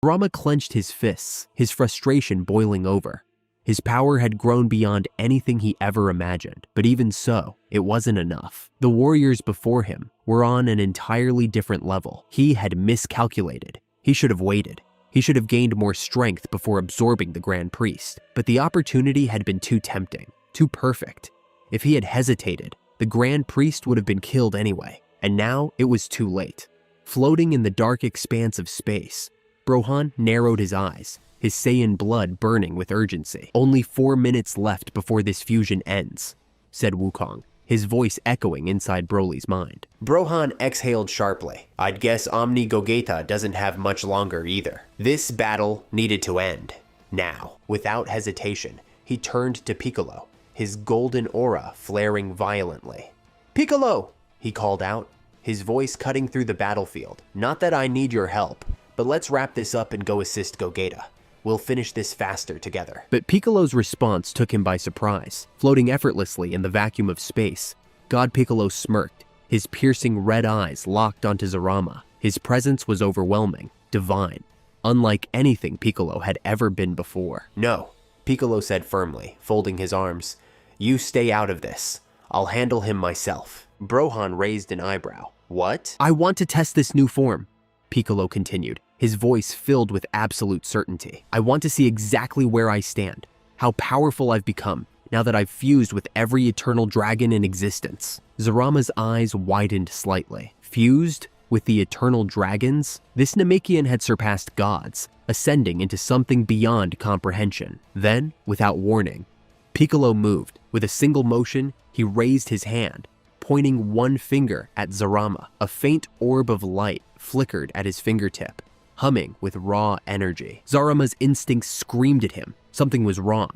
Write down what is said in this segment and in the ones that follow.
Zarama clenched his fists, his frustration boiling over. His power had grown beyond anything he ever imagined, but even so, it wasn't enough. The warriors before him were on an entirely different level. He had miscalculated. He should have waited. He should have gained more strength before absorbing the Grand Priest. But the opportunity had been too tempting, too perfect. If he had hesitated, the Grand Priest would have been killed anyway, and now it was too late. Floating in the dark expanse of space, Gohan narrowed his eyes, his Saiyan blood burning with urgency. "Only 4 minutes left before this fusion ends," said Wukong, his voice echoing inside Broly's mind. Gohan exhaled sharply. "I'd guess Omni Gogeta doesn't have much longer either." This battle needed to end, now. Without hesitation, he turned to Piccolo, his golden aura flaring violently. "Piccolo!" he called out, his voice cutting through the battlefield. "Not that I need your help, but let's wrap this up and go assist Gogeta. We'll finish this faster together." But Piccolo's response took him by surprise. Floating effortlessly in the vacuum of space, God Piccolo smirked, his piercing red eyes locked onto Zarama. His presence was overwhelming, divine, unlike anything Piccolo had ever been before. "No," Piccolo said firmly, folding his arms. "You stay out of this. I'll handle him myself." Gohan raised an eyebrow. "What?" "I want to test this new form," Piccolo continued, his voice filled with absolute certainty. "I want to see exactly where I stand, how powerful I've become, now that I've fused with every eternal dragon in existence." Zarama's eyes widened slightly. Fused with the eternal dragons? This Namekian had surpassed gods, ascending into something beyond comprehension. Then, without warning, Piccolo moved. With a single motion, he raised his hand, pointing one finger at Zarama. A faint orb of light flickered at his fingertip, humming with raw energy. Zarama's instincts screamed at him. Something was wrong.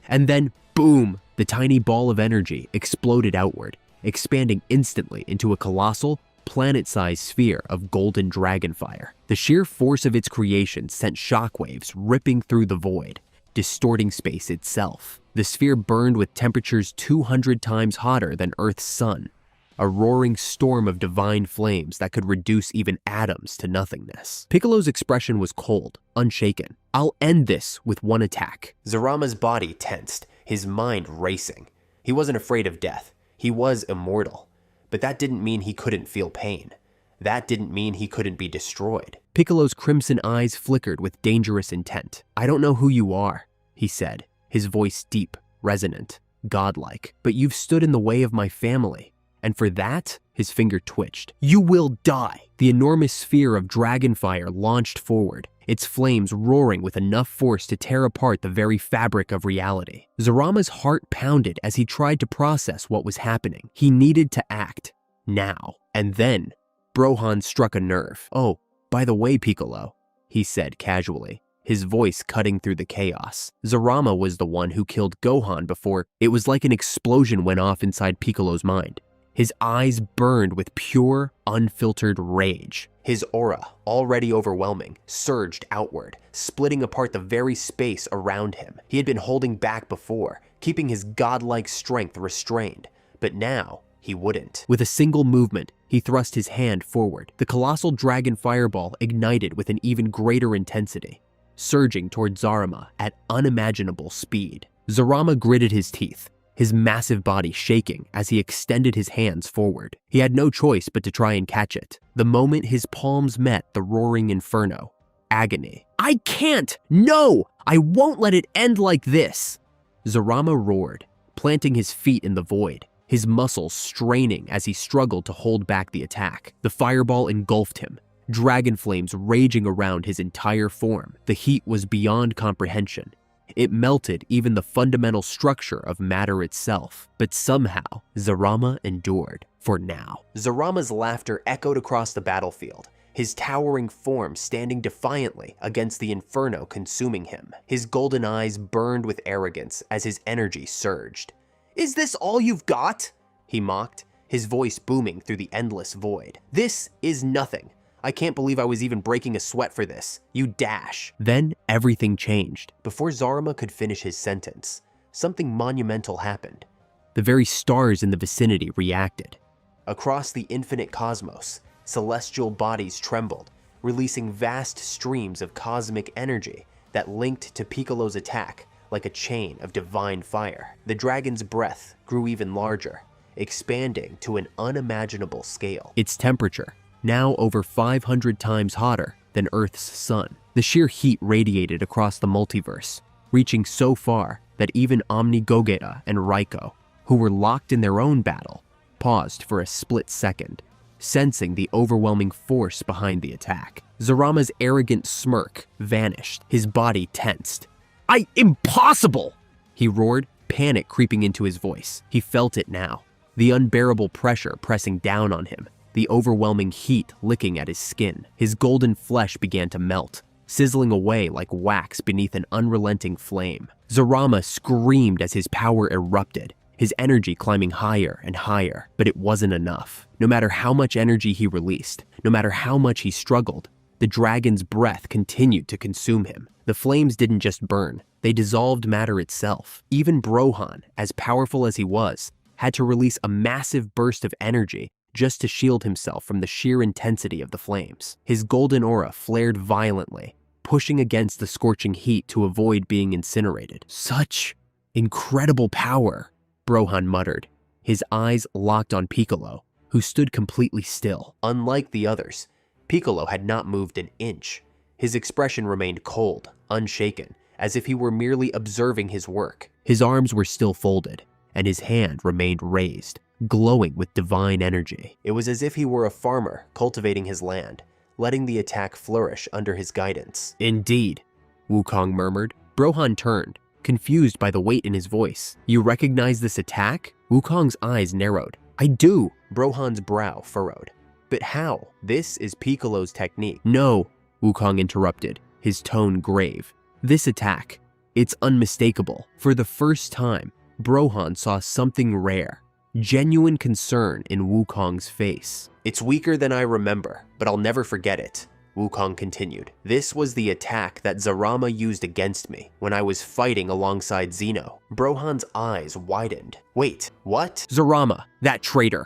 And then, boom! The tiny ball of energy exploded outward, expanding instantly into a colossal, planet-sized sphere of golden dragon fire. The sheer force of its creation sent shockwaves ripping through the void, distorting space itself. The sphere burned with temperatures 200 times hotter than Earth's sun, a roaring storm of divine flames that could reduce even atoms to nothingness. Piccolo's expression was cold, unshaken. "I'll end this with one attack." Zarama's body tensed, his mind racing. He wasn't afraid of death. He was immortal. But that didn't mean he couldn't feel pain. That didn't mean he couldn't be destroyed. Piccolo's crimson eyes flickered with dangerous intent. "I don't know who you are," he said, his voice deep, resonant, godlike. "But you've stood in the way of my family. And for that," his finger twitched, "you will die." The enormous sphere of dragon fire launched forward, its flames roaring with enough force to tear apart the very fabric of reality. Zarama's heart pounded as he tried to process what was happening. He needed to act, now. And then, Gohan struck a nerve. "Oh, by the way, Piccolo," he said casually, his voice cutting through the chaos. Zarama was the one who killed Gohan before. It was like an explosion went off inside Piccolo's mind. His eyes burned with pure, unfiltered rage. His aura, already overwhelming, surged outward, splitting apart the very space around him. He had been holding back before, keeping his godlike strength restrained, but now he wouldn't. With a single movement, he thrust his hand forward. The colossal dragon fireball ignited with an even greater intensity, surging toward Zarama at unimaginable speed. Zarama gritted his teeth, his massive body shaking as he extended his hands forward. He had no choice but to try and catch it. The moment his palms met the roaring inferno, agony. "I can't! No! I won't let it end like this!" Zarama roared, planting his feet in the void, his muscles straining as he struggled to hold back the attack. The fireball engulfed him, dragon flames raging around his entire form. The heat was beyond comprehension. It melted even the fundamental structure of matter itself. But somehow, Zarama endured, for now. Zarama's laughter echoed across the battlefield, his towering form standing defiantly against the inferno consuming him. His golden eyes burned with arrogance as his energy surged. "Is this all you've got?" he mocked, his voice booming through the endless void. "This is nothing. I can't believe I was even breaking a sweat for this. You dash." Then everything changed. Before Zarama could finish his sentence, something monumental happened. The very stars in the vicinity reacted. Across the infinite cosmos, celestial bodies trembled, releasing vast streams of cosmic energy that linked to Piccolo's attack like a chain of divine fire. The dragon's breath grew even larger, expanding to an unimaginable scale. Its temperature, now over 500 times hotter than Earth's sun. The sheer heat radiated across the multiverse, reaching so far that even Omni Gogeta and Raiko, who were locked in their own battle, paused for a split second, sensing the overwhelming force behind the attack. Zarama's arrogant smirk vanished, his body tensed. Impossible! He roared, panic creeping into his voice. He felt it now, the unbearable pressure pressing down on him, the overwhelming heat licking at his skin. His golden flesh began to melt, sizzling away like wax beneath an unrelenting flame. Zarama screamed as his power erupted, his energy climbing higher and higher, but it wasn't enough. No matter how much energy he released, no matter how much he struggled, the dragon's breath continued to consume him. The flames didn't just burn, they dissolved matter itself. Even Gohan, as powerful as he was, had to release a massive burst of energy just to shield himself from the sheer intensity of the flames. His golden aura flared violently, pushing against the scorching heat to avoid being incinerated. Such incredible power, Gohan muttered, his eyes locked on Piccolo, who stood completely still. Unlike the others, Piccolo had not moved an inch. His expression remained cold, unshaken, as if he were merely observing his work. His arms were still folded, and his hand remained raised, glowing with divine energy. It was as if he were a farmer cultivating his land, letting the attack flourish under his guidance. Indeed, Wukong murmured. Gohan turned, confused by the weight in his voice. You recognize this attack? Wukong's eyes narrowed. I do. Gohan's brow furrowed. But how? This is Piccolo's technique. No, Wukong interrupted, his tone grave. This attack, it's unmistakable. For the first time, Gohan saw something rare, genuine concern in Wukong's face. It's weaker than I remember, but I'll never forget it, Wukong continued. This was the attack that Zarama used against me when I was fighting alongside Zeno. Gohan's eyes widened. Wait, what? Zarama, that traitor,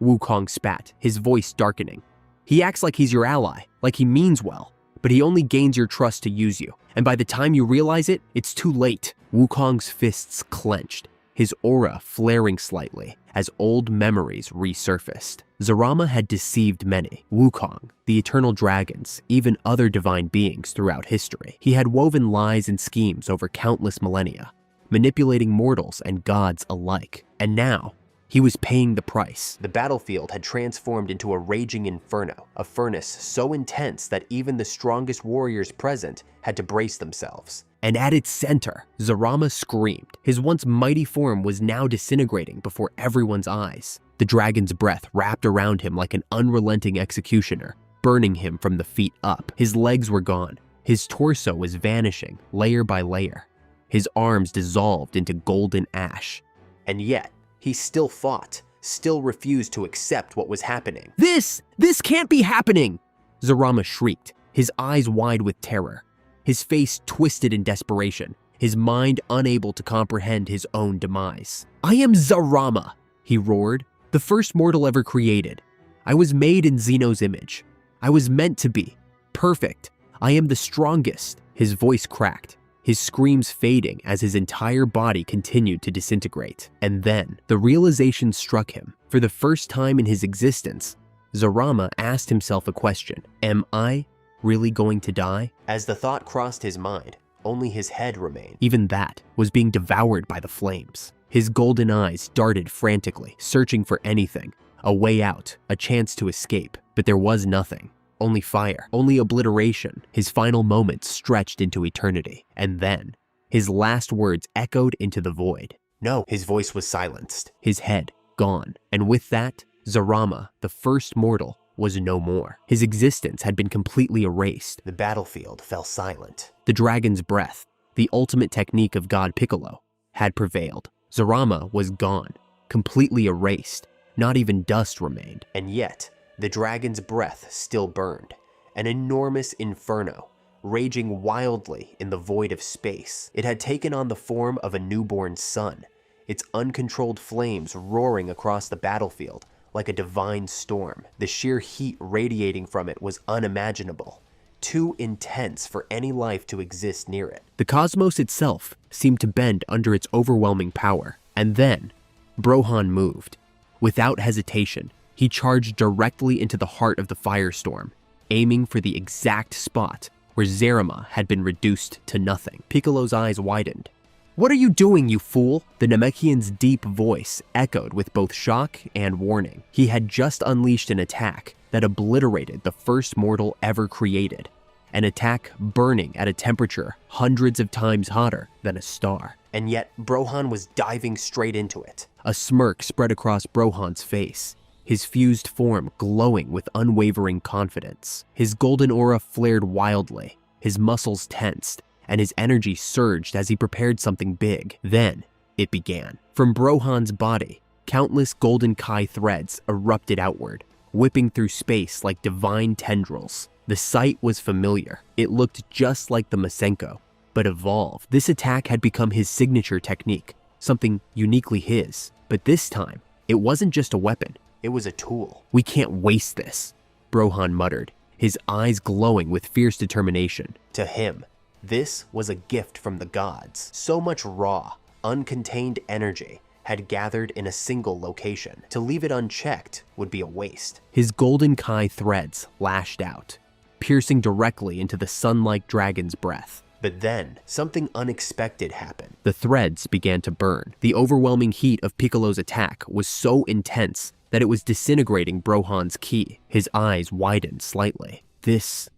Wukong spat, his voice darkening. He acts like he's your ally, like he means well, but he only gains your trust to use you, and by the time you realize it, it's too late. Wukong's fists clenched, his aura flaring slightly as old memories resurfaced. Zarama had deceived many, Wukong, the eternal dragons, even other divine beings throughout history. He had woven lies and schemes over countless millennia, manipulating mortals and gods alike. And now, he was paying the price. The battlefield had transformed into a raging inferno, a furnace so intense that even the strongest warriors present had to brace themselves. And at its center, Zarama screamed. His once mighty form was now disintegrating before everyone's eyes. The dragon's breath wrapped around him like an unrelenting executioner, burning him from the feet up. His legs were gone. His torso was vanishing, layer by layer. His arms dissolved into golden ash. And yet, he still fought, still refused to accept what was happening. This can't be happening! Zarama shrieked, his eyes wide with terror, his face twisted in desperation, his mind unable to comprehend his own demise. I am Zarama, he roared, the first mortal ever created. I was made in Zeno's image. I was meant to be. Perfect. I am the strongest. His voice cracked, his screams fading as his entire body continued to disintegrate. And then, the realization struck him. For the first time in his existence, Zarama asked himself a question. Am I really going to die? As the thought crossed his mind, only his head remained. Even that was being devoured by the flames. His golden eyes darted frantically, searching for anything, a way out, a chance to escape. But there was nothing. Only fire, only obliteration. His final moments stretched into eternity. And then, his last words echoed into the void. No, his voice was silenced, his head gone. And with that, Zarama, the first mortal, was no more. His existence had been completely erased. The battlefield fell silent. The dragon's breath, the ultimate technique of God Piccolo, had prevailed. Zarama was gone, completely erased. Not even dust remained. And yet, the dragon's breath still burned, an enormous inferno, raging wildly in the void of space. It had taken on the form of a newborn sun, its uncontrolled flames roaring across the battlefield like a divine storm. The sheer heat radiating from it was unimaginable, too intense for any life to exist near it. The cosmos itself seemed to bend under its overwhelming power. And then, Brohan moved. Without hesitation, he charged directly into the heart of the firestorm, aiming for the exact spot where Zerima had been reduced to nothing. Piccolo's eyes widened. "What are you doing, you fool?" The Namekian's deep voice echoed with both shock and warning. He had just unleashed an attack that obliterated the first mortal ever created, an attack burning at a temperature hundreds of times hotter than a star. And yet, Brohan was diving straight into it. A smirk spread across Brohan's face, his fused form glowing with unwavering confidence. His golden aura flared wildly, his muscles tensed, and his energy surged as he prepared something big. Then, it began. From Brohan's body, countless golden Kai threads erupted outward, whipping through space like divine tendrils. The sight was familiar. It looked just like the Masenko, but evolved. This attack had become his signature technique, something uniquely his. But this time, it wasn't just a weapon, it was a tool. "We can't waste this," Brohan muttered, his eyes glowing with fierce determination. To him, this was a gift from the gods. So much raw, uncontained energy had gathered in a single location. To leave it unchecked would be a waste. His golden Kai threads lashed out, piercing directly into the sun-like dragon's breath. But then, something unexpected happened. The threads began to burn. The overwhelming heat of Piccolo's attack was so intense that it was disintegrating Brohan's ki. His eyes widened slightly. This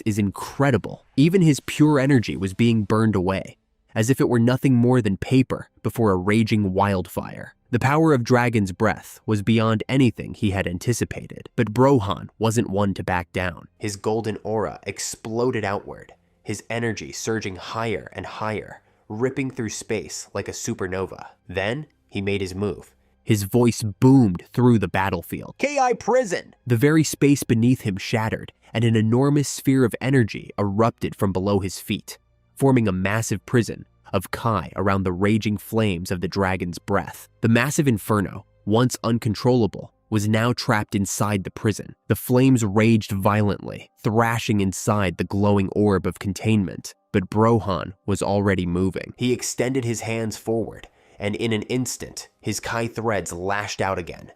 is incredible. Even his pure energy was being burned away, as if it were nothing more than paper before a raging wildfire. The power of Dragon's breath was beyond anything he had anticipated, but Brohan wasn't one to back down. His golden aura exploded outward, his energy surging higher and higher, ripping through space like a supernova. Then, he made his move. His voice boomed through the battlefield. "Ki Prison!" The very space beneath him shattered, and an enormous sphere of energy erupted from below his feet, forming a massive prison of Kai around the raging flames of the dragon's breath. The massive inferno, once uncontrollable, was now trapped inside the prison. The flames raged violently, thrashing inside the glowing orb of containment. But Brohan was already moving. He extended his hands forward, and in an instant, his Kai threads lashed out again.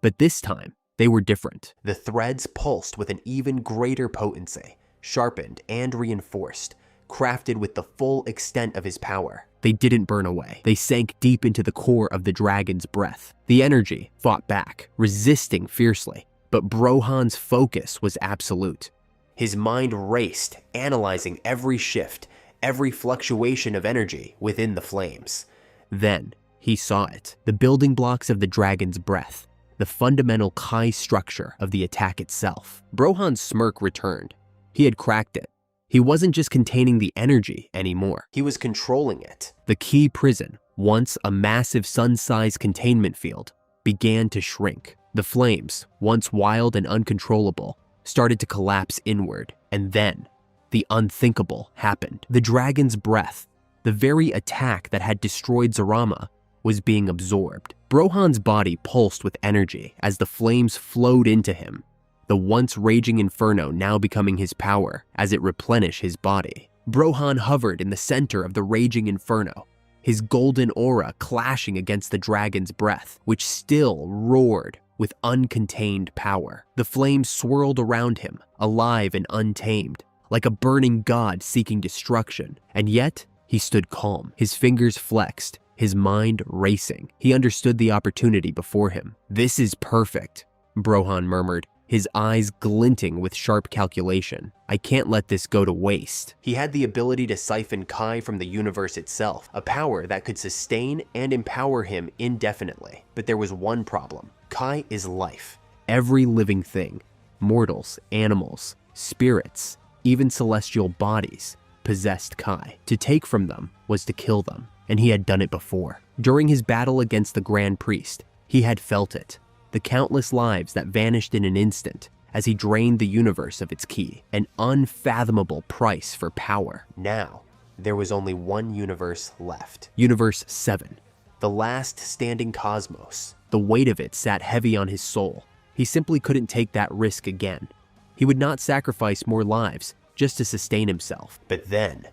But this time, they were different. The threads pulsed with an even greater potency, sharpened and reinforced, crafted with the full extent of his power. They didn't burn away. They sank deep into the core of the dragon's breath. The energy fought back, resisting fiercely, but Brohan's focus was absolute. His mind raced, analyzing every shift, every fluctuation of energy within the flames. Then, he saw it. The building blocks of the dragon's breath, the fundamental Kai structure of the attack itself. Brohan's smirk returned. He had cracked it. He wasn't just containing the energy anymore. He was controlling it. The key prison, once a massive sun-sized containment field, began to shrink. The flames, once wild and uncontrollable, started to collapse inward. And then, the unthinkable happened. The dragon's breath, the very attack that had destroyed Zerima, was being absorbed. Brohan's body pulsed with energy as the flames flowed into him, the once raging inferno now becoming his power as it replenished his body. Brohan hovered in the center of the raging inferno, his golden aura clashing against the dragon's breath, which still roared with uncontained power. The flames swirled around him, alive and untamed, like a burning god seeking destruction. And yet, he stood calm, his fingers flexed, his mind racing. He understood the opportunity before him. "This is perfect," Brohan murmured, his eyes glinting with sharp calculation. "I can't let this go to waste." He had the ability to siphon Kai from the universe itself, a power that could sustain and empower him indefinitely. But there was one problem. Kai is life. Every living thing, mortals, animals, spirits, even celestial bodies, possessed Kai. To take from them was to kill them, and he had done it before. During his battle against the Grand Priest, he had felt it. The countless lives that vanished in an instant as he drained the universe of its ki, an unfathomable price for power. Now, there was only one universe left. Universe 7, the last standing cosmos. The weight of it sat heavy on his soul, He simply couldn't take that risk again. He would not sacrifice more lives just to sustain himself. But then,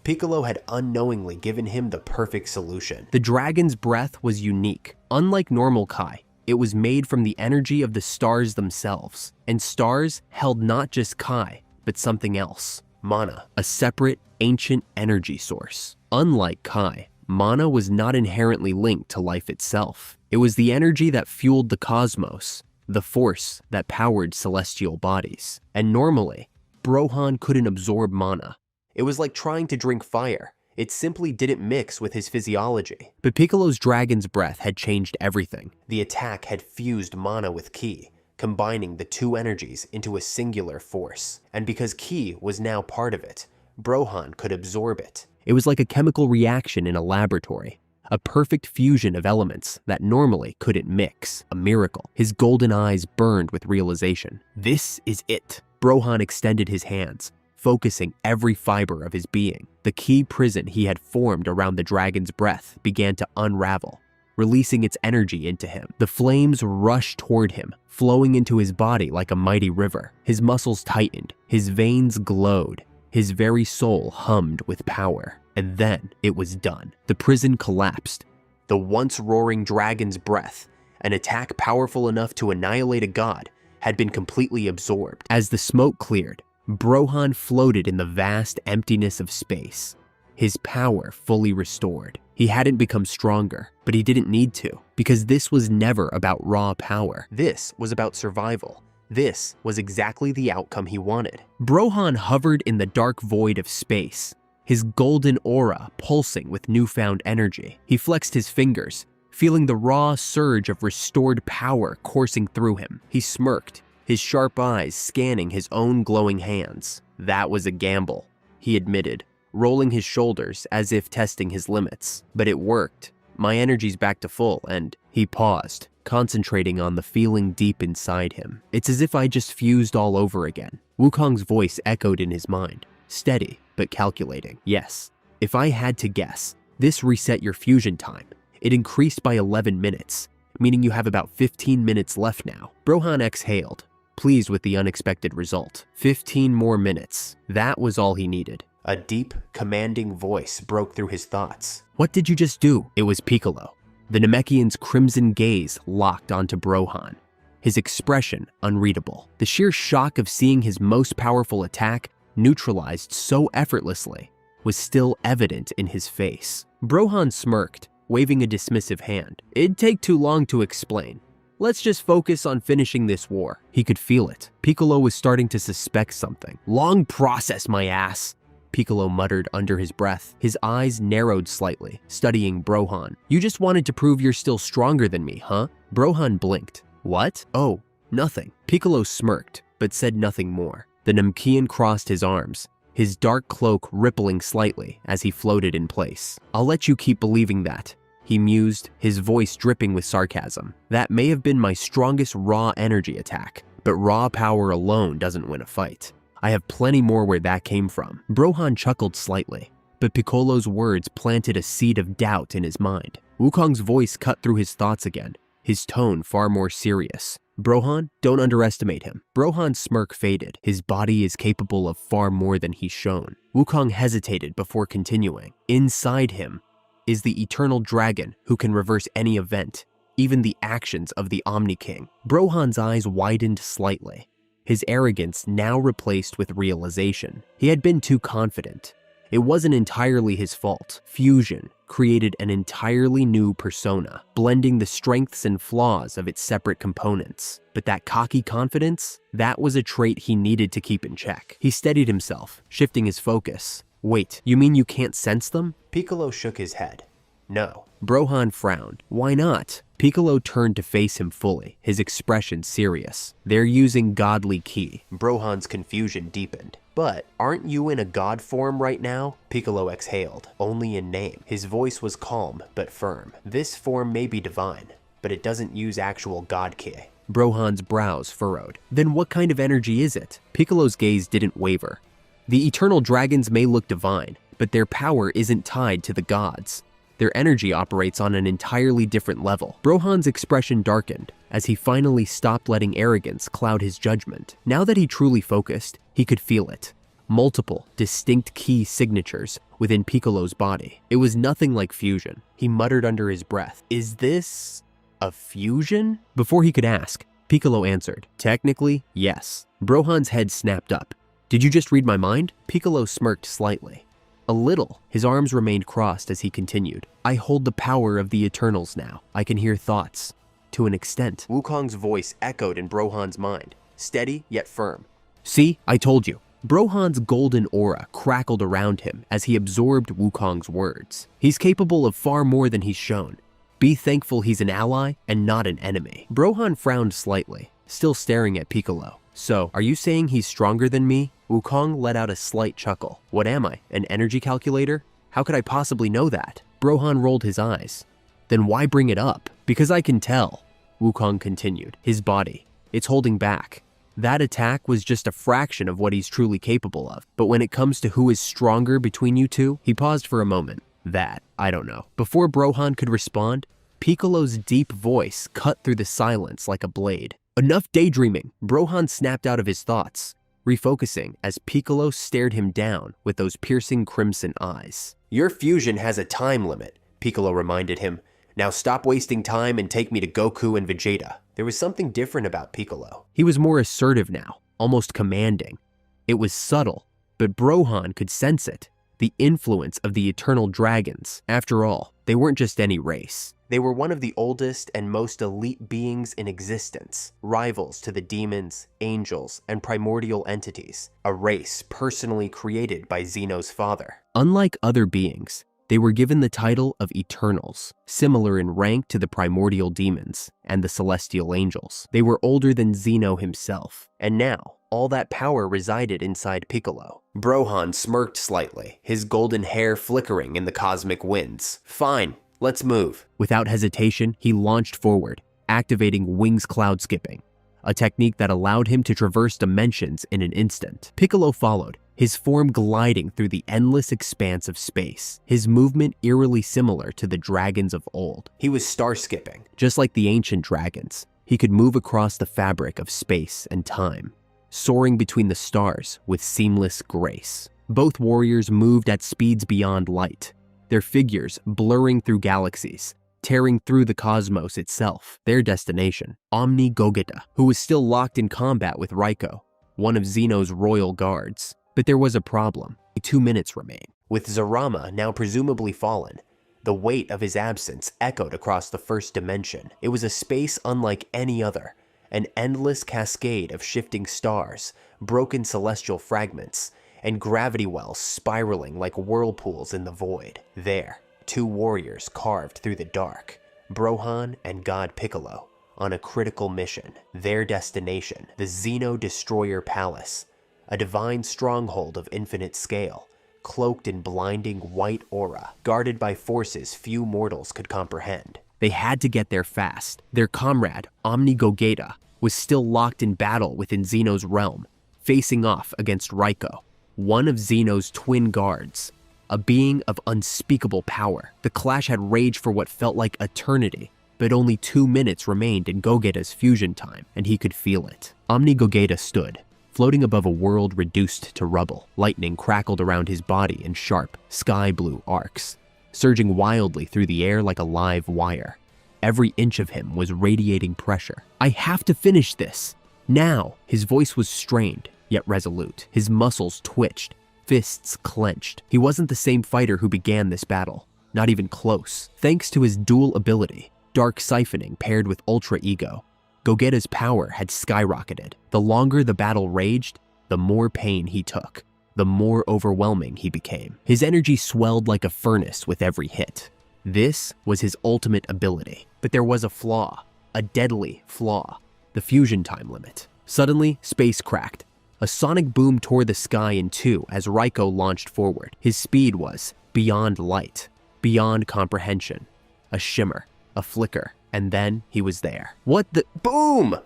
Piccolo had unknowingly given him the perfect solution. The dragon's breath was unique. Unlike normal Kai, it was made from the energy of the stars themselves. And stars held not just Kai, but something else. Mana, a separate, ancient energy source. Unlike Kai, mana was not inherently linked to life itself. It was the energy that fueled the cosmos, the force that powered celestial bodies. And normally, Brohan couldn't absorb mana. It was like trying to drink fire. It simply didn't mix with his physiology. But Piccolo's dragon's breath had changed everything. The attack had fused mana with ki, combining the two energies into a singular force. And because ki was now part of it, Brohan could absorb it. It was like a chemical reaction in a laboratory, a perfect fusion of elements that normally couldn't mix. A miracle. His golden eyes burned with realization. This is it. Brohan extended his hands, focusing every fiber of his being. The ki prison he had formed around the dragon's breath began to unravel, releasing its energy into him. The flames rushed toward him, flowing into his body like a mighty river. His muscles tightened, his veins glowed, his very soul hummed with power. And then it was done. The prison collapsed. The once roaring dragon's breath, an attack powerful enough to annihilate a god, had been completely absorbed. As the smoke cleared, Brohan floated in the vast emptiness of space, his power fully restored. He hadn't become stronger, but he didn't need to, because this was never about raw power. This was about survival. This was exactly the outcome he wanted. Brohan hovered in the dark void of space, his golden aura pulsing with newfound energy. He flexed his fingers, feeling the raw surge of restored power coursing through him. He smirked, his sharp eyes scanning his own glowing hands. That was a gamble, he admitted, rolling his shoulders as if testing his limits. But it worked. My energy's back to full, and he paused, concentrating on the feeling deep inside him. It's as if I just fused all over again. Wukong's voice echoed in his mind, steady but calculating. Yes, if I had to guess, this reset your fusion time. It increased by 11 minutes, meaning you have about 15 minutes left now. Brohan exhaled, pleased with the unexpected result. 15 more minutes. That was all he needed. A deep, commanding voice broke through his thoughts. What did you just do? It was Piccolo. The Namekian's crimson gaze locked onto Brohan, his expression unreadable. The sheer shock of seeing his most powerful attack neutralized so effortlessly was still evident in his face. Brohan smirked, waving a dismissive hand. It'd take too long to explain. Let's just focus on finishing this war. He could feel it. Piccolo was starting to suspect something. Long process, my ass, Piccolo muttered under his breath. His eyes narrowed slightly, studying Brohan. You just wanted to prove you're still stronger than me, huh? Brohan blinked. What? Oh, nothing. Piccolo smirked, but said nothing more. The Namekian crossed his arms, his dark cloak rippling slightly as he floated in place. I'll let you keep believing that, he mused, his voice dripping with sarcasm. That may have been my strongest raw energy attack, but raw power alone doesn't win a fight. I have plenty more where that came from. Brohan chuckled slightly, but Piccolo's words planted a seed of doubt in his mind. Wukong's voice cut through his thoughts again, his tone far more serious. Brohan, don't underestimate him. Brohan's smirk faded. His body is capable of far more than he's shown. Wukong hesitated before continuing. Inside him is the eternal dragon who can reverse any event, even the actions of the Omni King. Brohan's eyes widened slightly, his arrogance now replaced with realization. He had been too confident. It wasn't entirely his fault. Fusion created an entirely new persona, blending the strengths and flaws of its separate components. But that cocky confidence, that was a trait he needed to keep in check. He steadied himself, shifting his focus. Wait, you mean you can't sense them? Piccolo shook his head. No. Brohan frowned. Why not? Piccolo turned to face him fully, his expression serious. They're using godly ki. Brohan's confusion deepened. But aren't you in a god form right now? Piccolo exhaled, only in name. His voice was calm but firm. This form may be divine, but it doesn't use actual god ki. Brohan's brows furrowed. Then what kind of energy is it? Piccolo's gaze didn't waver. The eternal dragons may look divine, but their power isn't tied to the gods. Their energy operates on an entirely different level. Brohan's expression darkened as he finally stopped letting arrogance cloud his judgment. Now that he truly focused, he could feel it. Multiple, distinct key signatures within Piccolo's body. It was nothing like fusion. He muttered under his breath, "Is this a fusion?" Before he could ask, Piccolo answered, "Technically, yes." Brohan's head snapped up. "Did you just read my mind?" Piccolo smirked slightly. A little. His arms remained crossed as he continued. "I hold the power of the Eternals now. I can hear thoughts. To an extent." Wukong's voice echoed in Brohan's mind, steady yet firm. "See, I told you." Brohan's golden aura crackled around him as he absorbed Wukong's words. "He's capable of far more than he's shown. Be thankful he's an ally and not an enemy." Brohan frowned slightly, still staring at Piccolo. "So, are you saying he's stronger than me?" Wukong let out a slight chuckle. "What am I, an energy calculator? How could I possibly know that?" Brohan rolled his eyes. "Then why bring it up?" "Because I can tell," Wukong continued. "His body, it's holding back. That attack was just a fraction of what he's truly capable of. But when it comes to who is stronger between you two," he paused for a moment. "That, I don't know." Before Brohan could respond, Piccolo's deep voice cut through the silence like a blade. "Enough daydreaming." Brohan snapped out of his thoughts, refocusing as Piccolo stared him down with those piercing crimson eyes. "Your fusion has a time limit," Piccolo reminded him. "Now stop wasting time and take me to Goku and Vegeta." There was something different about Piccolo. He was more assertive now, almost commanding. It was subtle, but Brohan could sense it. The influence of the Eternal Dragons. After all, they weren't just any race. They were one of the oldest and most elite beings in existence, rivals to the demons, angels, and primordial entities, a race personally created by Zeno's father. Unlike other beings, they were given the title of Eternals, similar in rank to the primordial demons and the celestial angels. They were older than Zeno himself, and now, all that power resided inside Piccolo. Brohan smirked slightly, his golden hair flickering in the cosmic winds. "Fine, let's move." Without hesitation, he launched forward, activating Wings Cloud Skipping, a technique that allowed him to traverse dimensions in an instant. Piccolo followed, his form gliding through the endless expanse of space, his movement eerily similar to the dragons of old. He was star-skipping. Just like the ancient dragons, he could move across the fabric of space and time, soaring between the stars with seamless grace. Both warriors moved at speeds beyond light, their figures blurring through galaxies, tearing through the cosmos itself. Their destination, Omni Gogeta, who was still locked in combat with Raiko, one of Zeno's royal guards. But there was a problem. 2 minutes remained. With Zarama now presumably fallen, the weight of his absence echoed across the first dimension. It was a space unlike any other, an endless cascade of shifting stars, broken celestial fragments, and gravity wells spiraling like whirlpools in the void. There, two warriors carved through the dark, Brohan and God Piccolo, on a critical mission. Their destination, the Zeno Destroyer Palace, a divine stronghold of infinite scale, cloaked in blinding white aura, guarded by forces few mortals could comprehend. They had to get there fast. Their comrade, Omni Gogeta, was still locked in battle within Zeno's realm, facing off against Raiko, one of Zeno's twin guards, a being of unspeakable power. The clash had raged for what felt like eternity, but only 2 minutes remained in Gogeta's fusion time, and he could feel it. Omni Gogeta stood, floating above a world reduced to rubble. Lightning crackled around his body in sharp, sky-blue arcs, surging wildly through the air like a live wire. Every inch of him was radiating pressure. "I have to finish this! Now!" His voice was strained, yet resolute. His muscles twitched, fists clenched. He wasn't the same fighter who began this battle, not even close. Thanks to his dual ability, Dark Siphoning paired with Ultra Ego, Gogeta's power had skyrocketed. The longer the battle raged, the more pain he took, the more overwhelming he became. His energy swelled like a furnace with every hit. This was his ultimate ability. But there was a flaw, a deadly flaw, the fusion time limit. Suddenly, space cracked. A sonic boom tore the sky in two as Raiko launched forward. His speed was beyond light, beyond comprehension. A shimmer, a flicker, and then he was there. What the— Boom!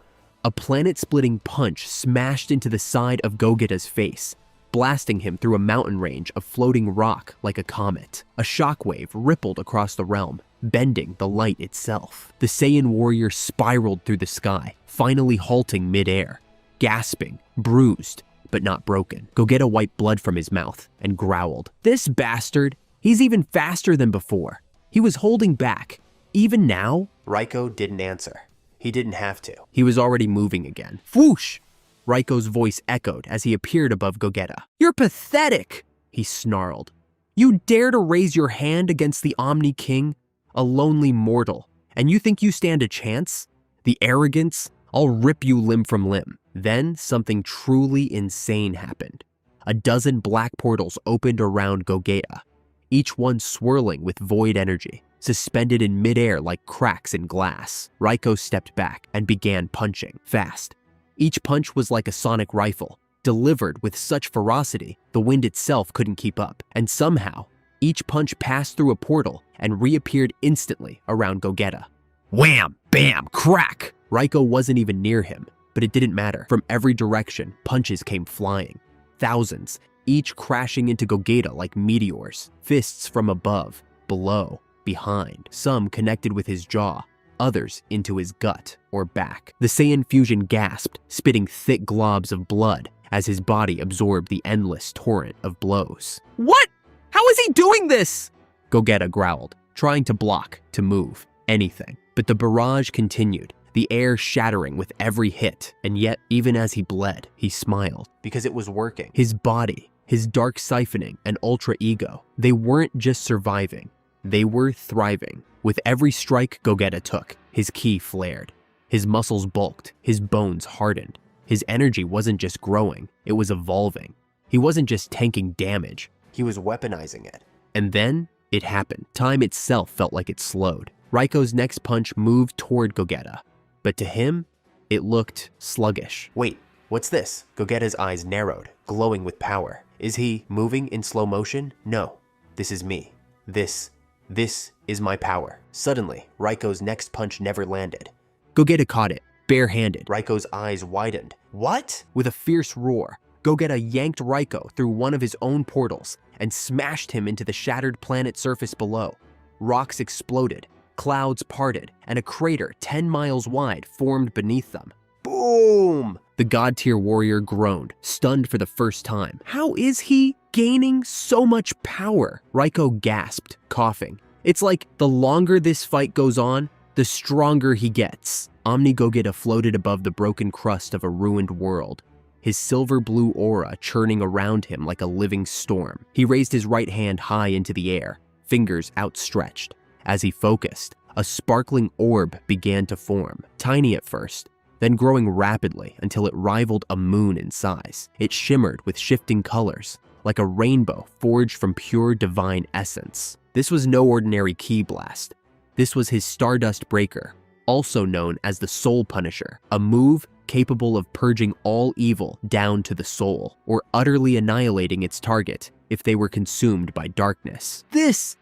A planet-splitting punch smashed into the side of Gogeta's face, blasting him through a mountain range of floating rock like a comet. A shockwave rippled across the realm, bending the light itself. The Saiyan warrior spiraled through the sky, finally halting midair, gasping, bruised, but not broken. Gogeta wiped blood from his mouth and growled. This bastard, he's even faster than before. He was holding back. Even now? Raiko didn't answer. He didn't have to. He was already moving again. Whoosh! Raiko's voice echoed as he appeared above Gogeta. You're pathetic, he snarled. You dare to raise your hand against the Omni King, a lonely mortal, and you think you stand a chance? The arrogance? I'll rip you limb from limb. Then something truly insane happened. A dozen black portals opened around Gogeta, each one swirling with void energy, suspended in midair like cracks in glass. Raiko stepped back and began punching, fast. Each punch was like a sonic rifle, delivered with such ferocity the wind itself couldn't keep up. And somehow, each punch passed through a portal and reappeared instantly around Gogeta. Wham! Bam! Crack! Raiko wasn't even near him, but it didn't matter. From every direction, punches came flying. Thousands, each crashing into Gogeta like meteors. Fists from above, below, behind. Some connected with his jaw, others into his gut or back. The Saiyan fusion gasped, spitting thick globs of blood as his body absorbed the endless torrent of blows. What? How is he doing this? Gogeta growled, trying to block, to move, anything. But the barrage continued, the air shattering with every hit. And yet, even as he bled, he smiled. Because it was working. His body, his dark siphoning and ultra ego, they weren't just surviving, they were thriving. With every strike Gogeta took, his ki flared. His muscles bulked, his bones hardened. His energy wasn't just growing, it was evolving. He wasn't just tanking damage, he was weaponizing it. And then, it happened. Time itself felt like it slowed. Raiko's next punch moved toward Gogeta, but to him, it looked sluggish. Wait, what's this? Gogeta's eyes narrowed, glowing with power. Is he moving in slow motion? No, this is me. This is my power. Suddenly, Raiko's next punch never landed. Gogeta caught it, barehanded. Raiko's eyes widened. What? With a fierce roar, Gogeta yanked Raiko through one of his own portals and smashed him into the shattered planet surface below. Rocks exploded, clouds parted, and a crater 10 miles wide formed beneath them. Boom! The God-tier warrior groaned, stunned for the first time. How is he gaining so much power? Raiko gasped, coughing. It's like the longer this fight goes on, the stronger he gets. Omni Gogeta floated above the broken crust of a ruined world, his silver-blue aura churning around him like a living storm. He raised his right hand high into the air, fingers outstretched. As he focused, a sparkling orb began to form, tiny at first, then growing rapidly until it rivaled a moon in size. It shimmered with shifting colors, like a rainbow forged from pure divine essence. This was no ordinary ki blast. This was his Stardust Breaker, also known as the Soul Punisher, a move capable of purging all evil down to the soul, or utterly annihilating its target if they were consumed by darkness. This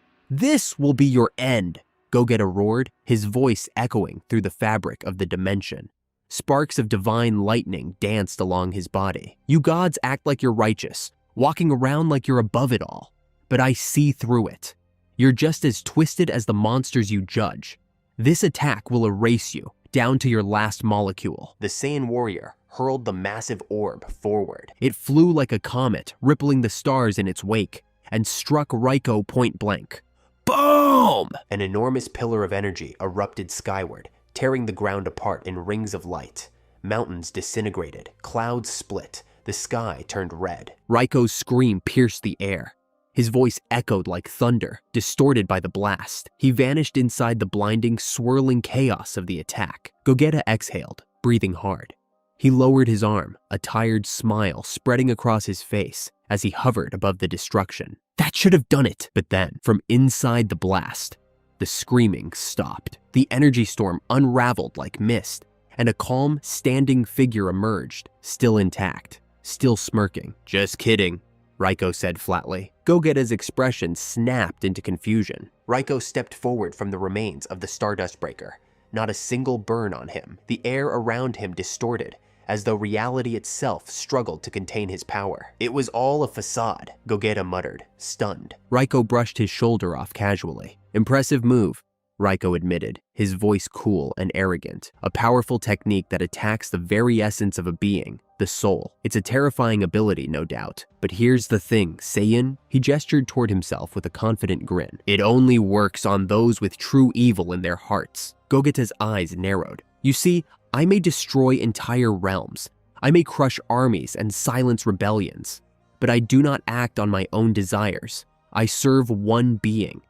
will be your end, Gogeta roared, his voice echoing through the fabric of the dimension. Sparks of divine lightning danced along his body. You gods act like you're righteous, walking around like you're above it all. But I see through it. You're just as twisted as the monsters you judge. This attack will erase you, down to your last molecule. The Saiyan warrior hurled the massive orb forward. It flew like a comet, rippling the stars in its wake, and struck Raiko point blank. Boom! An enormous pillar of energy erupted skyward, tearing the ground apart in rings of light. Mountains disintegrated, clouds split, the sky turned red. Raiko's scream pierced the air. His voice echoed like thunder, distorted by the blast. He vanished inside the blinding, swirling chaos of the attack. Gogeta exhaled, breathing hard. He lowered his arm, a tired smile spreading across his face as he hovered above the destruction. That should have done it! But then, from inside the blast, the screaming stopped. The energy storm unraveled like mist, and a calm, standing figure emerged, still intact, still smirking. Just kidding, Raiko said flatly. Gogeta's expression snapped into confusion. Raiko stepped forward from the remains of the Stardust Breaker. Not a single burn on him. The air around him distorted, as though reality itself struggled to contain his power. It was all a facade, Gogeta muttered, stunned. Raiko brushed his shoulder off casually. Impressive move, Raiko admitted, his voice cool and arrogant. A powerful technique that attacks the very essence of a being, the soul. It's a terrifying ability, no doubt. But here's the thing, Saiyan, he gestured toward himself with a confident grin. It only works on those with true evil in their hearts. Gogeta's eyes narrowed. You see, I may destroy entire realms. I may crush armies and silence rebellions. But I do not act on my own desires. I serve one being.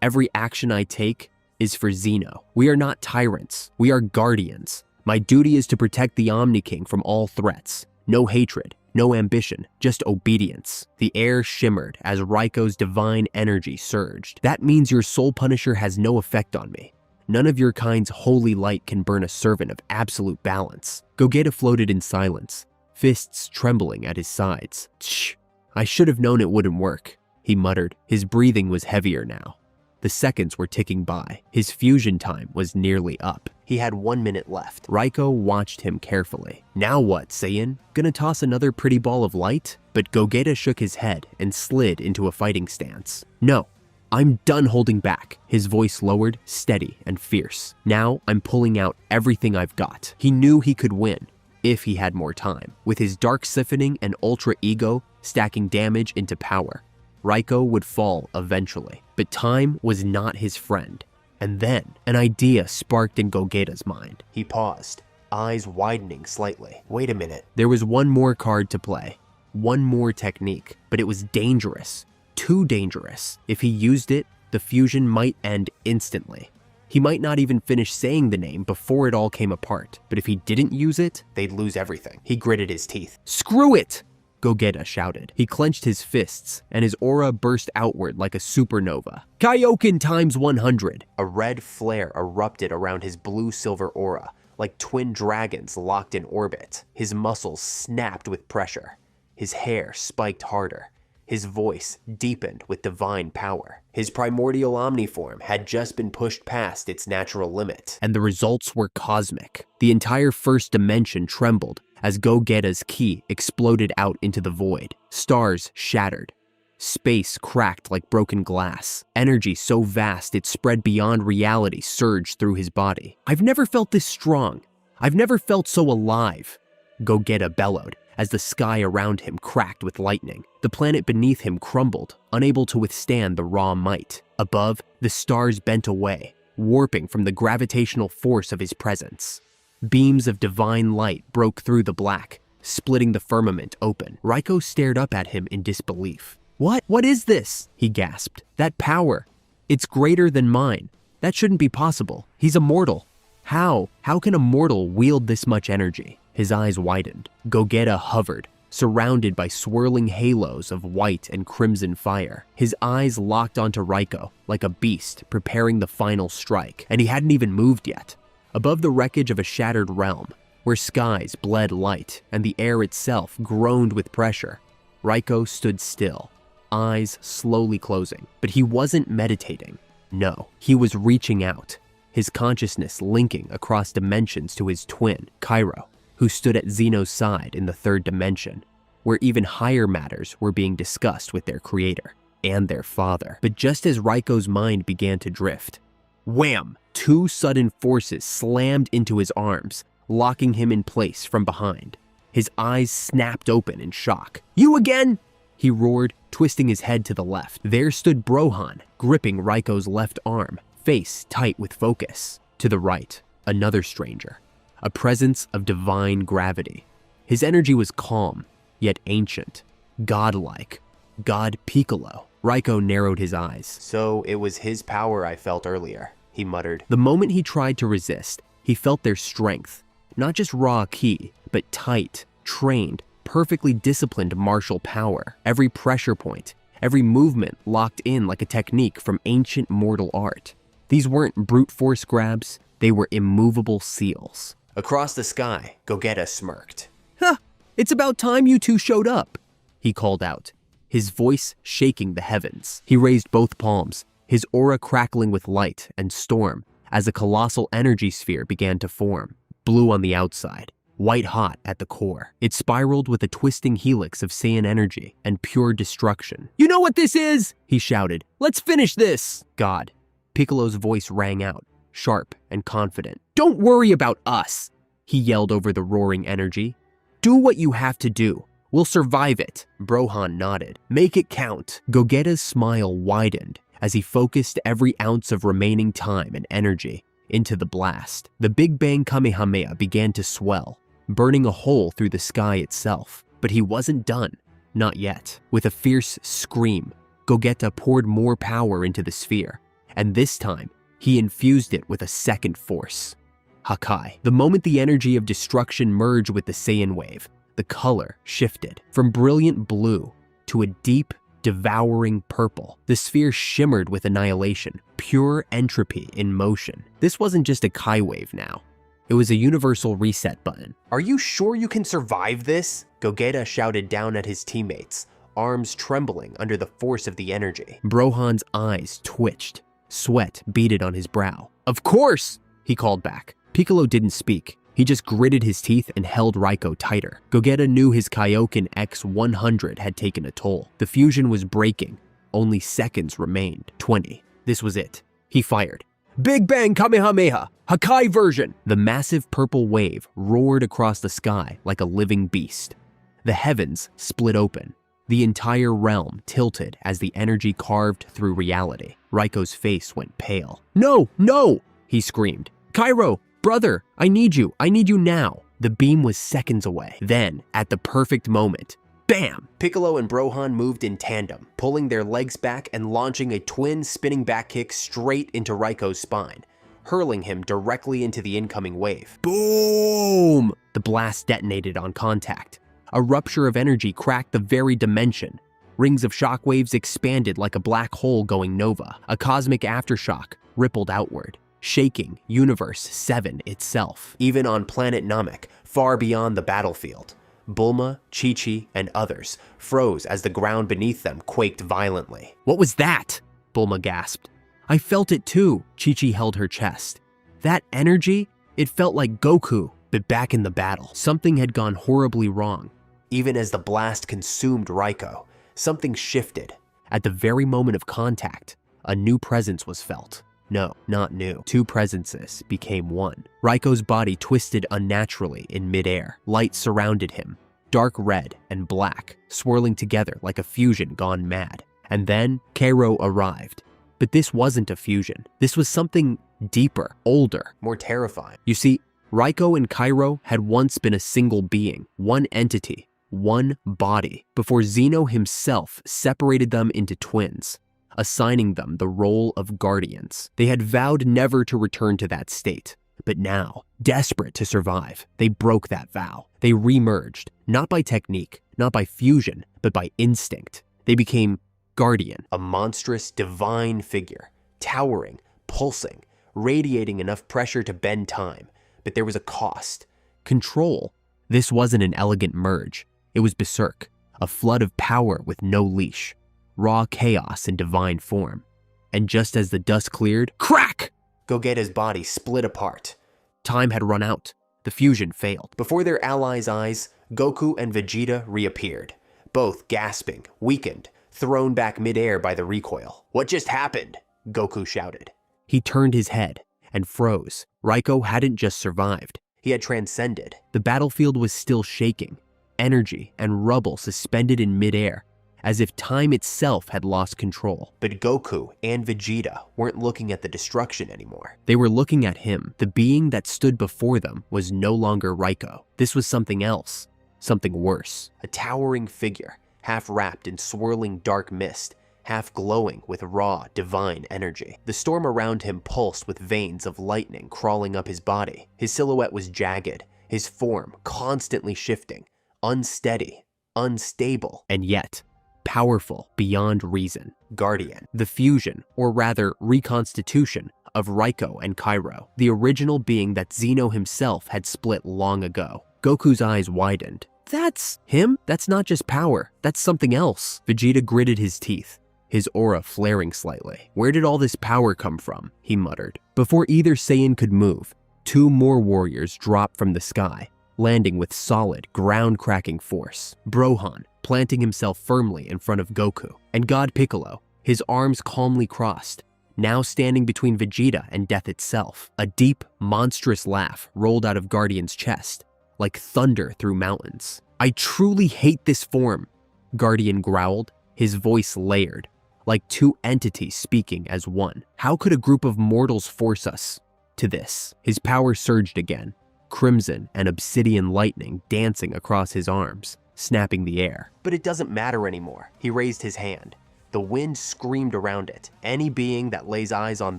Every action I take is for Zeno. We are not tyrants. We are guardians. My duty is to protect the Omni King from all threats. No hatred, no ambition, just obedience. The air shimmered as Raiko's divine energy surged. That means your Soul Punisher has no effect on me. None of your kind's holy light can burn a servant of absolute balance. Gogeta floated in silence, fists trembling at his sides. Tch, I should have known it wouldn't work, he muttered. His breathing was heavier now. The seconds were ticking by. His fusion time was nearly up. He had 1 minute left. Raiko watched him carefully. Now what, Saiyan? Gonna toss another pretty ball of light? But Gogeta shook his head and slid into a fighting stance. No, I'm done holding back. His voice lowered, steady and fierce. Now I'm pulling out everything I've got. He knew he could win if he had more time. With his dark siphoning and ultra ego stacking damage into power, Raiko would fall eventually. But time was not his friend. And then, an idea sparked in Gogeta's mind. He paused, eyes widening slightly. Wait a minute. There was one more card to play, one more technique, but it was dangerous, too dangerous. If he used it, the fusion might end instantly. He might not even finish saying the name before it all came apart, but if he didn't use it, they'd lose everything. He gritted his teeth. Screw it! Gogeta shouted. He clenched his fists, and his aura burst outward like a supernova. Kaioken times 100! A red flare erupted around his blue-silver aura, like twin dragons locked in orbit. His muscles snapped with pressure. His hair spiked harder. His voice deepened with divine power. His primordial omniform had just been pushed past its natural limit. And the results were cosmic. The entire first dimension trembled as Gogeta's ki exploded out into the void. Stars shattered. Space cracked like broken glass. Energy so vast it spread beyond reality surged through his body. I've never felt this strong. I've never felt so alive, Gogeta bellowed as the sky around him cracked with lightning. The planet beneath him crumbled, unable to withstand the raw might. Above, the stars bent away, warping from the gravitational force of his presence. Beams of divine light broke through the black, splitting the firmament open. Raiko stared up at him in disbelief. What is this? He gasped. That power. It's greater than mine. That shouldn't be possible. He's immortal. How? How can a mortal wield this much energy? His eyes widened. Gogeta hovered, surrounded by swirling halos of white and crimson fire. His eyes locked onto Raiko like a beast preparing the final strike, and he hadn't even moved yet. Above the wreckage of a shattered realm, where skies bled light and the air itself groaned with pressure, Raiko stood still, eyes slowly closing. But he wasn't meditating. No, he was reaching out, his consciousness linking across dimensions to his twin, Kairo, who stood at Zeno's side in the third dimension, where even higher matters were being discussed with their creator and their father. But just as Raiko's mind began to drift, wham! Two sudden forces slammed into his arms, locking him in place from behind. His eyes snapped open in shock. You again? He roared, twisting his head to the left. There stood Gohan, gripping Raiko's left arm, face tight with focus. To the right, another stranger, a presence of divine gravity. His energy was calm, yet ancient, godlike. God Piccolo. Raiko narrowed his eyes. So it was his power I felt earlier, he muttered. The moment he tried to resist, he felt their strength. Not just raw ki, but tight, trained, perfectly disciplined martial power. Every pressure point, every movement locked in like a technique from ancient mortal art. These weren't brute force grabs, they were immovable seals. Across the sky, Gogeta smirked. Huh, it's about time you two showed up, he called out, his voice shaking the heavens. He raised both palms, his aura crackling with light and storm as a colossal energy sphere began to form, blue on the outside, white-hot at the core. It spiraled with a twisting helix of Saiyan energy and pure destruction. "You know what this is?" he shouted. "Let's finish this!" God. Piccolo's voice rang out, sharp and confident. "Don't worry about us," he yelled over the roaring energy. "Do what you have to do. We'll survive it." Brohan nodded. "Make it count." Gogeta's smile widened as he focused every ounce of remaining time and energy into the blast. The Big Bang Kamehameha began to swell, burning a hole through the sky itself. But he wasn't done. Not yet. With a fierce scream, Gogeta poured more power into the sphere, and this time, he infused it with a second force. Hakai. The moment the energy of destruction merged with the Saiyan wave, the color shifted from brilliant blue to a deep, devouring purple. The sphere shimmered with annihilation, pure entropy in motion. This wasn't just a Kai wave now. It was a universal reset button. "Are you sure you can survive this?" Gogeta shouted down at his teammates, arms trembling under the force of the energy. Brohan's eyes twitched. Sweat beaded on his brow. "Of course!" he called back. Piccolo didn't speak. He just gritted his teeth and held Raiko tighter. Gogeta knew his Kaioken X-100 had taken a toll. The fusion was breaking. Only seconds remained. 20. This was it. He fired. "Big Bang Kamehameha! Hakai version!" The massive purple wave roared across the sky like a living beast. The heavens split open. The entire realm tilted as the energy carved through reality. Raiko's face went pale. "No, no!" he screamed. "Cairo! Brother, I need you now." The beam was seconds away. Then, at the perfect moment, bam! Piccolo and Brohan moved in tandem, pulling their legs back and launching a twin spinning back kick straight into Raiko's spine, hurling him directly into the incoming wave. Boom! The blast detonated on contact. A rupture of energy cracked the very dimension. Rings of shockwaves expanded like a black hole going nova. A cosmic aftershock rippled outward, shaking Universe 7 itself. Even on planet Namek, far beyond the battlefield, Bulma, Chi-Chi, and others froze as the ground beneath them quaked violently. "What was that?" Bulma gasped. "I felt it too." Chi-Chi held her chest. "That energy, it felt like Goku, but back in the battle." Something had gone horribly wrong. Even as the blast consumed Raiko, something shifted. At the very moment of contact, a new presence was felt. No, not new. Two presences became one. Raiko's body twisted unnaturally in midair. Light surrounded him, dark red and black, swirling together like a fusion gone mad. And then Cairo arrived. But this wasn't a fusion. This was something deeper, older, more terrifying. You see, Raiko and Cairo had once been a single being, one entity, one body, before Zeno himself separated them into twins, assigning them the role of guardians. They had vowed never to return to that state. But now, desperate to survive, they broke that vow. They remerged, not by technique, not by fusion, but by instinct. They became Guardian. A monstrous, divine figure, towering, pulsing, radiating enough pressure to bend time. But there was a cost. Control. This wasn't an elegant merge. It was berserk, a flood of power with no leash. Raw chaos in divine form. And just as the dust cleared, crack! Gogeta's body split apart. Time had run out. The fusion failed. Before their allies' eyes, Goku and Vegeta reappeared, both gasping, weakened, thrown back midair by the recoil. "What just happened?" Goku shouted. He turned his head and froze. Raiko hadn't just survived. He had transcended. The battlefield was still shaking, energy and rubble suspended in midair, as if time itself had lost control. But Goku and Vegeta weren't looking at the destruction anymore. They were looking at him. The being that stood before them was no longer Raiko. This was something else, something worse. A towering figure, half wrapped in swirling dark mist, half glowing with raw, divine energy. The storm around him pulsed with veins of lightning crawling up his body. His silhouette was jagged, his form constantly shifting, unsteady, unstable, and yet powerful beyond reason. Guardian. The fusion, or rather reconstitution, of Raiko and Cairo, the original being that Zeno himself had split long ago. Goku's eyes widened. That's him? That's not just power, that's something else. Vegeta gritted his teeth, his aura flaring slightly. Where did all this power come from? He muttered. Before either Saiyan could move, two more warriors dropped from the sky, landing with solid, ground-cracking force. Brohan, planting himself firmly in front of Goku. And God Piccolo, his arms calmly crossed, now standing between Vegeta and death itself. A deep, monstrous laugh rolled out of Guardian's chest, like thunder through mountains. "I truly hate this form," Guardian growled, his voice layered, like two entities speaking as one. "How could a group of mortals force us to this?" His power surged again, crimson and obsidian lightning dancing across his arms, snapping the air. But it doesn't matter anymore. He raised his hand. The wind screamed around it. Any being that lays eyes on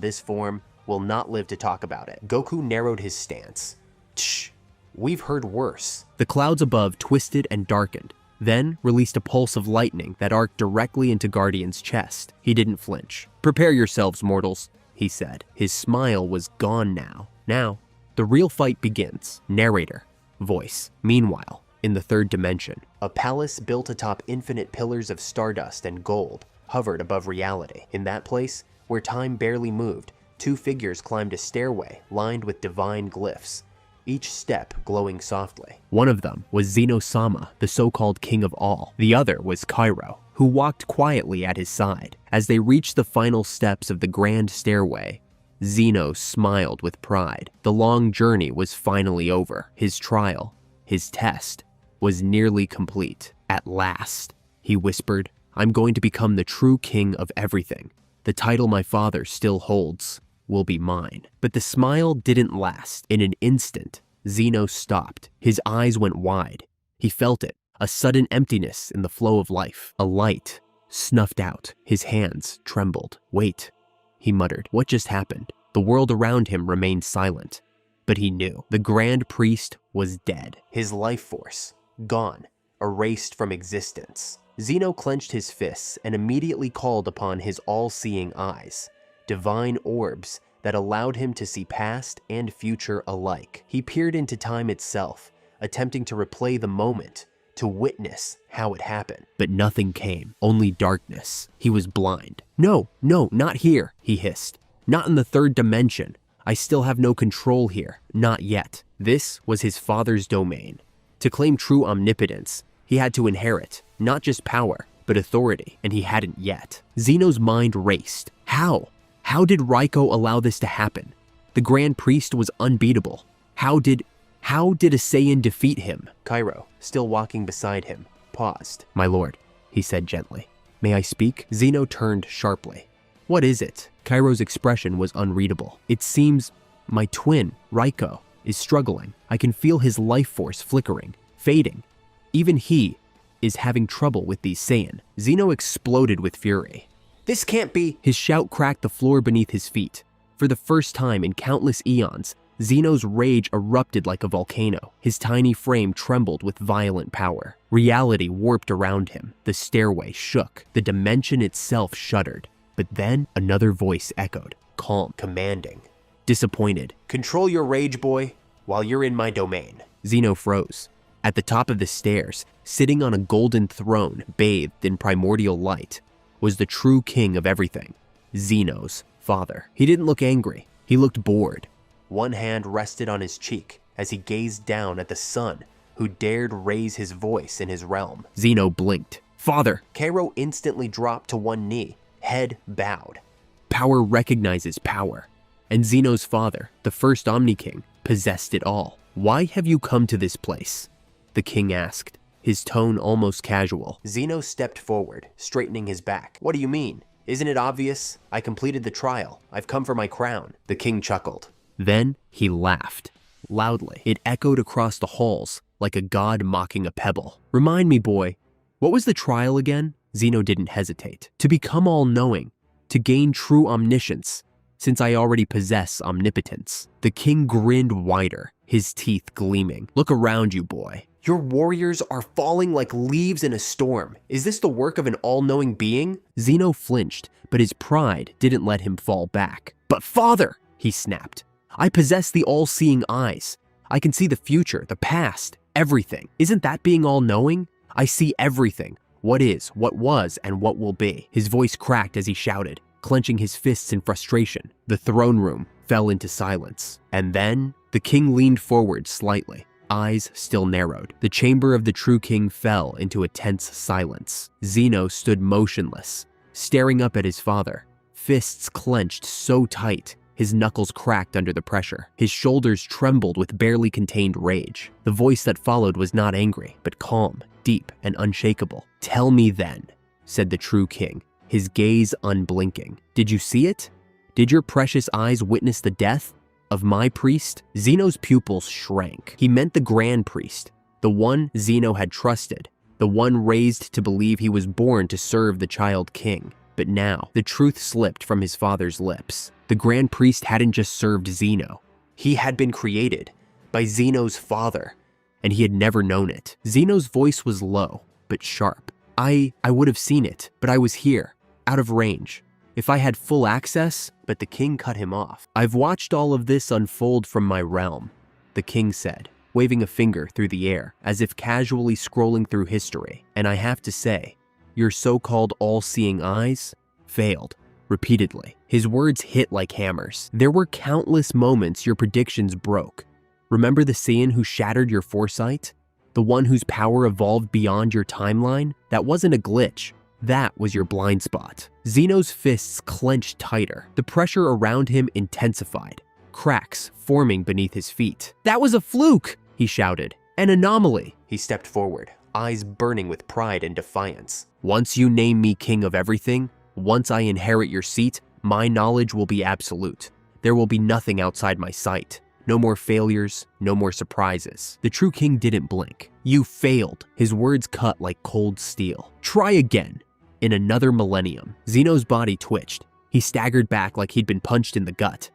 this form will not live to talk about it. Goku narrowed his stance. Shh, we've heard worse. The clouds above twisted and darkened, then released a pulse of lightning that arced directly into Guardian's chest. He didn't flinch. "Prepare yourselves, mortals," he said. His smile was gone now. Now, the real fight begins. Narrator, voice. Meanwhile, in the third dimension, a palace built atop infinite pillars of stardust and gold hovered above reality. In that place, where time barely moved, two figures climbed a stairway lined with divine glyphs, each step glowing softly. One of them was Zeno-sama, the so-called king of all. The other was Cairo, who walked quietly at his side. As they reached the final steps of the grand stairway, Zeno smiled with pride. The long journey was finally over. His trial, his test, was nearly complete. "At last," he whispered, "I'm going to become the true king of everything. The title my father still holds will be mine." But the smile didn't last. In an instant, Zeno stopped. His eyes went wide. He felt it, a sudden emptiness in the flow of life. A light snuffed out. His hands trembled. "Wait," he muttered. What just happened? The world around him remained silent. But he knew. The Grand Priest was dead. His life force, gone, erased from existence. Zeno clenched his fists and immediately called upon his all-seeing eyes, divine orbs that allowed him to see past and future alike. He peered into time itself, attempting to replay the moment, to witness how it happened. But nothing came, only darkness. He was blind. No, not here," he hissed. "Not in the third dimension. I still have no control here, not yet." This was his father's domain. To claim true omnipotence, he had to inherit not just power, but authority, and he hadn't yet. Zeno's mind raced. How? How did Raiko allow this to happen? The Grand Priest was unbeatable. How did a Saiyan defeat him? Cairo, still walking beside him, paused. "My lord," he said gently. "May I speak?" Zeno turned sharply. "What is it?" Cairo's expression was unreadable. "It seems my twin, Raiko, is struggling. I can feel his life force flickering, fading. Even he is having trouble with these Saiyan." Zeno exploded with fury. "This can't be!" His shout cracked the floor beneath his feet. For the first time in countless eons, Zeno's rage erupted like a volcano. His tiny frame trembled with violent power. Reality warped around him. The stairway shook. The dimension itself shuddered. But then another voice echoed, calm, commanding, disappointed. "Control your rage, boy, while you're in my domain." Zeno froze. At the top of the stairs, sitting on a golden throne bathed in primordial light, was the true king of everything, Zeno's father. He didn't look angry. He looked bored. One hand rested on his cheek as he gazed down at the son who dared raise his voice in his realm. Zeno blinked. "Father!" Cairo instantly dropped to one knee, head bowed. Power recognizes power. And Zeno's father, the first Omni-King, possessed it all. "Why have you come to this place?" the king asked, his tone almost casual. Zeno stepped forward, straightening his back. "What do you mean? Isn't it obvious? I completed the trial. I've come for my crown." The king chuckled. Then he laughed, loudly. It echoed across the halls like a god mocking a pebble. "Remind me, boy, what was the trial again?" Zeno didn't hesitate. "To become all-knowing, to gain true omniscience, since I already possess omnipotence." The king grinned wider, his teeth gleaming. "Look around you, boy. Your warriors are falling like leaves in a storm. Is this the work of an all-knowing being?" Zeno flinched, but his pride didn't let him fall back. "But father," he snapped, "I possess the all-seeing eyes. I can see the future, the past, everything. Isn't that being all-knowing? I see everything. What is, what was, and what will be." His voice cracked as he shouted, clenching his fists in frustration. The throne room fell into silence. And then the king leaned forward slightly, eyes still narrowed. The chamber of the true king fell into a tense silence. Zeno stood motionless, staring up at his father, fists clenched so tight, his knuckles cracked under the pressure. His shoulders trembled with barely contained rage. The voice that followed was not angry, but calm, deep, and unshakable. "Tell me then," said the true king, his gaze unblinking. "Did you see it? Did your precious eyes witness the death of my priest?" Zeno's pupils shrank. He meant the grand priest, the one Zeno had trusted, the one raised to believe he was born to serve the child king. But now, the truth slipped from his father's lips. The grand priest hadn't just served Zeno. He had been created by Zeno's father, and he had never known it. Zeno's voice was low, but sharp. I would have seen it, but I was here, out of range. If I had full access, but the king cut him off. "I've watched all of this unfold from my realm," the king said, waving a finger through the air, as if casually scrolling through history. "And I have to say, your so-called all-seeing eyes failed repeatedly." His words hit like hammers. "There were countless moments your predictions broke. Remember the Saiyan who shattered your foresight? The one whose power evolved beyond your timeline? That wasn't a glitch. That was your blind spot." Zeno's fists clenched tighter. The pressure around him intensified, cracks forming beneath his feet. "That was a fluke," he shouted. "An anomaly." He stepped forward, eyes burning with pride and defiance. "Once you name me king of everything, once I inherit your seat, my knowledge will be absolute. There will be nothing outside my sight. No more failures, no more surprises." The true king didn't blink. "You failed." His words cut like cold steel. "Try again. In another millennium." Zeno's body twitched. He staggered back like he'd been punched in the gut.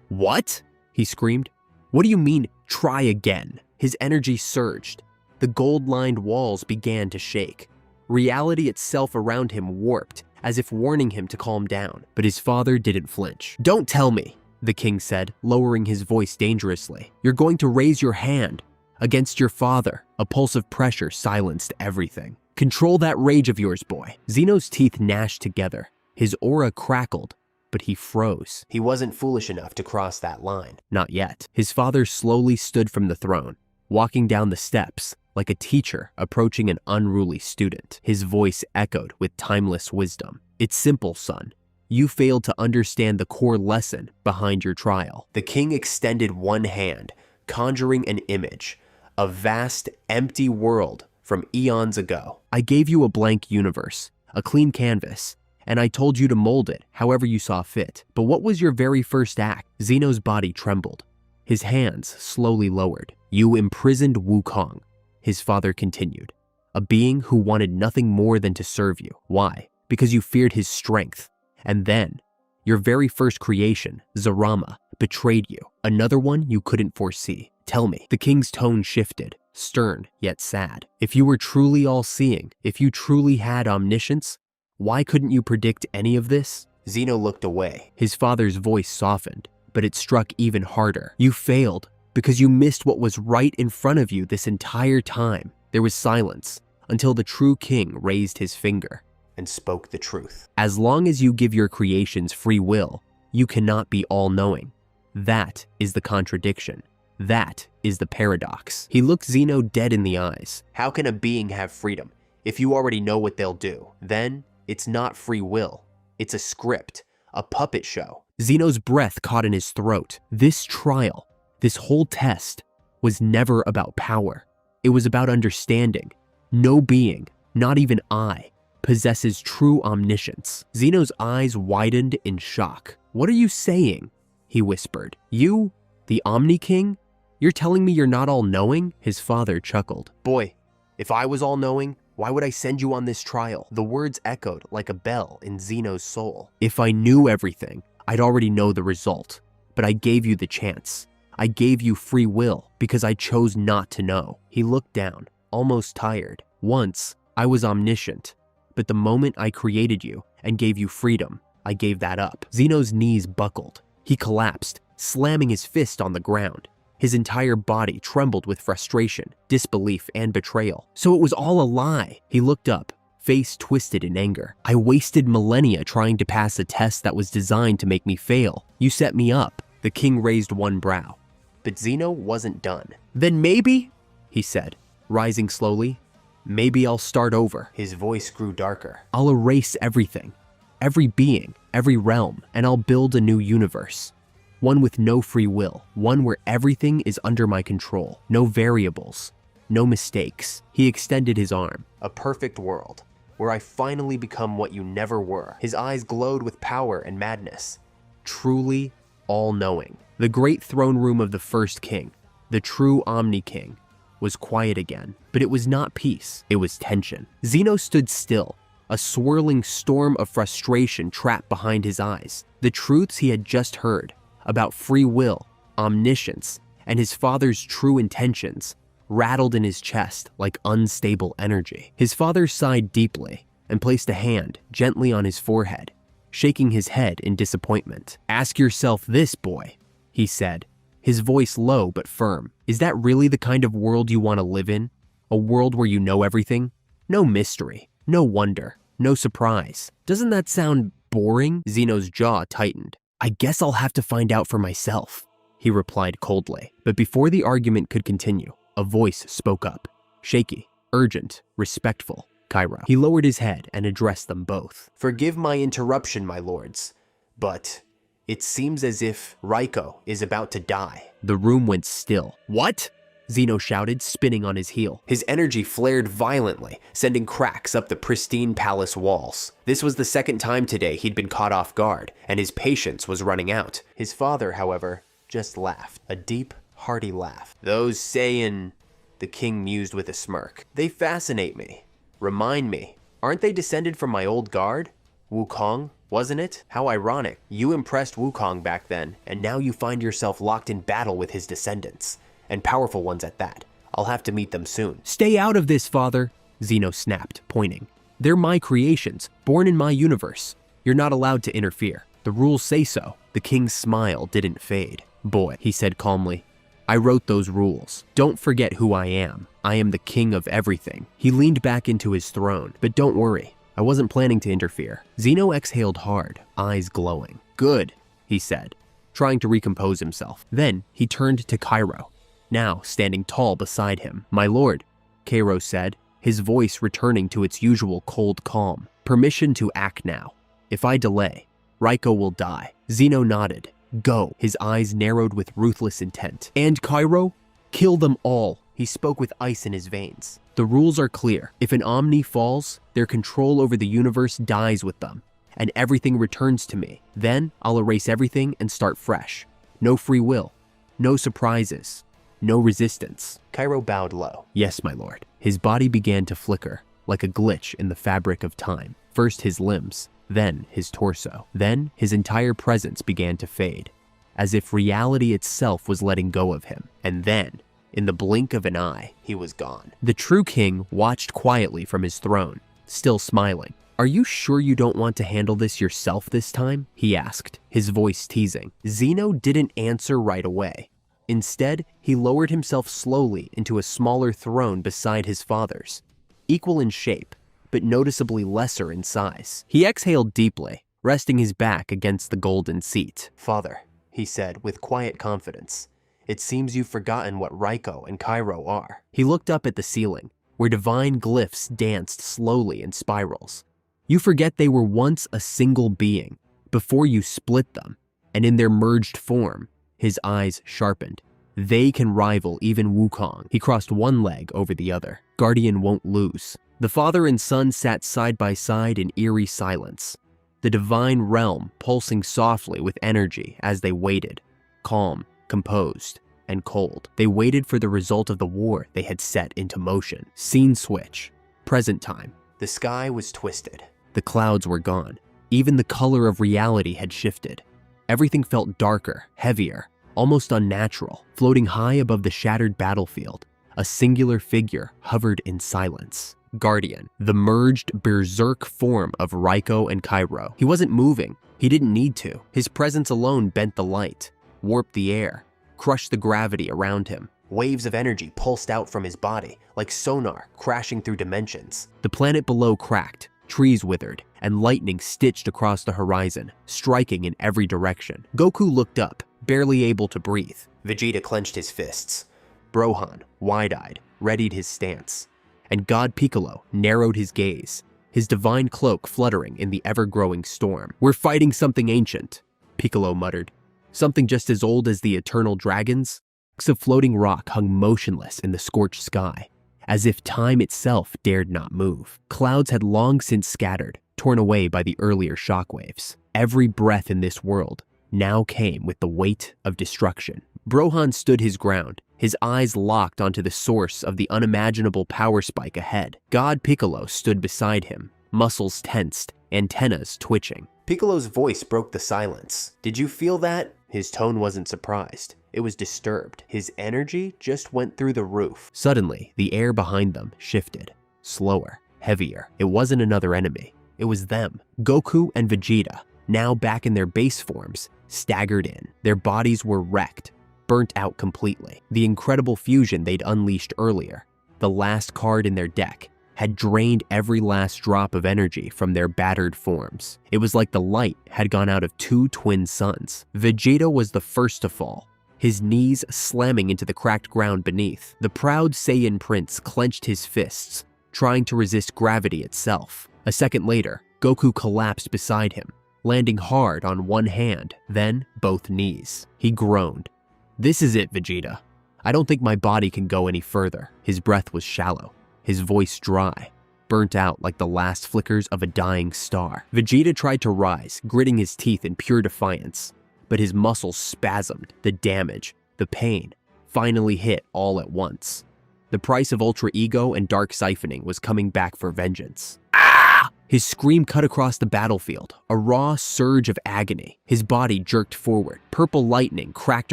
"What?" he screamed. "What do you mean, try again?" His energy surged. The gold-lined walls began to shake. Reality itself around him warped, as if warning him to calm down. But his father didn't flinch. "Don't tell me," the king said, lowering his voice dangerously. "You're going to raise your hand against your father." A pulse of pressure silenced everything. "Control that rage of yours, boy." Zeno's teeth gnashed together. His aura crackled, but he froze. He wasn't foolish enough to cross that line. Not yet. His father slowly stood from the throne, walking down the steps like a teacher approaching an unruly student. His voice echoed with timeless wisdom. "It's simple, son. You failed to understand the core lesson behind your trial." The king extended one hand, conjuring an image, a vast, empty world from eons ago. "I gave you a blank universe, a clean canvas, and I told you to mold it however you saw fit. But what was your very first act?" Zeno's body trembled. His hands slowly lowered. "You imprisoned Wukong," his father continued, "a being who wanted nothing more than to serve you. Why? Because you feared his strength. And then, your very first creation, Zarama, betrayed you. Another one you couldn't foresee. Tell me." The king's tone shifted, stern yet sad. "If you were truly all-seeing, if you truly had omniscience, why couldn't you predict any of this?" Zeno looked away. His father's voice softened, but it struck even harder. "You failed because you missed what was right in front of you this entire time." There was silence until the true king raised his finger and spoke the truth. "As long as you give your creations free will, you cannot be all-knowing. That is the contradiction. That is the paradox." He looked Zeno dead in the eyes. "How can a being have freedom if you already know what they'll do? Then it's not free will. It's a script, a puppet show." Zeno's breath caught in his throat. This trial, this whole test, was never about power. It was about understanding. No being, not even I, possesses true omniscience. Zeno's eyes widened in shock. "What are you saying?" he whispered. "You, the Omni King? You're telling me you're not all-knowing?" His father chuckled. "Boy, if I was all-knowing, why would I send you on this trial?" The words echoed like a bell in Zeno's soul. "If I knew everything, I'd already know the result. But I gave you the chance. I gave you free will because I chose not to know." He looked down, almost tired. "Once, I was omniscient. But the moment I created you and gave you freedom, I gave that up." Zeno's knees buckled. He collapsed, slamming his fist on the ground. His entire body trembled with frustration, disbelief, and betrayal. "So it was all a lie." He looked up, face twisted in anger. "I wasted millennia trying to pass a test that was designed to make me fail. You set me up." The king raised one brow. But Zeno wasn't done. "Then maybe he said, rising slowly. Maybe I'll start over. His voice grew darker. I'll erase everything, every being, every realm, and I'll build a new universe. One with no free will, one where everything is under my control, no variables, no mistakes. He extended his arm. A perfect world, where I finally become what you never were. His eyes glowed with power and madness. Truly all-knowing. The great throne room of the first king, the true Omni-King, was quiet again, but it was not peace, it was tension. Zeno stood still, a swirling storm of frustration trapped behind his eyes. The truths he had just heard about free will, omniscience, and his father's true intentions rattled in his chest like unstable energy. His father sighed deeply and placed a hand gently on his forehead, shaking his head in disappointment. "Ask yourself this, boy," he said, his voice low but firm. "Is that really the kind of world you want to live in? A world where you know everything? No mystery, no wonder, no surprise. Doesn't that sound boring?" Zeno's jaw tightened. "I guess I'll have to find out for myself," he replied coldly. But before the argument could continue, a voice spoke up. Shaky, urgent, respectful. Cairo. He lowered his head and addressed them both. "Forgive my interruption, my lords, but it seems as if Raiko is about to die." The room went still. "What?" Zeno shouted, spinning on his heel. His energy flared violently, sending cracks up the pristine palace walls. This was the second time today he'd been caught off guard, and his patience was running out. His father, however, just laughed. A deep, hearty laugh. "Those Saiyan," the king mused with a smirk. "They fascinate me. Remind me, aren't they descended from my old guard? Wukong, wasn't it? How ironic. You impressed Wukong back then, and now you find yourself locked in battle with his descendants. And powerful ones at that. I'll have to meet them soon." "Stay out of this, father," Zeno snapped, pointing. "They're my creations, born in my universe. You're not allowed to interfere. The rules say so." The king's smile didn't fade. "Boy," he said calmly, "I wrote those rules. Don't forget who I am. I am the king of everything." He leaned back into his throne. "But don't worry, I wasn't planning to interfere." Zeno exhaled hard, eyes glowing. "Good," he said, trying to recompose himself. Then he turned to Cairo, now standing tall beside him. "My lord," Cairo said, his voice returning to its usual cold calm. "Permission to act now. If I delay, Raiko will die." Zeno nodded. "Go." His eyes narrowed with ruthless intent. "And Cairo? Kill them all." He spoke with ice in his veins. "The rules are clear. If an Omni falls, their control over the universe dies with them, and everything returns to me. Then I'll erase everything and start fresh. No free will, no surprises, no resistance." Cairo bowed low. "Yes, my lord." His body began to flicker, like a glitch in the fabric of time. First his limbs, then his torso. Then his entire presence began to fade, as if reality itself was letting go of him. And then, in the blink of an eye, he was gone. The true king watched quietly from his throne, still smiling. "Are you sure you don't want to handle this yourself this time?" he asked, his voice teasing. Zeno didn't answer right away. Instead, he lowered himself slowly into a smaller throne beside his father's, equal in shape, but noticeably lesser in size. He exhaled deeply, resting his back against the golden seat. "Father," he said with quiet confidence, "it seems you've forgotten what Raiko and Cairo are." He looked up at the ceiling, where divine glyphs danced slowly in spirals. "You forget they were once a single being, before you split them, and in their merged form," his eyes sharpened, "they can rival even Wukong." He crossed one leg over the other. "Guardian won't lose." The father and son sat side by side in eerie silence, the divine realm pulsing softly with energy as they waited, calm, composed, and cold. They waited for the result of the war they had set into motion. Scene switch. Present time. The sky was twisted. The clouds were gone. Even the color of reality had shifted. Everything felt darker, heavier, almost unnatural. Floating high above the shattered battlefield, a singular figure hovered in silence. Guardian, the merged berserk form of Raiko and Cairo. He wasn't moving. He didn't need to. His presence alone bent the light, warped the air, crushed the gravity around him. Waves of energy pulsed out from his body, like sonar crashing through dimensions. The planet below cracked, trees withered, and lightning stitched across the horizon, striking in every direction. Goku looked up, barely able to breathe. Vegeta clenched his fists. Gohan, wide-eyed, readied his stance. And God Piccolo narrowed his gaze, his divine cloak fluttering in the ever-growing storm. "We're fighting something ancient," Piccolo muttered. "Something just as old as the eternal dragons?" Blocks of floating rock hung motionless in the scorched sky, as if time itself dared not move. Clouds had long since scattered, torn away by the earlier shockwaves. Every breath in this world now came with the weight of destruction. Gohan stood his ground, his eyes locked onto the source of the unimaginable power spike ahead. God Piccolo stood beside him, muscles tensed, antennas twitching. Piccolo's voice broke the silence. "Did you feel that?" His tone wasn't surprised. It was disturbed. His energy just went through the roof. Suddenly, the air behind them shifted. Slower, heavier. It wasn't another enemy. It was them. Goku and Vegeta, now back in their base forms, staggered in. Their bodies were wrecked, burnt out completely. The incredible fusion they'd unleashed earlier, the last card in their deck, had drained every last drop of energy from their battered forms. It was like the light had gone out of two twin suns. Vegeta was the first to fall, his knees slamming into the cracked ground beneath. The proud Saiyan prince clenched his fists, trying to resist gravity itself. A second later, Goku collapsed beside him, landing hard on one hand, then both knees. He groaned. "This is it, Vegeta. I don't think my body can go any further." His breath was shallow, his voice dry, burnt out like the last flickers of a dying star. Vegeta tried to rise, gritting his teeth in pure defiance, but his muscles spasmed. The damage, the pain, finally hit all at once. The price of Ultra Ego and Dark Siphoning was coming back for vengeance. Ah! His scream cut across the battlefield, a raw surge of agony. His body jerked forward. Purple lightning cracked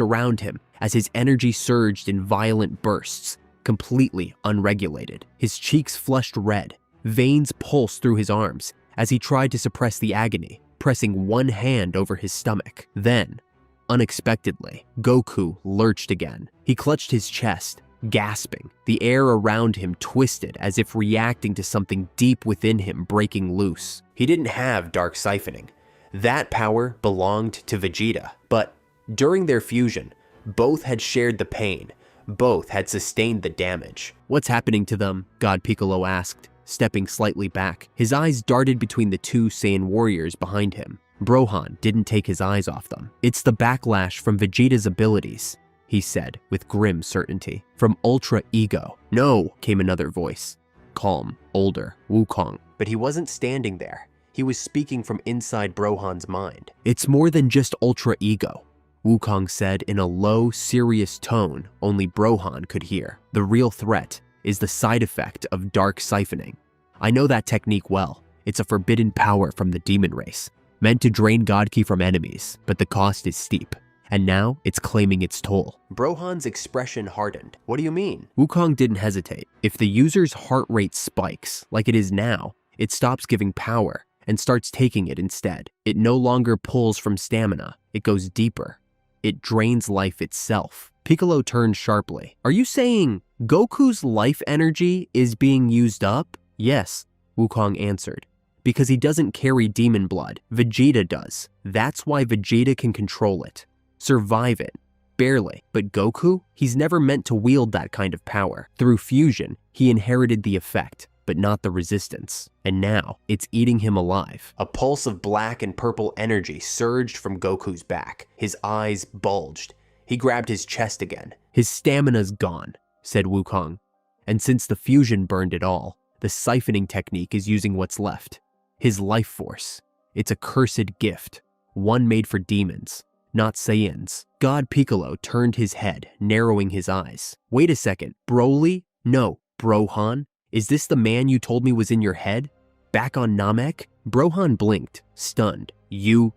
around him as his energy surged in violent bursts, completely unregulated. His cheeks flushed red. Veins pulsed through his arms as he tried to suppress the agony, pressing one hand over his stomach. Then, unexpectedly, Goku lurched again. He clutched his chest, gasping. The air around him twisted as if reacting to something deep within him breaking loose. He didn't have Dark Siphoning. That power belonged to Vegeta. But during their fusion, both had shared the pain. Both had sustained the damage. "What's happening to them?" God Piccolo asked, stepping slightly back. His eyes darted between the two Saiyan warriors behind him. Gohan didn't take his eyes off them. "It's the backlash from Vegeta's abilities," he said with grim certainty. "From Ultra Ego." "No," came another voice. Calm, older, Wukong. But he wasn't standing there. He was speaking from inside Gohan's mind. "It's more than just Ultra Ego," Wukong said in a low, serious tone only Gohan could hear. "The real threat is the side effect of Dark Siphoning. I know that technique well. It's a forbidden power from the demon race, meant to drain God Ki from enemies, but the cost is steep. And now it's claiming its toll." Gohan's expression hardened. "What do you mean?" Wukong didn't hesitate. "If the user's heart rate spikes, like it is now, it stops giving power and starts taking it instead. It no longer pulls from stamina, it goes deeper. It drains life itself." Piccolo turned sharply. "Are you saying Goku's life energy is being used up?" "Yes," Wukong answered. "Because he doesn't carry demon blood. Vegeta does. That's why Vegeta can control it. Survive it. Barely. But Goku? He's never meant to wield that kind of power. Through fusion, he inherited the effect, but not the resistance. And now, it's eating him alive." A pulse of black and purple energy surged from Goku's back. His eyes bulged. He grabbed his chest again. "His stamina's gone," said Wukong. "And since the fusion burned it all, the siphoning technique is using what's left. His life force. It's a cursed gift. One made for demons, not Saiyans." God Piccolo turned his head, narrowing his eyes. "Wait a second. Broly? No, Gohan? Is this the man you told me was in your head? Back on Namek?" Gohan blinked, stunned. You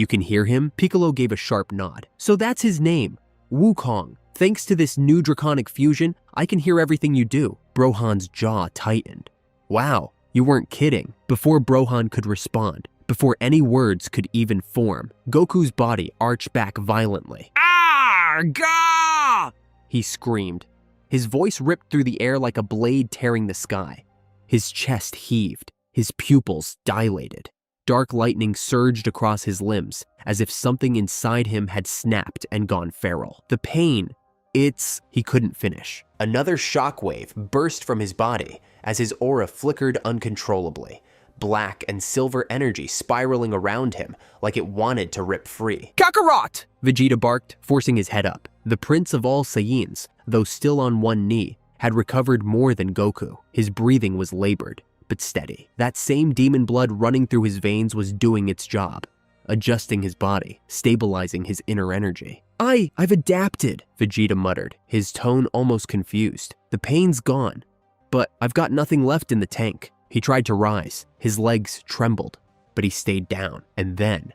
can hear him?" Piccolo gave a sharp nod. "So that's his name, Wukong. Thanks to this new draconic fusion, I can hear everything you do." Gohan's jaw tightened. "Wow, you weren't kidding." Before Gohan could respond, before any words could even form, Goku's body arched back violently. "Ah! Gah!" he screamed. His voice ripped through the air like a blade tearing the sky. His chest heaved, his pupils dilated. Dark lightning surged across his limbs, as if something inside him had snapped and gone feral. The pain, He couldn't finish. Another shockwave burst from his body as his aura flickered uncontrollably, black and silver energy spiraling around him like it wanted to rip free. Kakarot! Vegeta barked, forcing his head up. The prince of all Saiyans, though still on one knee, had recovered more than Goku. His breathing was labored, but steady. That same demon blood running through his veins was doing its job, adjusting his body, stabilizing his inner energy. I've adapted, Vegeta muttered, his tone almost confused. The pain's gone, but I've got nothing left in the tank. He tried to rise. His legs trembled, but he stayed down. And then,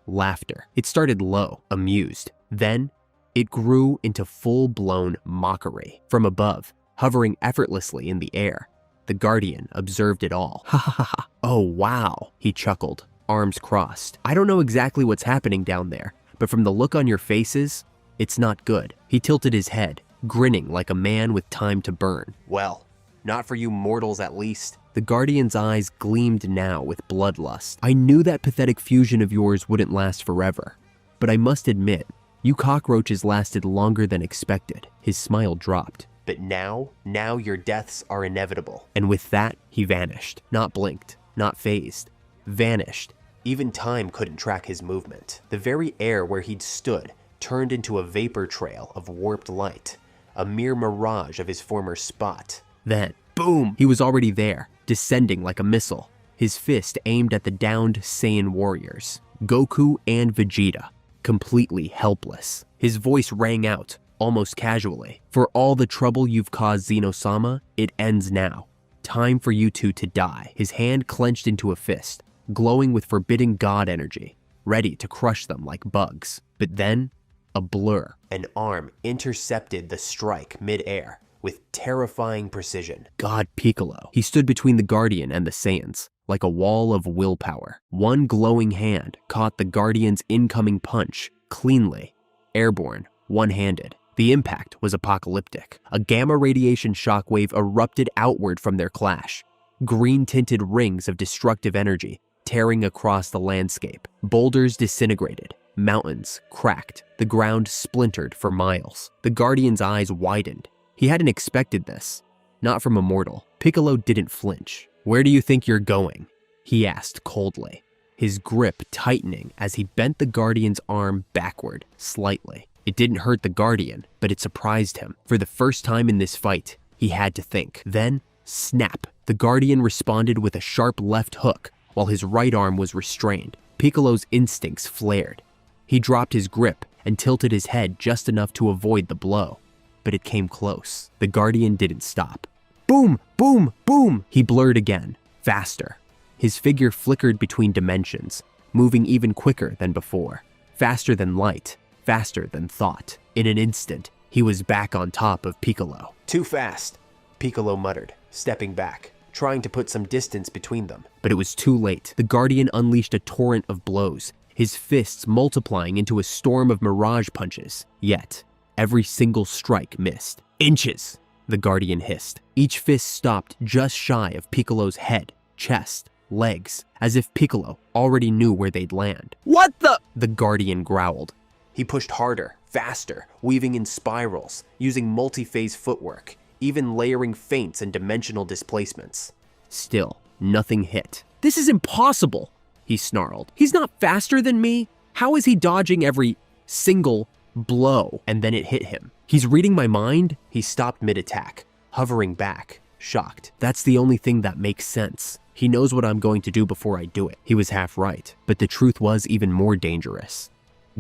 laughter. It started low, amused. Then, it grew into full-blown mockery. From above, hovering effortlessly in the air, the Guardian observed it all. Ha ha ha ha. Oh wow, he chuckled, arms crossed. I don't know exactly what's happening down there, but from the look on your faces, it's not good. He tilted his head, grinning like a man with time to burn. Well, not for you mortals at least. The Guardian's eyes gleamed now with bloodlust. I knew that pathetic fusion of yours wouldn't last forever, but I must admit, you cockroaches lasted longer than expected. His smile dropped. But now your deaths are inevitable. And with that, he vanished. Not blinked, not phased. Vanished. Even time couldn't track his movement. The very air where he'd stood turned into a vapor trail of warped light, a mere mirage of his former spot. Then, boom! He was already there, descending like a missile, his fist aimed at the downed Saiyan warriors, Goku and Vegeta, completely helpless. His voice rang out, almost casually. For all the trouble you've caused Xeno-sama, it ends now. Time for you two to die. His hand clenched into a fist, glowing with forbidden god energy, ready to crush them like bugs. But then, a blur. An arm intercepted the strike mid-air with terrifying precision. God Piccolo. He stood between the Guardian and the Saiyans, like a wall of willpower. One glowing hand caught the Guardian's incoming punch, cleanly, airborne, one-handed. The impact was apocalyptic. A gamma radiation shockwave erupted outward from their clash. Green-tinted rings of destructive energy tearing across the landscape. Boulders disintegrated. Mountains cracked. The ground splintered for miles. The Guardian's eyes widened. He hadn't expected this. Not from a mortal. Piccolo didn't flinch. Where do you think you're going? He asked coldly, his grip tightening as he bent the Guardian's arm backward, slightly. It didn't hurt the Guardian, but it surprised him. For the first time in this fight, he had to think. Then, snap. The Guardian responded with a sharp left hook, while his right arm was restrained. Piccolo's instincts flared. He dropped his grip and tilted his head just enough to avoid the blow. But it came close. The Guardian didn't stop. Boom! Boom! Boom! He blurred again, faster. His figure flickered between dimensions, moving even quicker than before. Faster than light, faster than thought. In an instant, he was back on top of Piccolo. Too fast, Piccolo muttered, stepping back, trying to put some distance between them. But it was too late. The Guardian unleashed a torrent of blows, his fists multiplying into a storm of mirage punches. Yet, every single strike missed. Inches, the Guardian hissed. Each fist stopped just shy of Piccolo's head, chest, legs, as if Piccolo already knew where they'd land. What the Guardian growled. He pushed harder, faster, weaving in spirals, using multi-phase footwork, even layering feints and dimensional displacements. Still, nothing hit. This is impossible, he snarled. He's not faster than me. How is he dodging every single blow? And then it hit him. He's reading my mind? He stopped mid-attack, hovering back, shocked. That's the only thing that makes sense. He knows what I'm going to do before I do it. He was half right, but the truth was even more dangerous.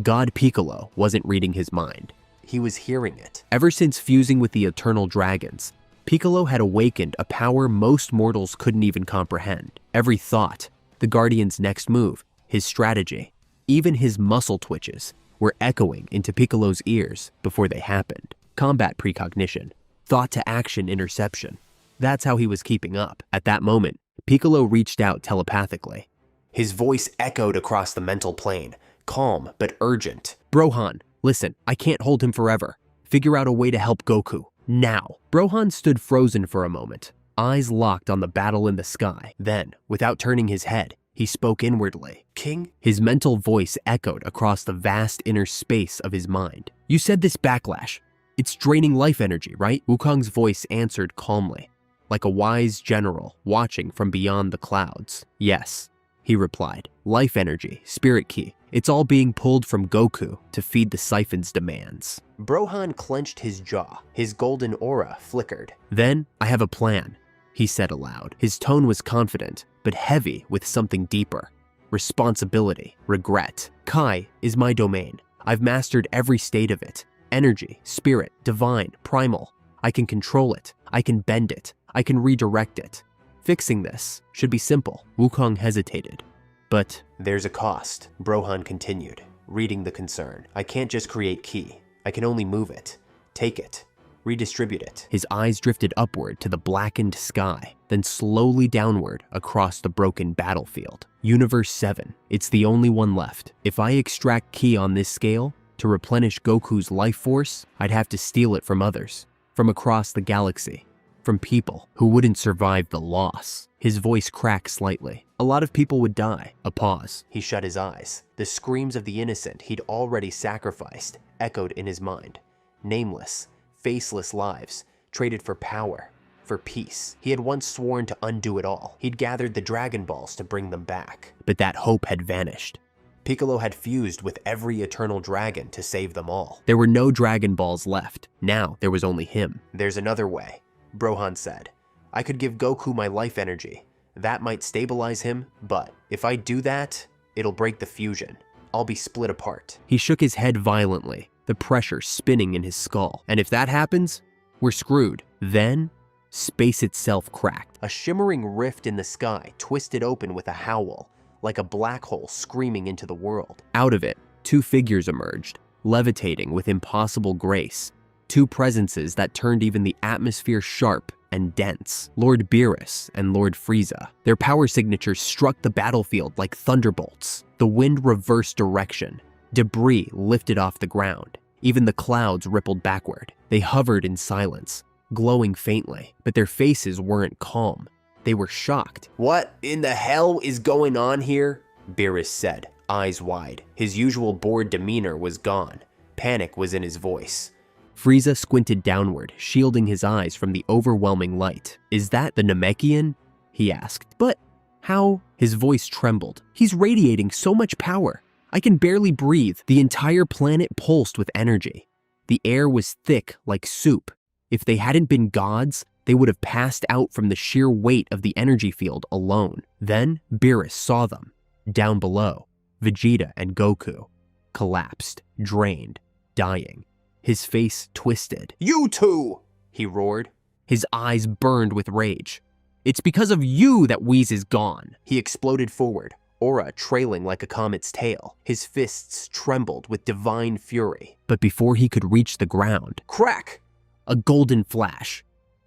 God Piccolo wasn't reading his mind. He was hearing it. Ever since fusing with the Eternal Dragons, Piccolo had awakened a power most mortals couldn't even comprehend. Every thought, the Guardian's next move, his strategy, even his muscle twitches, were echoing into Piccolo's ears before they happened. Combat precognition, thought to action interception. That's how he was keeping up. At that moment, Piccolo reached out telepathically. His voice echoed across the mental plane, calm but urgent. Brohan, listen, I can't hold him forever. Figure out a way to help Goku, now. Brohan stood frozen for a moment, eyes locked on the battle in the sky. Then, without turning his head, he spoke inwardly. King? His mental voice echoed across the vast inner space of his mind. You said this backlash. It's draining life energy, right? Wukong's voice answered calmly, like a wise general watching from beyond the clouds. Yes, he replied. Life energy, spirit ki. It's all being pulled from Goku to feed the siphon's demands. Brohan clenched his jaw. His golden aura flickered. Then, I have a plan, he said aloud. His tone was confident, but heavy with something deeper. Responsibility, regret. Kai is my domain. I've mastered every state of it. Energy, spirit, divine, primal. I can control it. I can bend it. I can redirect it. Fixing this should be simple. Wukong hesitated. But there's a cost, Brohan continued, reading the concern. I can't just create ki. I can only move it, take it, redistribute it. His eyes drifted upward to the blackened sky, then slowly downward across the broken battlefield. Universe 7, it's the only one left. If I extract ki on this scale to replenish Goku's life force, I'd have to steal it from others, from across the galaxy, from people who wouldn't survive the loss. His voice cracked slightly. A lot of people would die. A pause. He shut his eyes. The screams of the innocent he'd already sacrificed echoed in his mind. Nameless, faceless lives, traded for power, for peace. He had once sworn to undo it all. He'd gathered the Dragon Balls to bring them back. But that hope had vanished. Piccolo had fused with every eternal dragon to save them all. There were no Dragon Balls left. Now there was only him. There's another way, Brohan said. I could give Goku my life energy. That might stabilize him, but if I do that, it'll break the fusion. I'll be split apart. He shook his head violently, the pressure spinning in his skull. And if that happens, we're screwed. Then, space itself cracked. A shimmering rift in the sky twisted open with a howl, like a black hole screaming into the world. Out of it, two figures emerged, levitating with impossible grace. Two presences that turned even the atmosphere sharp and dense. Lord Beerus and Lord Frieza. Their power signatures struck the battlefield like thunderbolts. The wind reversed direction. Debris lifted off the ground. Even the clouds rippled backward. They hovered in silence, glowing faintly, but their faces weren't calm. They were shocked. What in the hell is going on here? Beerus said, eyes wide. His usual bored demeanor was gone. Panic was in his voice. Frieza squinted downward, shielding his eyes from the overwhelming light. Is that the Namekian? He asked. But how? His voice trembled. He's radiating so much power. I can barely breathe. The entire planet pulsed with energy. The air was thick like soup. If they hadn't been gods, they would have passed out from the sheer weight of the energy field alone. Then Beerus saw them. Down below, Vegeta and Goku collapsed, drained, dying. His face twisted. You two! He roared. His eyes burned with rage. It's because of you that Whis is gone. He exploded forward, aura trailing like a comet's tail. His fists trembled with divine fury. But before he could reach the ground, crack! A golden flash.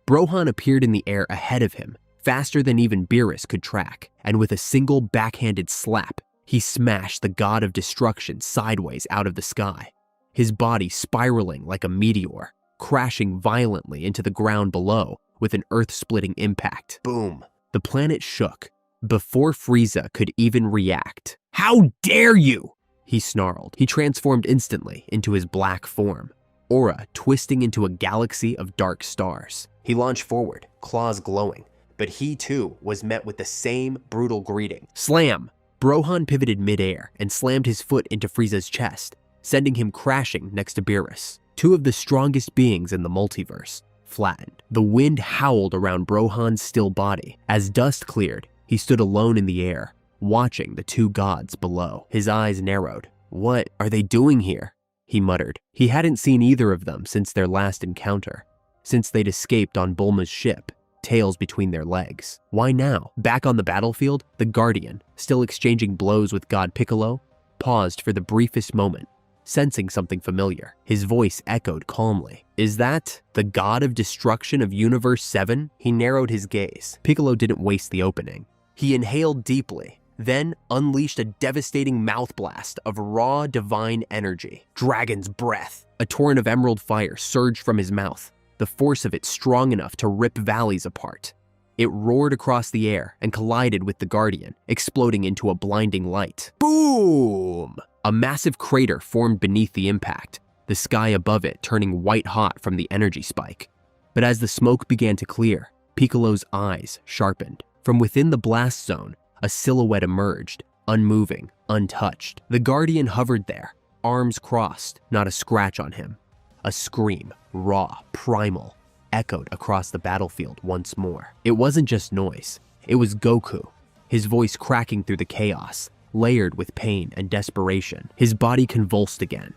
Brohan appeared in the air ahead of him, faster than even Beerus could track, and with a single backhanded slap, he smashed the god of destruction sideways out of the sky. His body spiraling like a meteor, crashing violently into the ground below with an earth-splitting impact. Boom. The planet shook before Frieza could even react. How dare you! He snarled. He transformed instantly into his black form, aura twisting into a galaxy of dark stars. He launched forward, claws glowing, but he too was met with the same brutal greeting. Slam! Brohan pivoted midair and slammed his foot into Frieza's chest, sending him crashing next to Beerus. Two of the strongest beings in the multiverse flattened. The wind howled around Brohan's still body. As dust cleared, he stood alone in the air, watching the two gods below. His eyes narrowed. What are they doing here? He muttered. He hadn't seen either of them since their last encounter, since they'd escaped on Bulma's ship, tails between their legs. Why now? Back on the battlefield, the Guardian, still exchanging blows with God Piccolo, paused for the briefest moment, sensing something familiar. His voice echoed calmly. Is that the god of destruction of Universe 7? He narrowed his gaze. Piccolo didn't waste the opening. He inhaled deeply, then unleashed a devastating mouth blast of raw divine energy. Dragon's breath. A torrent of emerald fire surged from his mouth, the force of it strong enough to rip valleys apart. It roared across the air and collided with the Guardian, exploding into a blinding light. Boom! A massive crater formed beneath the impact, the sky above it turning white hot from the energy spike. But as the smoke began to clear, Piccolo's eyes sharpened. From within the blast zone, a silhouette emerged, unmoving, untouched. The Guardian hovered there, arms crossed, not a scratch on him. A scream, raw, primal, echoed across the battlefield once more. It wasn't just noise. It was Goku, his voice cracking through the chaos, layered with pain and desperation. His body convulsed again.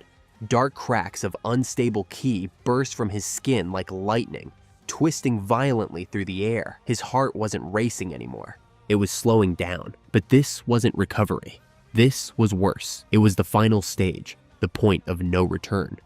Dark cracks of unstable ki burst from his skin like lightning, twisting violently through the air. His heart wasn't racing anymore. It was slowing down. But this wasn't recovery. This was worse. It was the final stage, the point of no return.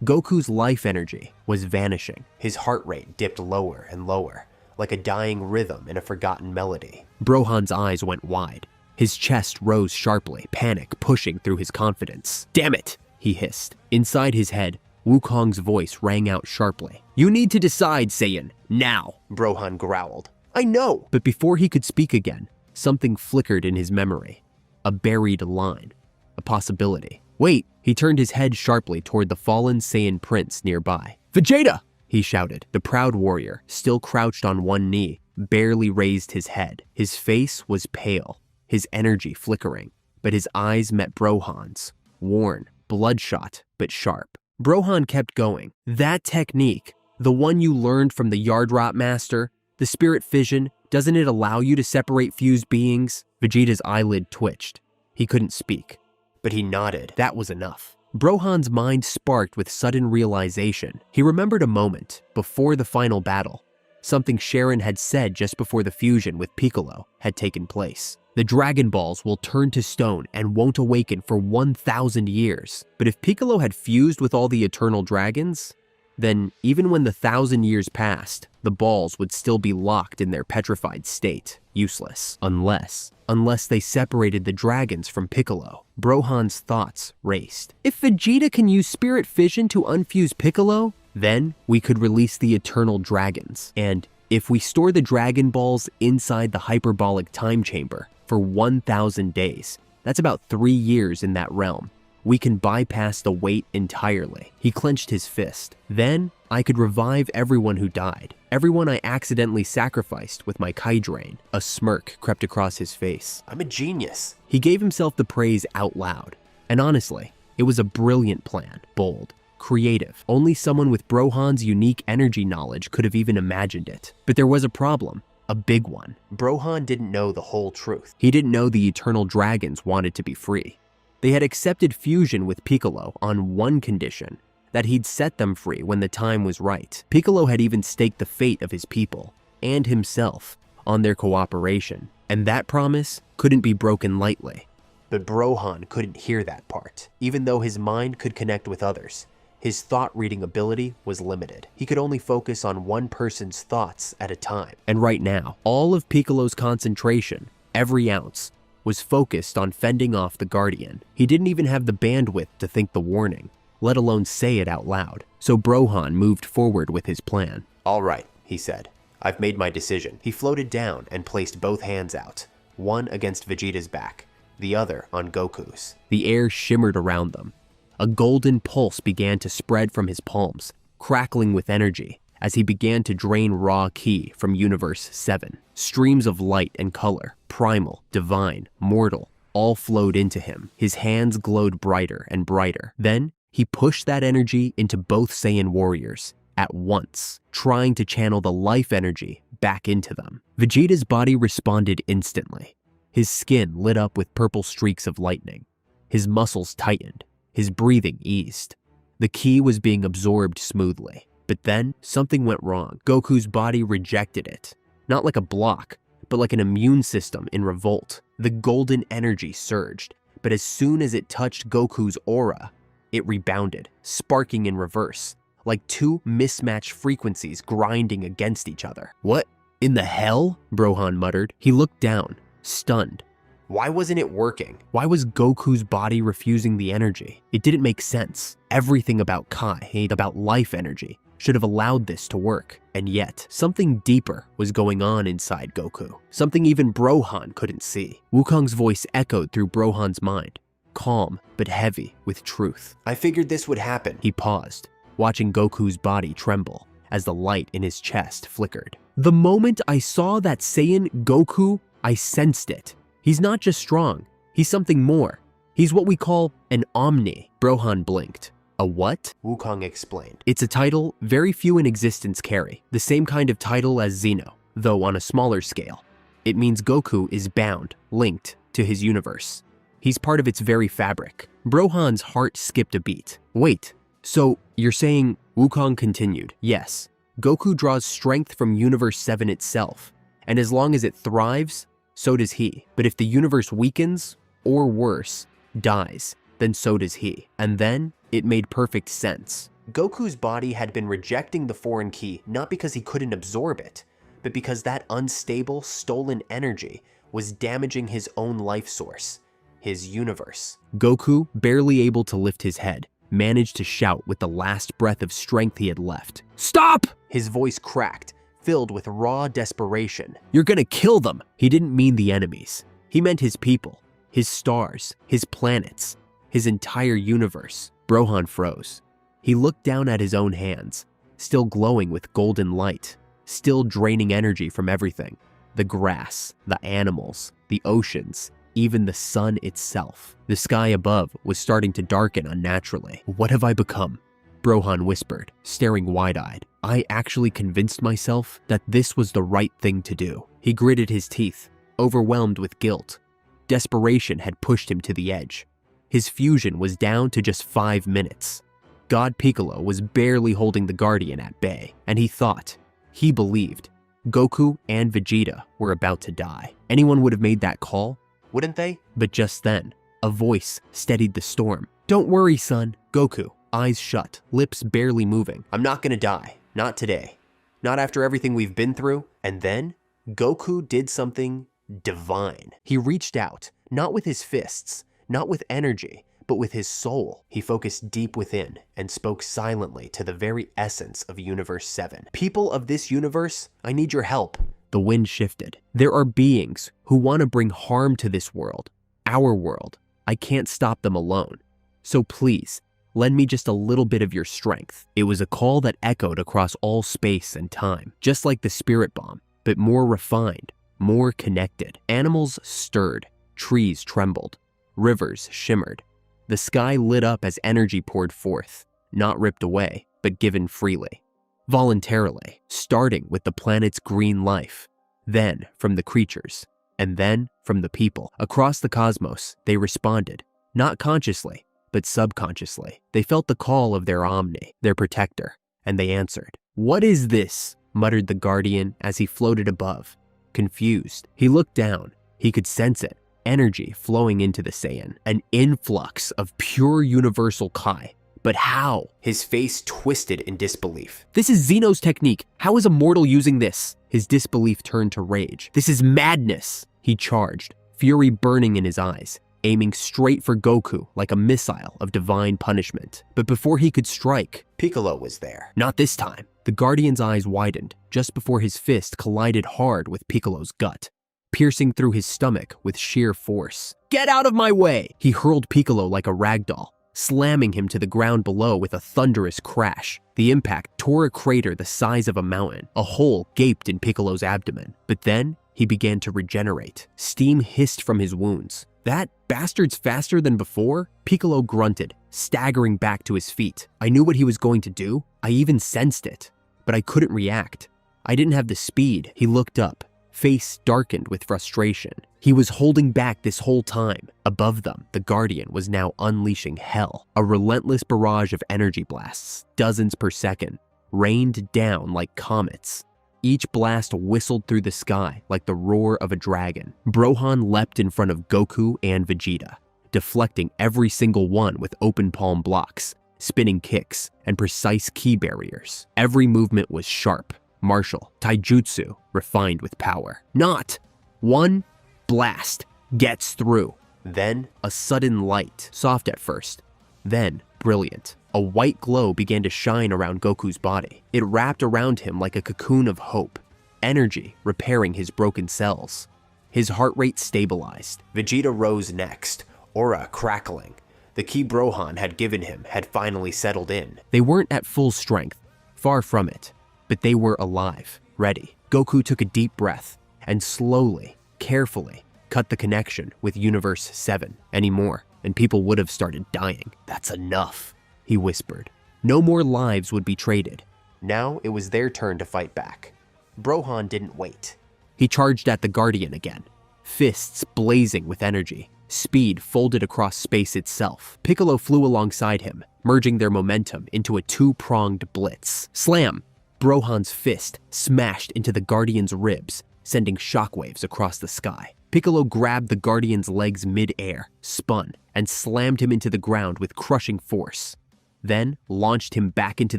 Goku's life energy was vanishing. His heart rate dipped lower and lower, like a dying rhythm in a forgotten melody. Brohan's eyes went wide. His chest rose sharply, panic pushing through his confidence. "Damn it!" he hissed. Inside his head, Wukong's voice rang out sharply. "You need to decide, Saiyan, now!" Brohan growled. "I know!" But before he could speak again, something flickered in his memory. A buried line. A possibility. "Wait!" He turned his head sharply toward the fallen Saiyan prince nearby. "Vegeta!" he shouted. The proud warrior, still crouched on one knee, barely raised his head. His face was pale, his energy flickering, but his eyes met Brohan's, worn, bloodshot, but sharp. Brohan kept going. "That technique, the one you learned from the Yardrop Master, the spirit fission, doesn't it allow you to separate fused beings?" Vegeta's eyelid twitched. He couldn't speak, but he nodded. That was enough. Brohan's mind sparked with sudden realization. He remembered a moment, before the final battle. Something Sharon had said just before the fusion with Piccolo had taken place. The Dragon Balls will turn to stone and won't awaken for 1,000 years. But if Piccolo had fused with all the eternal dragons, then even when the 1,000 years passed, the balls would still be locked in their petrified state, useless. Unless they separated the dragons from Piccolo. Brohan's thoughts raced. If Vegeta can use spirit fission to unfuse Piccolo, then we could release the eternal dragons. And if we store the Dragon Balls inside the Hyperbolic Time Chamber for 1,000 days, that's about 3 years in that realm. We can bypass the weight entirely. He clenched his fist. Then I could revive everyone who died. Everyone I accidentally sacrificed with my Kai Drain. A smirk crept across his face. "I'm a genius." He gave himself the praise out loud. And honestly, it was a brilliant plan. Bold, creative. Only someone with Brohan's unique energy knowledge could have even imagined it. But there was a problem. A big one. Brohan didn't know the whole truth. He didn't know the eternal dragons wanted to be free. They had accepted fusion with Piccolo on one condition, that he'd set them free when the time was right. Piccolo had even staked the fate of his people, and himself, on their cooperation, and that promise couldn't be broken lightly. But Brohan couldn't hear that part. Even though his mind could connect with others, his thought-reading ability was limited. He could only focus on one person's thoughts at a time. And right now, all of Piccolo's concentration, every ounce, was focused on fending off the Guardian. He didn't even have the bandwidth to think the warning, let alone say it out loud. So Brohan moved forward with his plan. "All right," he said. "I've made my decision." He floated down and placed both hands out, one against Vegeta's back, the other on Goku's. The air shimmered around them. A golden pulse began to spread from his palms, crackling with energy, as he began to drain raw ki from Universe 7. Streams of light and color, primal, divine, mortal, all flowed into him. His hands glowed brighter and brighter. Then, he pushed that energy into both Saiyan warriors at once, trying to channel the life energy back into them. Vegeta's body responded instantly. His skin lit up with purple streaks of lightning. His muscles tightened. His breathing eased. The ki was being absorbed smoothly. But then, something went wrong. Goku's body rejected it. Not like a block, but like an immune system in revolt. The golden energy surged, but as soon as it touched Goku's aura, it rebounded, sparking in reverse, like two mismatched frequencies grinding against each other. "What in the hell?" Brohan muttered. He looked down, stunned. Why wasn't it working? Why was Goku's body refusing the energy? It didn't make sense. Everything about Kai, about life energy, should have allowed this to work. And yet, something deeper was going on inside Goku. Something even Brohan couldn't see. Wukong's voice echoed through Brohan's mind. calm but heavy with truth. I figured this would happen. He paused, watching Goku's body tremble as the light in his chest flickered. The moment I saw that Saiyan Goku, I sensed it. He's not just strong, he's something more. He's what we call an Omni. Brohan blinked. A what? Wukong explained. It's a title very few in existence carry, the same kind of title as Zeno, though on a smaller scale. It means Goku is bound, linked to his universe. He's part of its very fabric. Brohan's heart skipped a beat. Wait, so you're saying, Wukong continued, yes, Goku draws strength from Universe 7 itself, and as long as it thrives, so does he. But if the universe weakens, or worse, dies, then so does he. And then, it made perfect sense. Goku's body had been rejecting the foreign ki not because he couldn't absorb it, but because that unstable, stolen energy was damaging his own life source, his universe. Goku, barely able to lift his head, managed to shout with the last breath of strength he had left. Stop! His voice cracked, filled with raw desperation. You're gonna kill them! He didn't mean the enemies. He meant his people, his stars, his planets, his entire universe. Brohan froze. He looked down at his own hands, still glowing with golden light, still draining energy from everything. The grass, the animals, the oceans, even the sun itself. The sky above was starting to darken unnaturally. What have I become? Brohan whispered, staring wide-eyed. I actually convinced myself that this was the right thing to do. He gritted his teeth, overwhelmed with guilt. Desperation had pushed him to the edge. His fusion was down to just 5 minutes. God Piccolo was barely holding the Guardian at bay, and he believed, Goku and Vegeta were about to die. Anyone would have made that call, wouldn't they? But just then, a voice steadied the storm. Don't worry, son. Goku, eyes shut, lips barely moving. I'm not gonna die. Not today. Not after everything we've been through. And then, Goku did something divine. He reached out, not with his fists, not with energy, but with his soul. He focused deep within and spoke silently to the very essence of Universe 7. People of this universe, I need your help. The wind shifted. There are beings who want to bring harm to this world, our world. I can't stop them alone. So please, lend me just a little bit of your strength. It was a call that echoed across all space and time, just like the spirit bomb, but more refined, more connected. Animals stirred, trees trembled, rivers shimmered. The sky lit up as energy poured forth, not ripped away, but given freely. Voluntarily, starting with the planet's green life, then from the creatures, and then from the people. Across the cosmos, they responded, not consciously, but subconsciously. They felt the call of their Omni, their protector, and they answered. What is this? Muttered the Guardian as he floated above. Confused, he looked down. He could sense it, energy flowing into the Saiyan, an influx of pure universal Kai. But how? His face twisted in disbelief. This is Zeno's technique. How is a mortal using this? His disbelief turned to rage. This is madness. He charged, fury burning in his eyes, aiming straight for Goku like a missile of divine punishment. But before he could strike, Piccolo was there. Not this time. The Guardian's eyes widened just before his fist collided hard with Piccolo's gut, piercing through his stomach with sheer force. Get out of my way! He hurled Piccolo like a ragdoll, slamming him to the ground below with a thunderous crash. The impact tore a crater the size of a mountain. A hole gaped in Piccolo's abdomen. But then, he began to regenerate. Steam hissed from his wounds. That bastard's faster than before? Piccolo grunted, staggering back to his feet. I knew what he was going to do. I even sensed it. But I couldn't react. I didn't have the speed. He looked up, face darkened with frustration. He was holding back this whole time. Above them, the Guardian was now unleashing hell. A relentless barrage of energy blasts, dozens per second, rained down like comets. Each blast whistled through the sky like the roar of a dragon. Brohan leapt in front of Goku and Vegeta, deflecting every single one with open palm blocks, spinning kicks, and precise ki barriers. Every movement was sharp, martial, taijutsu, refined with power. Not one blast gets through. Then, a sudden light, soft at first, then brilliant. A white glow began to shine around Goku's body. It wrapped around him like a cocoon of hope, energy repairing his broken cells. His heart rate stabilized. Vegeta rose next, aura crackling. The ki Brohan had given him had finally settled in. They weren't at full strength, far from it, but they were alive, ready. Goku took a deep breath and slowly, carefully, cut the connection with Universe 7 anymore, and people would have started dying. "That's enough," he whispered. No more lives would be traded. Now it was their turn to fight back. Brohan didn't wait. He charged at the Guardian again, fists blazing with energy, speed folded across space itself. Piccolo flew alongside him, merging their momentum into a two-pronged blitz. Slam! Brohan's fist smashed into the Guardian's ribs, sending shockwaves across the sky. Piccolo grabbed the Guardian's legs mid-air, spun, and slammed him into the ground with crushing force. Then launched him back into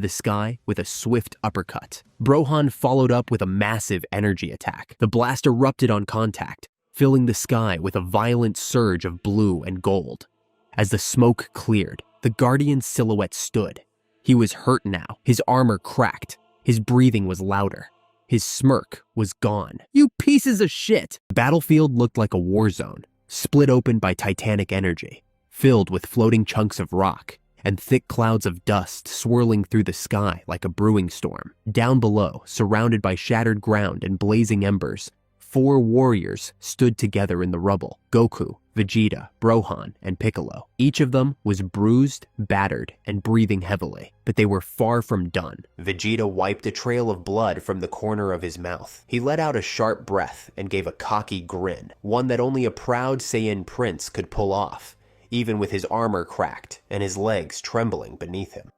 the sky with a swift uppercut. Brohan followed up with a massive energy attack. The blast erupted on contact, filling the sky with a violent surge of blue and gold. As the smoke cleared, the Guardian's silhouette stood. He was hurt now, his armor cracked, his breathing was louder. His smirk was gone. "You pieces of shit!" The battlefield looked like a war zone, split open by titanic energy, filled with floating chunks of rock and thick clouds of dust swirling through the sky like a brewing storm. Down below, surrounded by shattered ground and blazing embers, 4 warriors stood together in the rubble: Goku, Vegeta, Brohan, and Piccolo. Each of them was bruised, battered, and breathing heavily, but they were far from done. Vegeta wiped a trail of blood from the corner of his mouth. He let out a sharp breath and gave a cocky grin, one that only a proud Saiyan prince could pull off, even with his armor cracked and his legs trembling beneath him.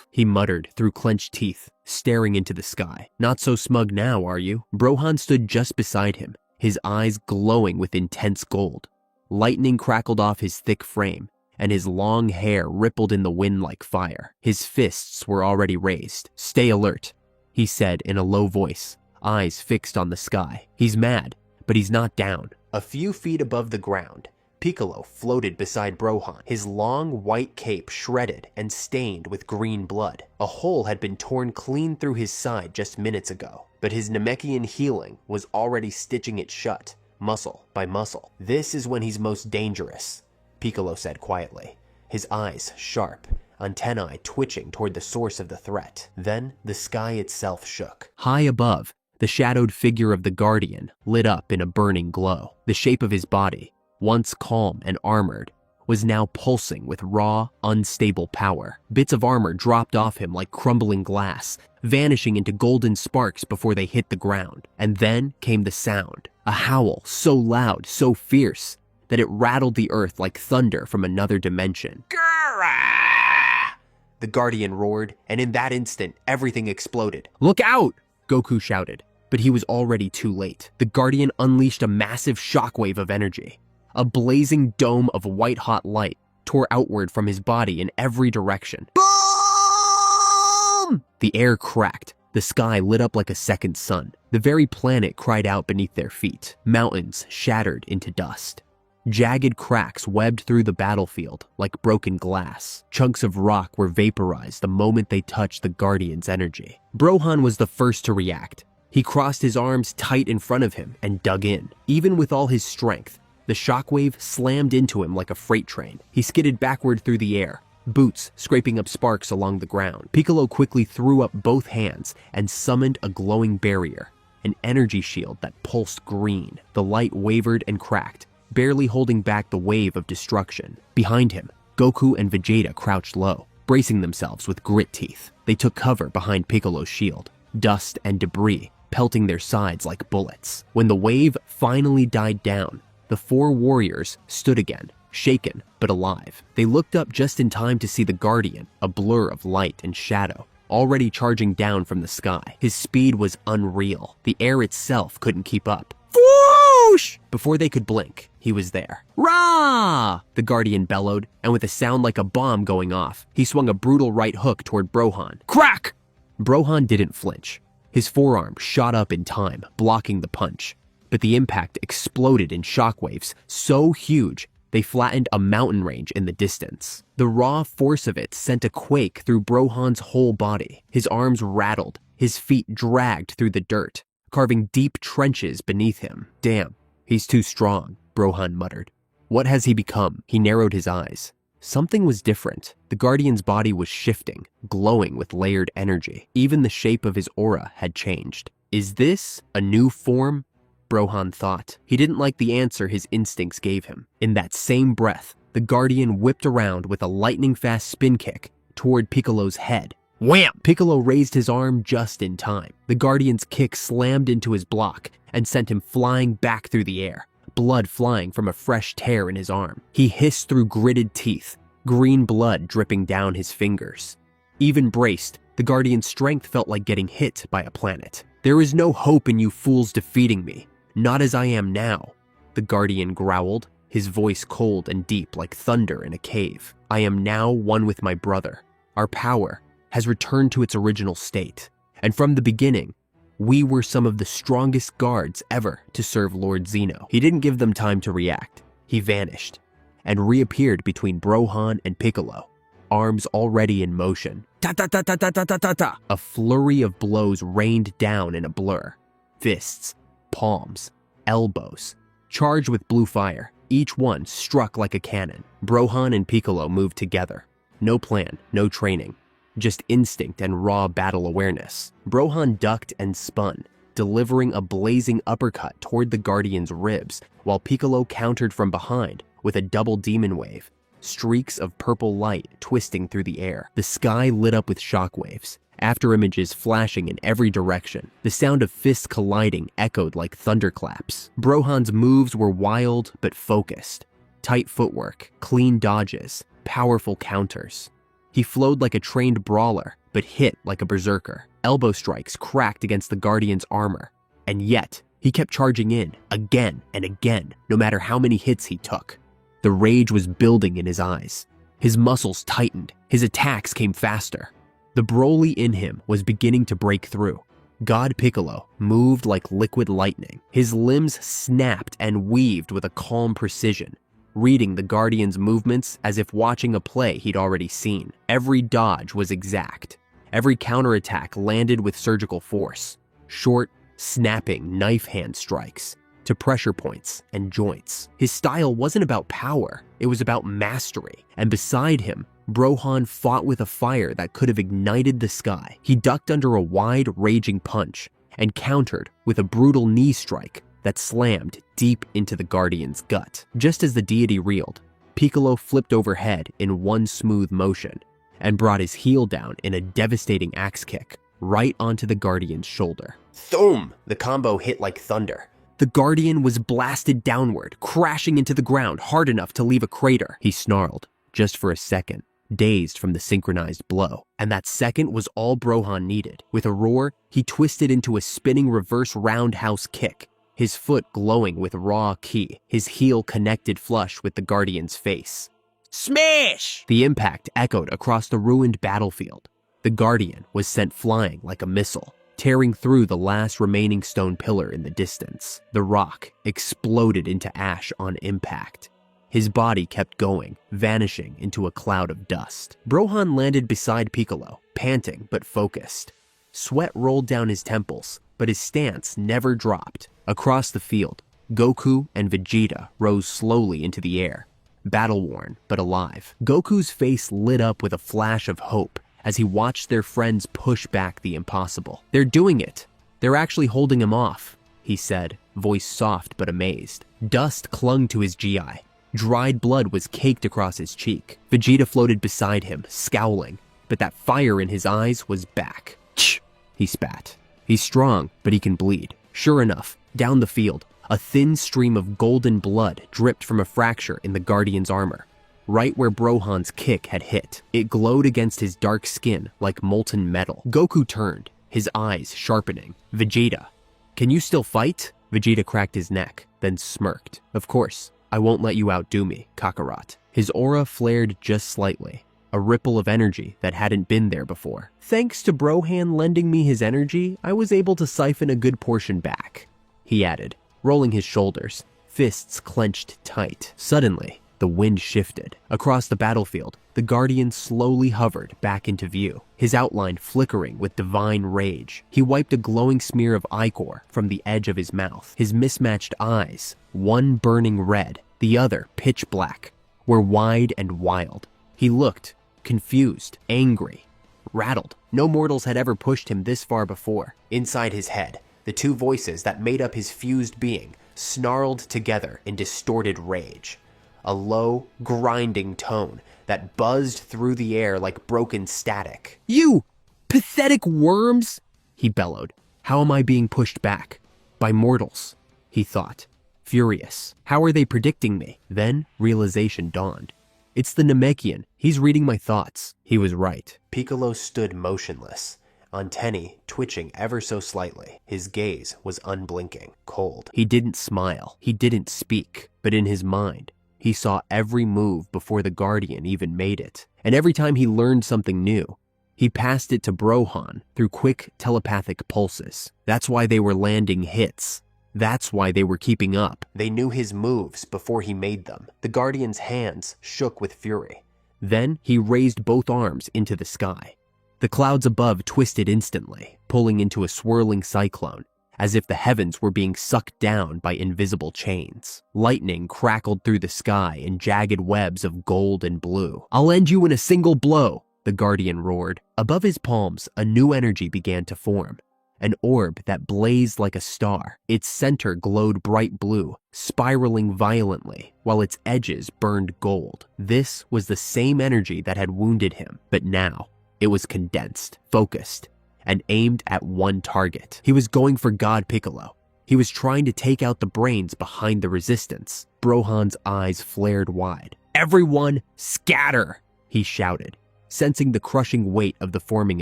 He muttered through clenched teeth, staring into the sky. "Not so smug now, are you?" Brohan stood just beside him, his eyes glowing with intense gold. Lightning crackled off his thick frame, and his long hair rippled in the wind like fire. His fists were already raised. "Stay alert," he said in a low voice, eyes fixed on the sky. "He's mad, but he's not down." A few feet above the ground, Piccolo floated beside Brohan, his long white cape shredded and stained with green blood. A hole had been torn clean through his side just minutes ago, but his Namekian healing was already stitching it shut, muscle by muscle. "This is when he's most dangerous," Piccolo said quietly, his eyes sharp, antennae twitching toward the source of the threat. Then the sky itself shook. High above, the shadowed figure of the Guardian lit up in a burning glow. The shape of his body, once calm and armored, was now pulsing with raw, unstable power. Bits of armor dropped off him like crumbling glass, vanishing into golden sparks before they hit the ground. And then came the sound, a howl so loud, so fierce, that it rattled the earth like thunder from another dimension. "Gurrah!" The Guardian roared, and in that instant, everything exploded. "Look out!" Goku shouted, but he was already too late. The Guardian unleashed a massive shockwave of energy. A blazing dome of white-hot light tore outward from his body in every direction. Boom! The air cracked. The sky lit up like a second sun. The very planet cried out beneath their feet. Mountains shattered into dust. Jagged cracks webbed through the battlefield like broken glass. Chunks of rock were vaporized the moment they touched the Guardian's energy. Brohan was the first to react. He crossed his arms tight in front of him and dug in. Even with all his strength, the shockwave slammed into him like a freight train. He skidded backward through the air, boots scraping up sparks along the ground. Piccolo quickly threw up both hands and summoned a glowing barrier, an energy shield that pulsed green. The light wavered and cracked, barely holding back the wave of destruction. Behind him, Goku and Vegeta crouched low, bracing themselves with grit teeth. They took cover behind Piccolo's shield, dust and debris pelting their sides like bullets. When the wave finally died down, the 4 warriors stood again, shaken but alive. They looked up just in time to see the Guardian, a blur of light and shadow, already charging down from the sky. His speed was unreal. The air itself couldn't keep up. Whoosh! Before they could blink, he was there. Rah! The Guardian bellowed, and with a sound like a bomb going off, he swung a brutal right hook toward Brohan. Crack! Brohan didn't flinch. His forearm shot up in time, blocking the punch. But the impact exploded in shockwaves so huge they flattened a mountain range in the distance. The raw force of it sent a quake through Brohan's whole body. His arms rattled, his feet dragged through the dirt, carving deep trenches beneath him. "Damn, he's too strong," Brohan muttered. What has he become? He narrowed his eyes. Something was different. The Guardian's body was shifting, glowing with layered energy. Even the shape of his aura had changed. Is this a new form? Brohan thought. He didn't like the answer his instincts gave him. In that same breath, the Guardian whipped around with a lightning-fast spin kick toward Piccolo's head. Wham! Piccolo raised his arm just in time. The Guardian's kick slammed into his block and sent him flying back through the air, blood flying from a fresh tear in his arm. He hissed through gritted teeth, green blood dripping down his fingers. Even braced, the Guardian's strength felt like getting hit by a planet. There is no hope in you fools defeating me. Not as I am now, the Guardian growled, his voice cold and deep like thunder in a cave. I am now one with my brother. Our power has returned to its original state. And from the beginning, we were some of the strongest guards ever to serve Lord Zeno. He didn't give them time to react. He vanished and reappeared between Brohan and Piccolo, arms already in motion. Ta-ta-ta-ta-ta-ta-ta-ta! A flurry of blows rained down in a blur. Fists, palms, elbows, charged with blue fire. Each one struck like a cannon. Brohan and Piccolo moved together. No plan, no training, just instinct and raw battle awareness. Brohan ducked and spun, delivering a blazing uppercut toward the Guardian's ribs, while Piccolo countered from behind with a double demon wave, streaks of purple light twisting through the air. The sky lit up with shockwaves, after images flashing in every direction. The sound of fists colliding echoed like thunderclaps. Brohan's moves were wild but focused. Tight footwork, clean dodges, powerful counters. He flowed like a trained brawler, but hit like a berserker. Elbow strikes cracked against the Guardian's armor. And yet, he kept charging in, again and again, no matter how many hits he took. The rage was building in his eyes. His muscles tightened. His attacks came faster. The Broly in him was beginning to break through. God Piccolo moved like liquid lightning. His limbs snapped and weaved with a calm precision, reading the Guardian's movements as if watching a play he'd already seen. Every dodge was exact. Every counterattack landed with surgical force. Short, snapping knife hand strikes to pressure points and joints. His style wasn't about power, it was about mastery. And beside him, Brohan fought with a fire that could have ignited the sky. He ducked under a wide, raging punch and countered with a brutal knee strike that slammed deep into the Guardian's gut. Just as the deity reeled, Piccolo flipped overhead in one smooth motion and brought his heel down in a devastating axe kick right onto the Guardian's shoulder. Thum! The combo hit like thunder. The Guardian was blasted downward, crashing into the ground hard enough to leave a crater. He snarled, just for a second, dazed from the synchronized blow. And that second was all Brohan needed. With a roar, he twisted into a spinning reverse roundhouse kick, his foot glowing with raw ki, his heel connected flush with the Guardian's face. Smash! The impact echoed across the ruined battlefield. The Guardian was sent flying like a missile, tearing through the last remaining stone pillar in the distance. The rock exploded into ash on impact. His body kept going, vanishing into a cloud of dust. Brohan landed beside Piccolo, panting but focused. Sweat rolled down his temples, but his stance never dropped. Across the field, Goku and Vegeta rose slowly into the air, battle-worn but alive. Goku's face lit up with a flash of hope as he watched their friends push back the impossible. They're doing it. They're actually holding him off, he said, voice soft but amazed. Dust clung to his GI. Dried blood was caked across his cheek. Vegeta floated beside him, scowling, but that fire in his eyes was back. Tch, he spat. He's strong, but he can bleed. Sure enough, down the field, a thin stream of golden blood dripped from a fracture in the Guardian's armor, right where Brohan's kick had hit. It glowed against his dark skin like molten metal. Goku turned, his eyes sharpening. Vegeta, can you still fight? Vegeta cracked his neck, then smirked. Of course, I won't let you outdo me, Kakarot. His aura flared just slightly, a ripple of energy that hadn't been there before. Thanks to Brohan lending me his energy, I was able to siphon a good portion back, he added, rolling his shoulders, fists clenched tight. Suddenly, the wind shifted. Across the battlefield, the Guardian slowly hovered back into view, his outline flickering with divine rage. He wiped a glowing smear of ichor from the edge of his mouth. His mismatched eyes, one burning red the other pitch black, were wide and wild. He looked confused, angry, rattled. No mortals had ever pushed him this far before. Inside his head, the two voices that made up his fused being snarled together in distorted rage. A low, grinding tone that buzzed through the air like broken static. "You pathetic worms!" he bellowed. "How am I being pushed back? By mortals," he thought, furious. How are they predicting me? Then realization dawned. It's the Namekian. He's reading my thoughts. He was right. Piccolo stood motionless, antennae twitching ever so slightly. His gaze was unblinking, cold. He didn't smile. He didn't speak. But in his mind, he saw every move before the Guardian even made it. And every time he learned something new, he passed it to Gohan through quick telepathic pulses. That's why they were landing hits. That's why they were keeping up. They knew his moves before he made them. The Guardian's hands shook with fury. Then he raised both arms into the sky. The clouds above twisted instantly, pulling into a swirling cyclone, as if the heavens were being sucked down by invisible chains. Lightning crackled through the sky in jagged webs of gold and blue. "I'll end you in a single blow," the Guardian roared. Above his palms, a new energy began to form. An orb that blazed like a star. Its center glowed bright blue, spiraling violently, while its edges burned gold. This was the same energy that had wounded him, but now it was condensed, focused, and aimed at one target. He was going for God Piccolo. He was trying to take out the brains behind the resistance. Gohan's eyes flared wide. "Everyone, scatter!" he shouted, sensing the crushing weight of the forming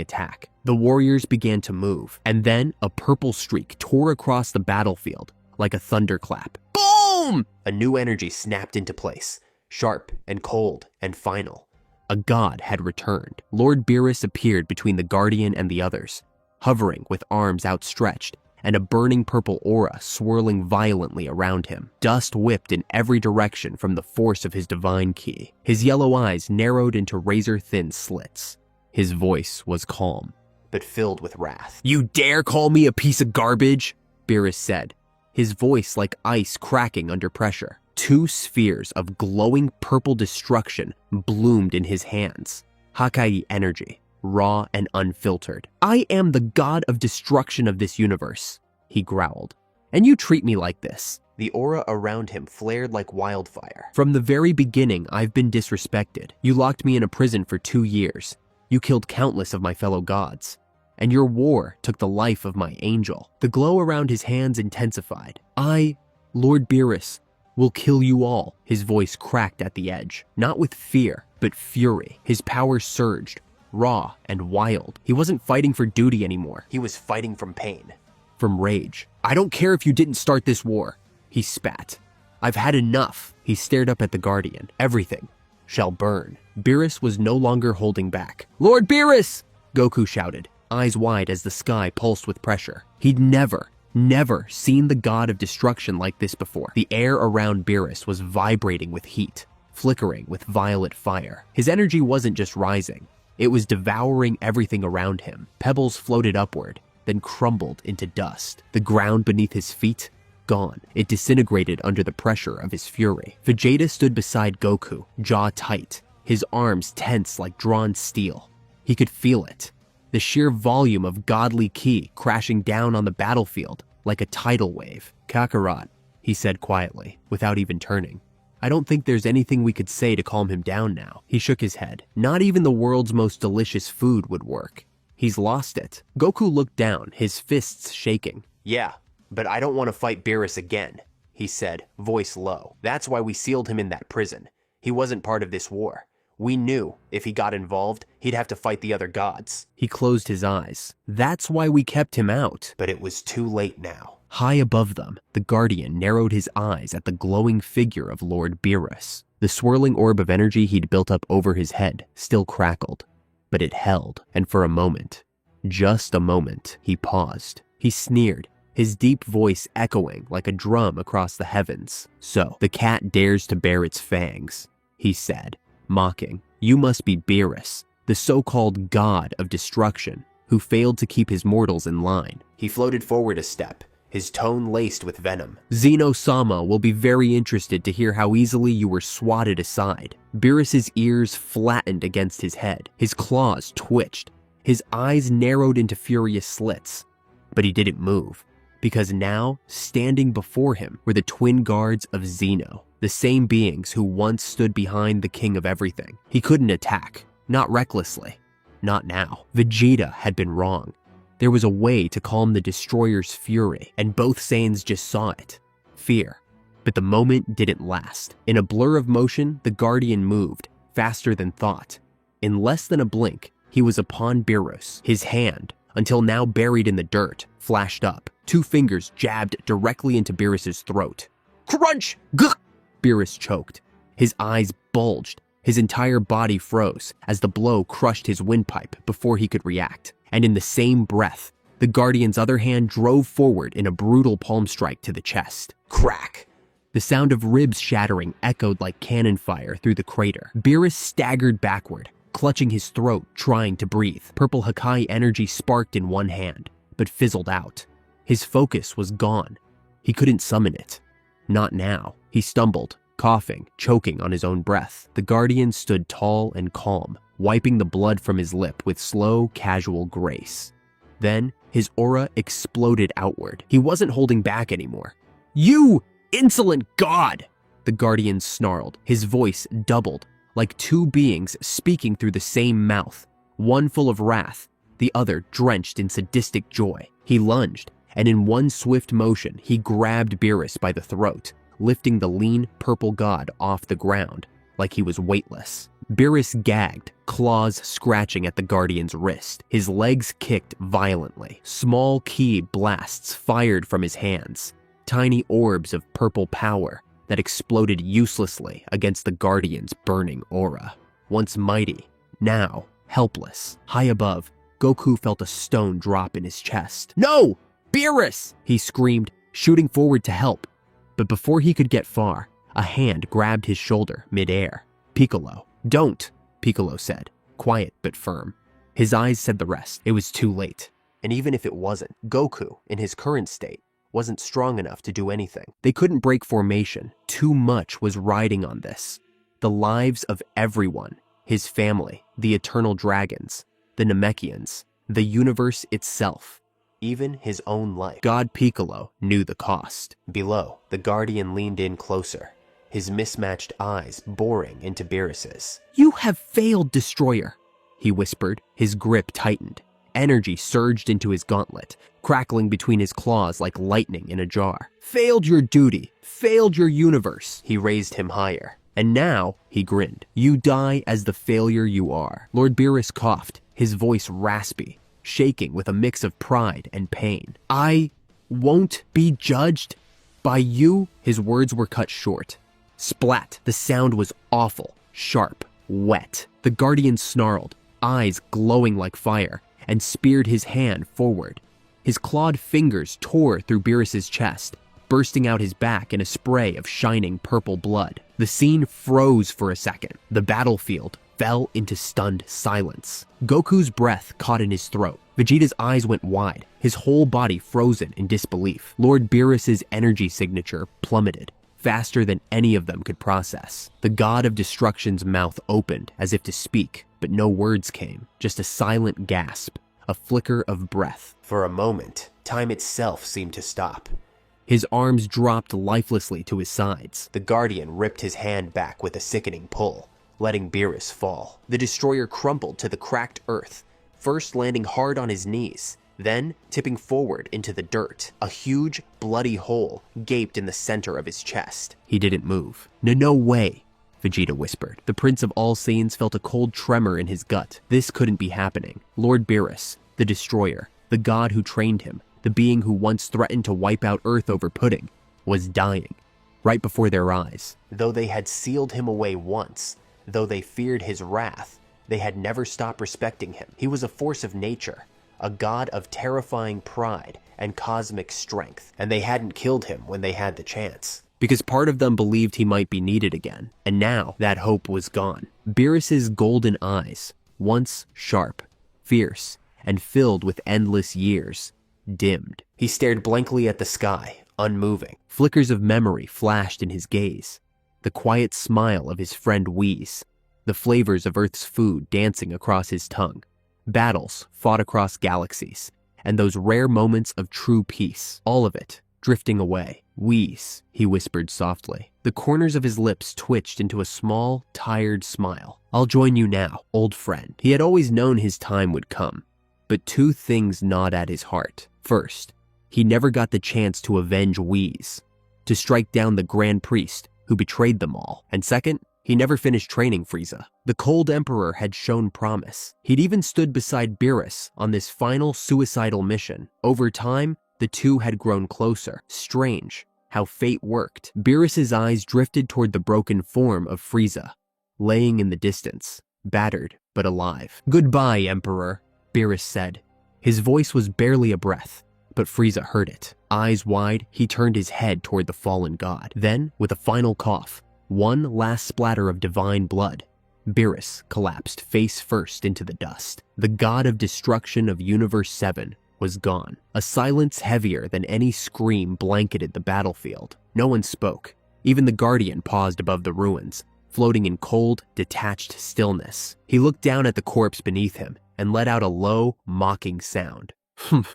attack. The warriors began to move, and then a purple streak tore across the battlefield like a thunderclap. Boom! A new energy snapped into place, sharp and cold and final. A god had returned. Lord Beerus appeared between the Guardian and the others, hovering with arms outstretched and a burning purple aura swirling violently around him. Dust whipped in every direction from the force of his divine ki. His yellow eyes narrowed into razor-thin slits. His voice was calm, but filled with wrath. "You dare call me a piece of garbage?" Beerus said, his voice like ice cracking under pressure. Two spheres of glowing purple destruction bloomed in his hands. Hakai energy, raw and unfiltered. "I am the god of destruction of this universe," he growled. "And you treat me like this." The aura around him flared like wildfire. "From the very beginning, I've been disrespected. You locked me in a prison for 2 years. You killed countless of my fellow gods. And your war took the life of my angel." The glow around his hands intensified. "I, Lord Beerus, will kill you all." His voice cracked at the edge, not with fear, but fury. His power surged, raw and wild. He wasn't fighting for duty anymore. He was fighting from pain. From rage. "I don't care if you didn't start this war," he spat. "I've had enough." He stared up at the Guardian. "Everything shall burn." Beerus was no longer holding back. "Lord Beerus!" Goku shouted, eyes wide as the sky pulsed with pressure. He'd never seen the god of destruction like this before. The air around Beerus was vibrating with heat, flickering with violet fire. His energy wasn't just rising. It was devouring everything around him. Pebbles floated upward, then crumbled into dust. The ground beneath his feet, gone. It disintegrated under the pressure of his fury. Vegeta stood beside Goku, jaw tight, his arms tense like drawn steel. He could feel it. The sheer volume of godly ki crashing down on the battlefield like a tidal wave. "Kakarot," he said quietly, without even turning. "I don't think there's anything we could say to calm him down now." He shook his head. "Not even the world's most delicious food would work. He's lost it." Goku looked down, his fists shaking. "Yeah, but I don't want to fight Beerus again," he said, voice low. "That's why we sealed him in that prison. He wasn't part of this war. We knew if he got involved, he'd have to fight the other gods." He closed his eyes. "That's why we kept him out." But it was too late now. High above them, the Guardian narrowed his eyes at the glowing figure of Lord Beerus. The swirling orb of energy he'd built up over his head still crackled, but it held, and for a moment, just a moment, he paused. He sneered, his deep voice echoing like a drum across the heavens. "So, the cat dares to bare its fangs," he said, mocking. "You must be Beerus, the so-called god of destruction, who failed to keep his mortals in line." He floated forward a step, his tone laced with venom. Zeno-sama will be very interested to hear how easily you were swatted aside. Beerus's ears flattened against his head. His claws twitched. His eyes narrowed into furious slits. But he didn't move, because now, standing before him, were the twin guards of Zeno, the same beings who once stood behind the king of everything. He couldn't attack, not recklessly. Not now. Vegeta had been wrong. There was a way to calm the destroyer's fury, and both Saiyans just saw it. Fear. But the moment didn't last. In a blur of motion, the Guardian moved, faster than thought. In less than a blink, he was upon Beerus. His hand, until now buried in the dirt, flashed up. 2 fingers jabbed directly into Beerus's throat. Crunch! Gah! Beerus choked. His eyes bulged. His entire body froze as the blow crushed his windpipe before he could react. And in the same breath, the Guardian's other hand drove forward in a brutal palm strike to the chest. Crack! The sound of ribs shattering echoed like cannon fire through the crater. Beerus staggered backward, clutching his throat, trying to breathe. Purple Hakai energy sparked in one hand, but fizzled out. His focus was gone. He couldn't summon it. Not now. He stumbled, coughing, choking on his own breath. The Guardian stood tall and calm, wiping the blood from his lip with slow, casual grace. Then, his aura exploded outward. He wasn't holding back anymore. "You insolent god!" The Guardian snarled. His voice doubled, like 2 beings speaking through the same mouth, one full of wrath, the other drenched in sadistic joy. He lunged, and in one swift motion, he grabbed Beerus by the throat, lifting the lean, purple god off the ground like he was weightless. Beerus gagged, claws scratching at the Guardian's wrist. His legs kicked violently. Small ki blasts fired from his hands, tiny orbs of purple power that exploded uselessly against the Guardian's burning aura. Once mighty, now helpless. High above, Goku felt a stone drop in his chest. "No! Beerus!" he screamed, shooting forward to help. But before he could get far, a hand grabbed his shoulder mid-air. "Piccolo." "Don't," Piccolo said, quiet but firm. His eyes said the rest. It was too late. And even if it wasn't, Goku, in his current state, wasn't strong enough to do anything. They couldn't break formation. Too much was riding on this. The lives of everyone, his family, the Eternal Dragons, the Namekians, the universe itself. Even his own life. God Piccolo knew the cost. Below, the Guardian leaned in closer, his mismatched eyes boring into Beerus's. "You have failed, Destroyer," he whispered. His grip tightened. Energy surged into his gauntlet, crackling between his claws like lightning in a jar. "Failed your duty. Failed your universe." He raised him higher. "And now," he grinned, "you die as the failure you are." Lord Beerus coughed, his voice raspy, shaking with a mix of pride and pain. "I won't be judged by you." His words were cut short. Splat! The sound was awful, sharp, wet. The Guardian snarled, eyes glowing like fire, and speared his hand forward. His clawed fingers tore through Beerus's chest, bursting out his back in a spray of shining purple blood. The scene froze for a second. The battlefield fell into stunned silence. Goku's breath caught in his throat. Vegeta's eyes went wide, his whole body frozen in disbelief. Lord Beerus's energy signature plummeted, faster than any of them could process. The god of destruction's mouth opened as if to speak, but no words came, just a silent gasp, a flicker of breath. For a moment, time itself seemed to stop. His arms dropped lifelessly to his sides. The Guardian ripped his hand back with a sickening pull, letting Beerus fall. The destroyer crumpled to the cracked earth, first landing hard on his knees, then tipping forward into the dirt. A huge, bloody hole gaped in the center of his chest. He didn't move. No way, Vegeta whispered. The Prince of All Saiyans felt a cold tremor in his gut. This couldn't be happening. Lord Beerus, the destroyer, the god who trained him, the being who once threatened to wipe out Earth over pudding, was dying, right before their eyes. Though they had sealed him away once, though they feared his wrath, they had never stopped respecting him. He was a force of nature, a god of terrifying pride and cosmic strength, and they hadn't killed him when they had the chance. Because part of them believed he might be needed again, and now that hope was gone. Beerus's golden eyes, once sharp, fierce, and filled with endless years, dimmed. He stared blankly at the sky, unmoving. Flickers of memory flashed in his gaze. The quiet smile of his friend Whis, the flavors of Earth's food dancing across his tongue, battles fought across galaxies, and those rare moments of true peace, all of it drifting away. Whis, he whispered softly. The corners of his lips twitched into a small, tired smile. I'll join you now, old friend. He had always known his time would come, but two things gnawed at his heart. First, he never got the chance to avenge Whis, to strike down the Grand Priest who betrayed them all. And second, he never finished training Frieza. The Cold Emperor had shown promise. He'd even stood beside Beerus on this final suicidal mission. Over time, the two had grown closer. Strange how fate worked. Beerus's eyes drifted toward the broken form of Frieza, laying in the distance, battered but alive. Goodbye, Emperor, Beerus said. His voice was barely a breath, but Frieza heard it. Eyes wide, he turned his head toward the fallen god. Then, with a final cough, one last splatter of divine blood, Beerus collapsed face first into the dust. The god of destruction of Universe 7 was gone. A silence heavier than any scream blanketed the battlefield. No one spoke. Even the Guardian paused above the ruins, floating in cold, detached stillness. He looked down at the corpse beneath him and let out a low, mocking sound.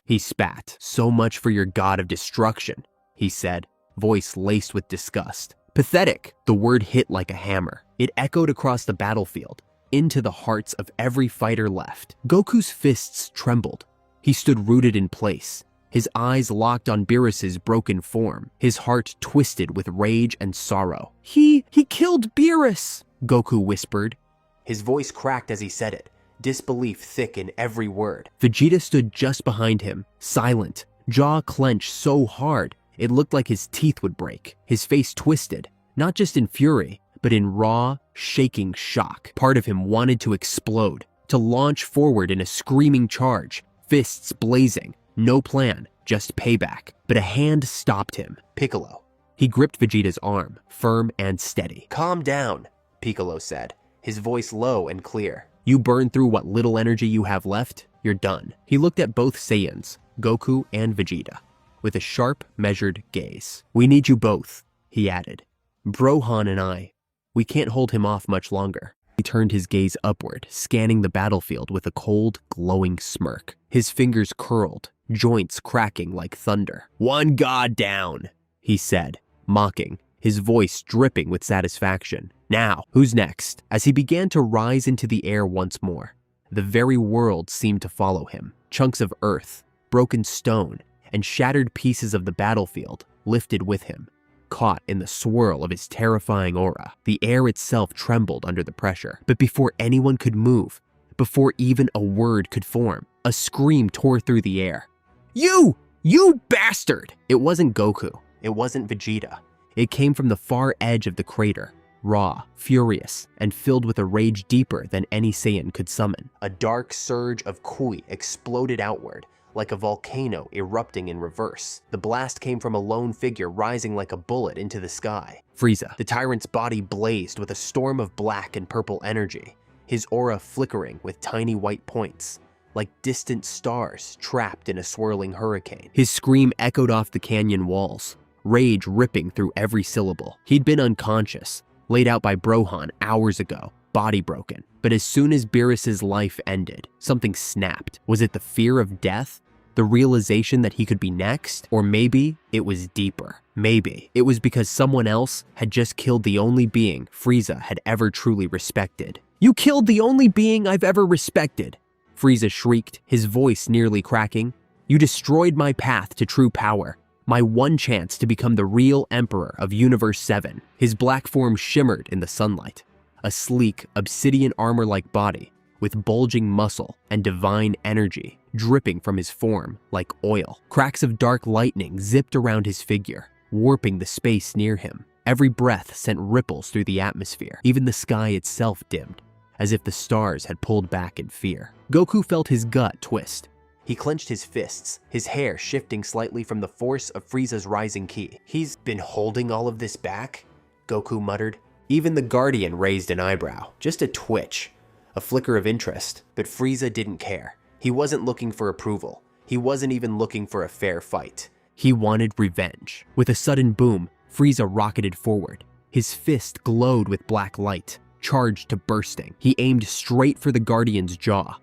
He spat. So much for your god of destruction, he said, voice laced with disgust. Pathetic. The word hit like a hammer. It echoed across the battlefield, into the hearts of every fighter left. Goku's fists trembled. He stood rooted in place, his eyes locked on Beerus's broken form, his heart twisted with rage and sorrow. He killed Beerus, Goku whispered. His voice cracked as he said it, disbelief thick in every word. Vegeta stood just behind him, silent, jaw clenched so hard it looked like his teeth would break. His face twisted, not just in fury, but in raw, shaking shock. Part of him wanted to explode, to launch forward in a screaming charge, fists blazing, no plan, just payback. But a hand stopped him. Piccolo. He gripped Vegeta's arm, firm and steady. Calm down, Piccolo said, his voice low and clear. You burn through what little energy you have left, you're done. He looked at both Saiyans, Goku and Vegeta, with a sharp, measured gaze. We need you both, he added. Brohan and I, we can't hold him off much longer. He turned his gaze upward, scanning the battlefield with a cold, glowing smirk. His fingers curled, joints cracking like thunder. One god down, he said, mocking, his voice dripping with satisfaction. Now, who's next? As he began to rise into the air once more, the very world seemed to follow him. Chunks of earth, broken stone, and shattered pieces of the battlefield lifted with him. Caught in the swirl of his terrifying aura, the air itself trembled under the pressure. But before anyone could move, before even a word could form, a scream tore through the air. You bastard! It wasn't Goku. It wasn't Vegeta. It came from the far edge of the crater, raw, furious, and filled with a rage deeper than any Saiyan could summon. A dark surge of Kui exploded outward, like a volcano erupting in reverse. The blast came from a lone figure rising like a bullet into the sky. Frieza. The tyrant's body blazed with a storm of black and purple energy, his aura flickering with tiny white points, like distant stars trapped in a swirling hurricane. His scream echoed off the canyon walls, rage ripping through every syllable. He'd been unconscious, laid out by Brohan hours ago, body broken. But as soon as Beerus's life ended, something snapped. Was it the fear of death? The realization that he could be next? Or maybe it was deeper. Maybe it was because someone else had just killed the only being Frieza had ever truly respected. You killed the only being I've ever respected, Frieza shrieked, his voice nearly cracking. You destroyed my path to true power, my one chance to become the real emperor of Universe 7. His black form shimmered in the sunlight, a sleek, obsidian armor-like body with bulging muscle and divine energy dripping from his form like oil. Cracks of dark lightning zipped around his figure, warping the space near him. Every breath sent ripples through the atmosphere. Even the sky itself dimmed, as if the stars had pulled back in fear. Goku felt his gut twist. He clenched his fists, his hair shifting slightly from the force of Frieza's rising ki. He's been holding all of this back? Goku muttered. Even the Guardian raised an eyebrow, just a twitch, a flicker of interest, but Frieza didn't care. He wasn't looking for approval. He wasn't even looking for a fair fight. He wanted revenge. With a sudden boom, Frieza rocketed forward. His fist glowed with black light, charged to bursting. He aimed straight for the Guardian's jaw.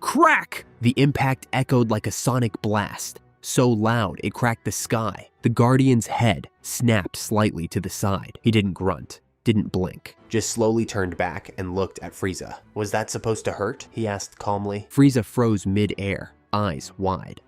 Crack! The impact echoed like a sonic blast, so loud it cracked the sky. The Guardian's head snapped slightly to the side. He didn't grunt, didn't blink. Just slowly turned back and looked at Frieza. Was that supposed to hurt? He asked calmly. Frieza froze mid-air, eyes wide.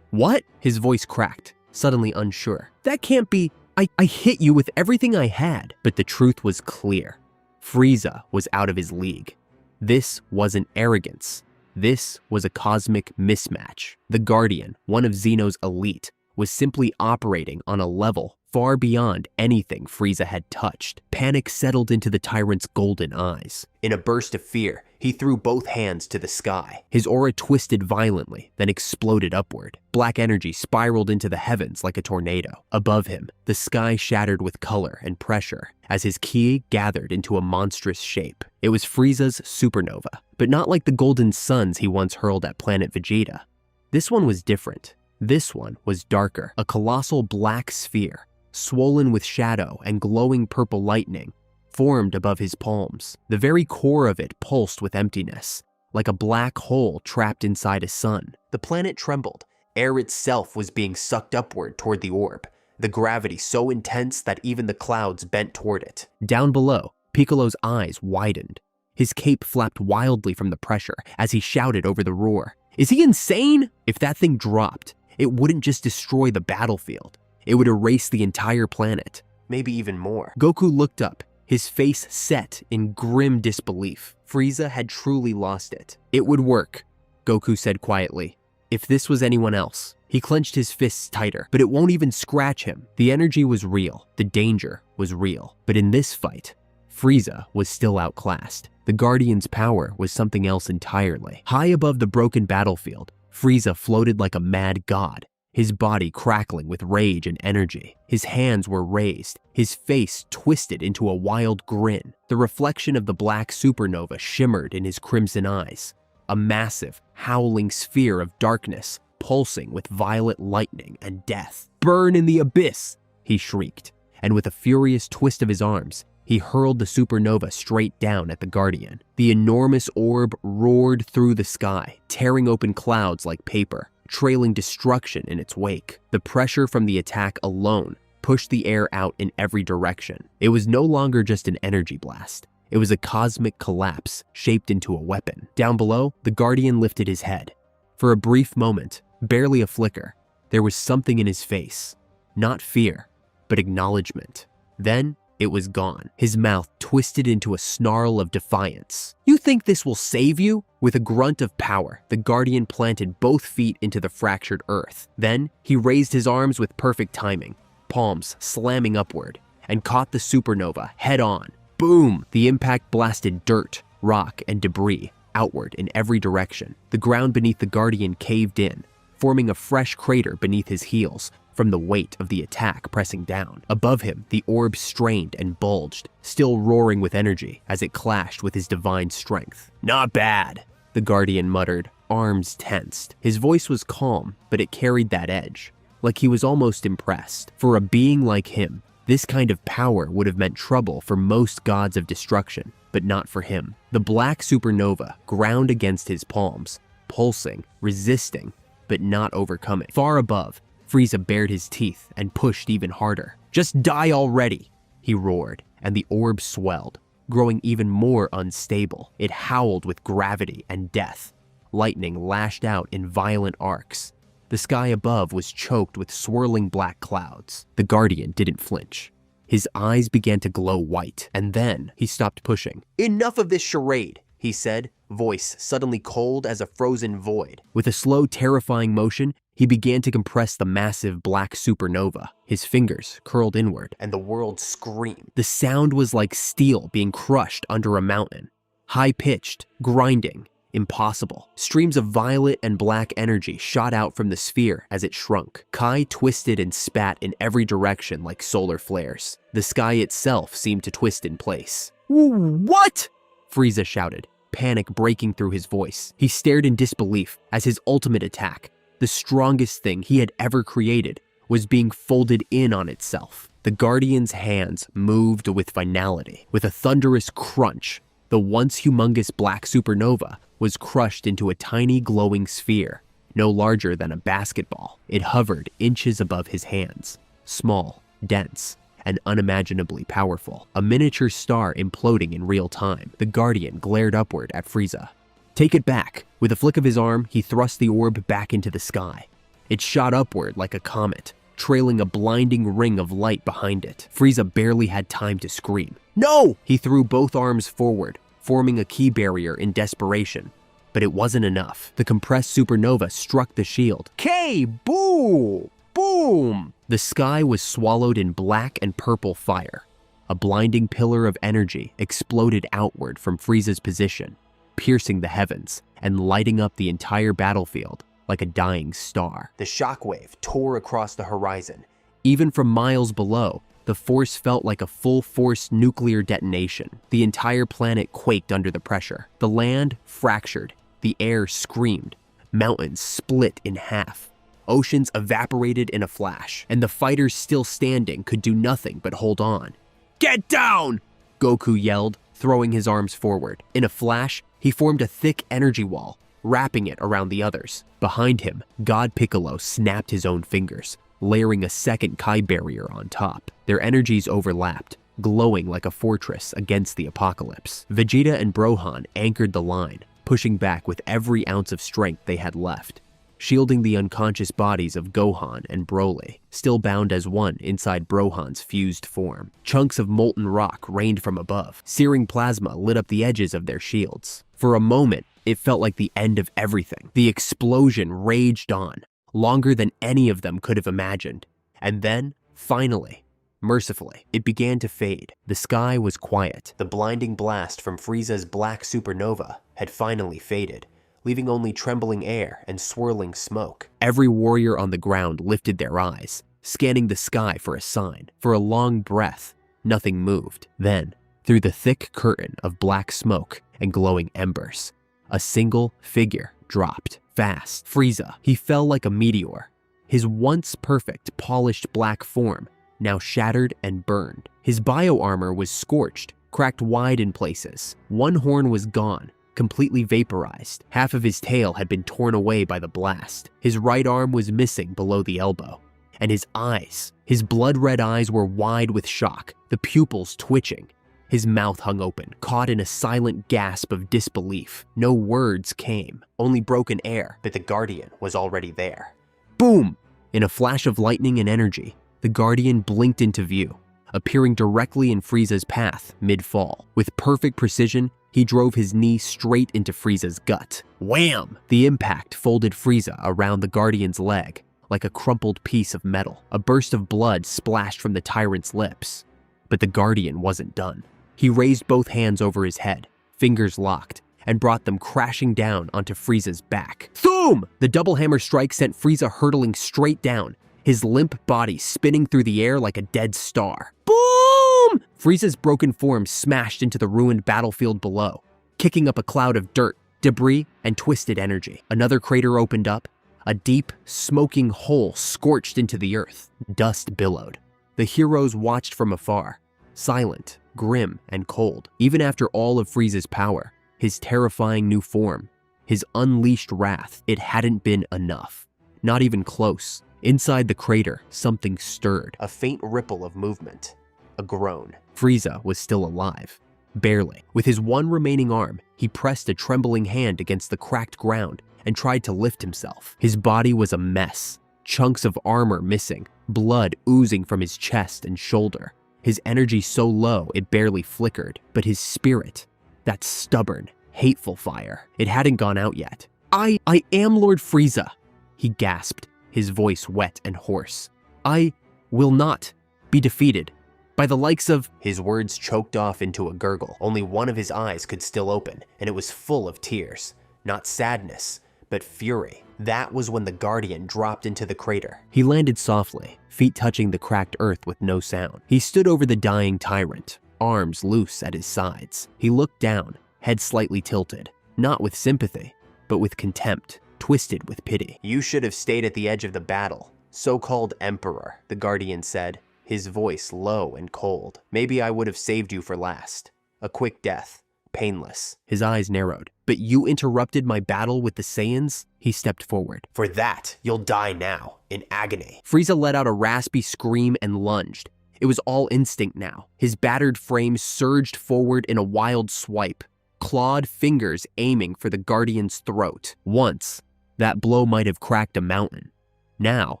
What? His voice cracked, suddenly unsure. That can't be. I hit you with everything I had. But the truth was clear. Frieza was out of his league. This wasn't arrogance. This was a cosmic mismatch. The Guardian, one of Zeno's elite, was simply operating on a level far beyond anything Frieza had touched. Panic settled into the tyrant's golden eyes. In a burst of fear, he threw both hands to the sky. His aura twisted violently, then exploded upward. Black energy spiraled into the heavens like a tornado. Above him, the sky shattered with color and pressure as his ki gathered into a monstrous shape. It was Frieza's supernova, but not like the golden suns he once hurled at planet Vegeta. This one was different. This one was darker, a colossal black sphere, swollen with shadow and glowing purple lightning, formed above his palms. The very core of it pulsed with emptiness, like a black hole trapped inside a sun. The planet trembled. Air itself was being sucked upward toward the orb, the gravity so intense that even the clouds bent toward it. Down below, Piccolo's eyes widened. His cape flapped wildly from the pressure as he shouted over the roar. Is he insane? If that thing dropped, it wouldn't just destroy the battlefield. It would erase the entire planet. Maybe even more. Goku looked up, his face set in grim disbelief. Frieza had truly lost it. It would work, Goku said quietly. If this was anyone else. He clenched his fists tighter, but it won't even scratch him. The energy was real. The danger was real. But in this fight, Frieza was still outclassed. The Guardian's power was something else entirely. High above the broken battlefield, Frieza floated like a mad god, his body crackling with rage and energy. His hands were raised, his face twisted into a wild grin. The reflection of the black supernova shimmered in his crimson eyes, a massive, howling sphere of darkness pulsing with violet lightning and death. Burn in the abyss, he shrieked, and with a furious twist of his arms, he hurled the supernova straight down at the Guardian. The enormous orb roared through the sky, tearing open clouds like paper, trailing destruction in its wake. The pressure from the attack alone pushed the air out in every direction. It was no longer just an energy blast. It was a cosmic collapse shaped into a weapon. Down below, the Guardian lifted his head. For a brief moment, barely a flicker, there was something in his face. Not fear, but acknowledgement. Then, it was gone. His mouth twisted into a snarl of defiance. You think this will save you? With a grunt of power, the Guardian planted both feet into the fractured earth. Then, he raised his arms with perfect timing, palms slamming upward, and caught the supernova head on. Boom! The impact blasted dirt, rock, and debris outward in every direction. The ground beneath the Guardian caved in, forming a fresh crater beneath his heels from the weight of the attack pressing down. Above him, the orb strained and bulged, still roaring with energy as it clashed with his divine strength. Not bad, the Guardian muttered, arms tensed. His voice was calm, but it carried that edge, like he was almost impressed. For a being like him, this kind of power would have meant trouble for most gods of destruction, but not for him. The black supernova ground against his palms, pulsing, resisting, but not overcoming. Far above, Frieza bared his teeth and pushed even harder. Just die already, he roared, and the orb swelled, growing even more unstable. It howled with gravity and death. Lightning lashed out in violent arcs. The sky above was choked with swirling black clouds. The Guardian didn't flinch. His eyes began to glow white, and then he stopped pushing. Enough of this charade, he said, voice suddenly cold as a frozen void. With a slow, terrifying motion, he began to compress the massive black supernova. His fingers curled inward, and the world screamed. The sound was like steel being crushed under a mountain. High-pitched, grinding, impossible. Streams of violet and black energy shot out from the sphere as it shrunk. Kai twisted and spat in every direction like solar flares. The sky itself seemed to twist in place. What? Frieza shouted, panic breaking through his voice. He stared in disbelief as his ultimate attack, The strongest thing he had ever created was being folded in on itself. The Guardian's hands moved with finality. With a thunderous crunch, the once humongous black supernova was crushed into a tiny glowing sphere, no larger than a basketball. It hovered inches above his hands, small, dense, and unimaginably powerful. A miniature star imploding in real time. The Guardian glared upward at Frieza. "Take it back." With a flick of his arm, he thrust the orb back into the sky. It shot upward like a comet, trailing a blinding ring of light behind it. Frieza barely had time to scream. "No!" He threw both arms forward, forming a ki barrier in desperation. But it wasn't enough. The compressed supernova struck the shield. K-boom! Boom! The sky was swallowed in black and purple fire. A blinding pillar of energy exploded outward from Frieza's position, piercing the heavens and lighting up the entire battlefield like a dying star. The shockwave tore across the horizon. Even from miles below, the force felt like a full-force nuclear detonation. The entire planet quaked under the pressure. The land fractured. The air screamed. Mountains split in half. Oceans evaporated in a flash, and the fighters still standing could do nothing but hold on. "Get down!" Goku yelled, throwing his arms forward. In a flash, he formed a thick energy wall, wrapping it around the others. Behind him, God Piccolo snapped his own fingers, layering a second Kai barrier on top. Their energies overlapped, glowing like a fortress against the apocalypse. Vegeta and Gohan anchored the line, pushing back with every ounce of strength they had left, shielding the unconscious bodies of Gohan and Broly, still bound as one inside Gohan's fused form. Chunks of molten rock rained from above. Searing plasma lit up the edges of their shields. For a moment, it felt like the end of everything. The explosion raged on, longer than any of them could have imagined. And then, finally, mercifully, it began to fade. The sky was quiet. The blinding blast from Frieza's black supernova had finally faded, leaving only trembling air and swirling smoke. Every warrior on the ground lifted their eyes, scanning the sky for a sign. For a long breath, nothing moved. Then, through the thick curtain of black smoke and glowing embers, a single figure dropped. Fast. Frieza. He fell like a meteor. His once perfect, polished black form now shattered and burned. His bio-armor was scorched, cracked wide in places. One horn was gone, completely vaporized. Half of his tail had been torn away by the blast. His right arm was missing below the elbow. And his eyes, his blood-red eyes were wide with shock, the pupils twitching. His mouth hung open, caught in a silent gasp of disbelief. No words came, only broken air. But the Guardian was already there. Boom! In a flash of lightning and energy, the Guardian blinked into view, appearing directly in Frieza's path mid-fall. With perfect precision, he drove his knee straight into Frieza's gut. Wham! The impact folded Frieza around the Guardian's leg, like a crumpled piece of metal. A burst of blood splashed from the tyrant's lips. But the Guardian wasn't done. He raised both hands over his head, fingers locked, and brought them crashing down onto Frieza's back. Thoom! The double hammer strike sent Frieza hurtling straight down, his limp body spinning through the air like a dead star. Boom! Frieza's broken form smashed into the ruined battlefield below, kicking up a cloud of dirt, debris, and twisted energy. Another crater opened up. A deep, smoking hole scorched into the earth. Dust billowed. The heroes watched from afar, silent, grim, and cold. Even after all of Frieza's power, his terrifying new form, his unleashed wrath, it hadn't been enough. Not even close. Inside the crater, something stirred. A faint ripple of movement. A groan. Frieza was still alive. Barely. With his one remaining arm, he pressed a trembling hand against the cracked ground and tried to lift himself. His body was a mess. Chunks of armor missing, blood oozing from his chest and shoulder. His energy so low it barely flickered, but his spirit, that stubborn, hateful fire, it hadn't gone out yet. I am Lord Frieza, he gasped, his voice wet and hoarse. I will not be defeated by the likes of... His words choked off into a gurgle. Only one of his eyes could still open, and it was full of tears. Not sadness, but fury. That was when the Guardian dropped into the crater. He landed softly, feet touching the cracked earth with no sound. He stood over the dying tyrant, arms loose at his sides. He looked down, head slightly tilted, not with sympathy, but with contempt. twisted with pity. You should have stayed at the edge of the battle. So-called Emperor, the Guardian said, his voice low and cold. Maybe I would have saved you for last. A quick death. Painless. His eyes narrowed. But you interrupted my battle with the Saiyans? He stepped forward. For that, you'll die now, in agony. Frieza let out a raspy scream and lunged. It was all instinct now. His battered frame surged forward in a wild swipe, clawed fingers aiming for the Guardian's throat. Once, that blow might have cracked a mountain. Now,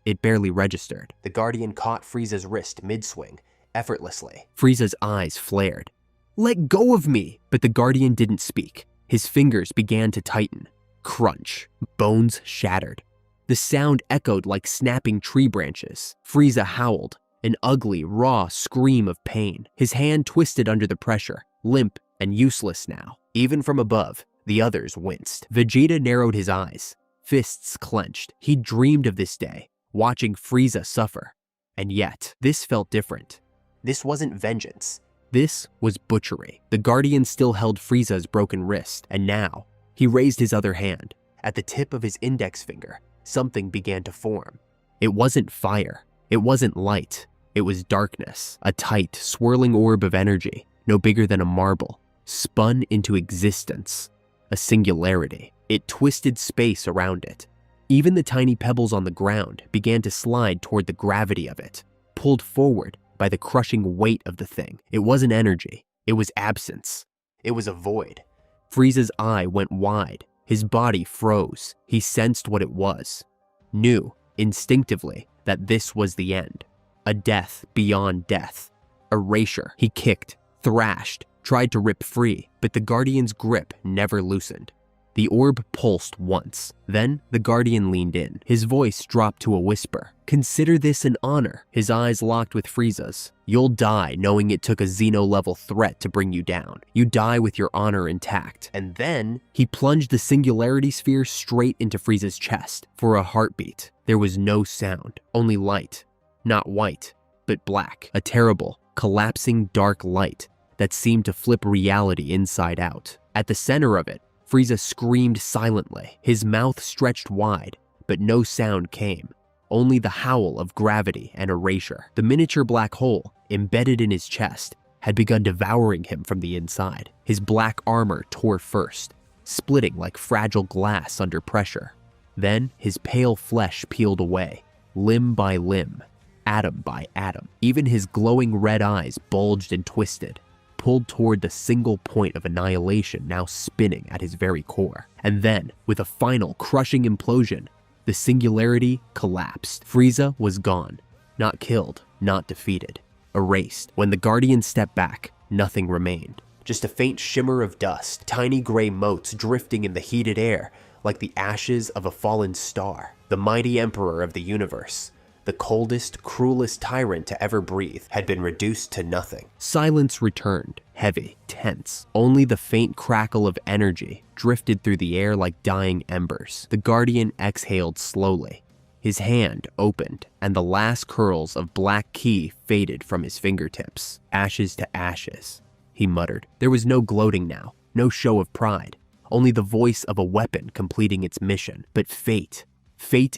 it barely registered. The Guardian caught Frieza's wrist mid-swing, effortlessly. Frieza's eyes flared. Let go of me! But the Guardian didn't speak. His fingers began to tighten. Crunch. Bones shattered. The sound echoed like snapping tree branches. Frieza howled, an ugly, raw scream of pain. His hand twisted under the pressure, limp and useless now. Even from above, the others winced. Vegeta narrowed his eyes, fists clenched. He dreamed of this day, watching Frieza suffer. And yet, this felt different. This wasn't vengeance. This was butchery. The Guardian still held Frieza's broken wrist, and now, he raised his other hand. At the tip of his index finger, something began to form. It wasn't fire. It wasn't light. It was darkness. A tight, swirling orb of energy, no bigger than a marble, spun into existence. A singularity. It twisted space around it. Even the tiny pebbles on the ground began to slide toward the gravity of it, pulled forward by the crushing weight of the thing. It wasn't energy. It was absence. It was a void. Frieza's eye went wide. His body froze. He sensed what it was. Knew, instinctively, that this was the end. A death beyond death. Erasure. He kicked, thrashed, tried to rip free, but the Guardian's grip never loosened. The orb pulsed once. Then the Guardian leaned in. His voice dropped to a whisper. Consider this an honor. His eyes locked with Frieza's. You'll die knowing it took a Xeno-level threat to bring you down. You die with your honor intact. And then, he plunged the singularity sphere straight into Frieza's chest. For a heartbeat, there was no sound, only light. Not white, but black. A terrible, collapsing dark light that seemed to flip reality inside out. At the center of it, Frieza screamed silently. His mouth stretched wide, but no sound came. Only the howl of gravity and erasure. The miniature black hole, embedded in his chest, had begun devouring him from the inside. His black armor tore first, splitting like fragile glass under pressure. Then his pale flesh peeled away, limb by limb, atom by atom. Even his glowing red eyes bulged and twisted, pulled toward the single point of annihilation now spinning at his very core. And then, with a final crushing implosion, the singularity collapsed. Frieza was gone. Not killed, not defeated. Erased. When the Guardian stepped back, nothing remained. Just a faint shimmer of dust, tiny gray motes drifting in the heated air like the ashes of a fallen star. The mighty Emperor of the universe, the coldest, cruelest tyrant to ever breathe, had been reduced to nothing. Silence returned, heavy, tense. Only the faint crackle of energy drifted through the air like dying embers. The Guardian exhaled slowly. His hand opened, and the last curls of black ki faded from his fingertips. Ashes to ashes, he muttered. There was no gloating now, no show of pride, only the voice of a weapon completing its mission. But fate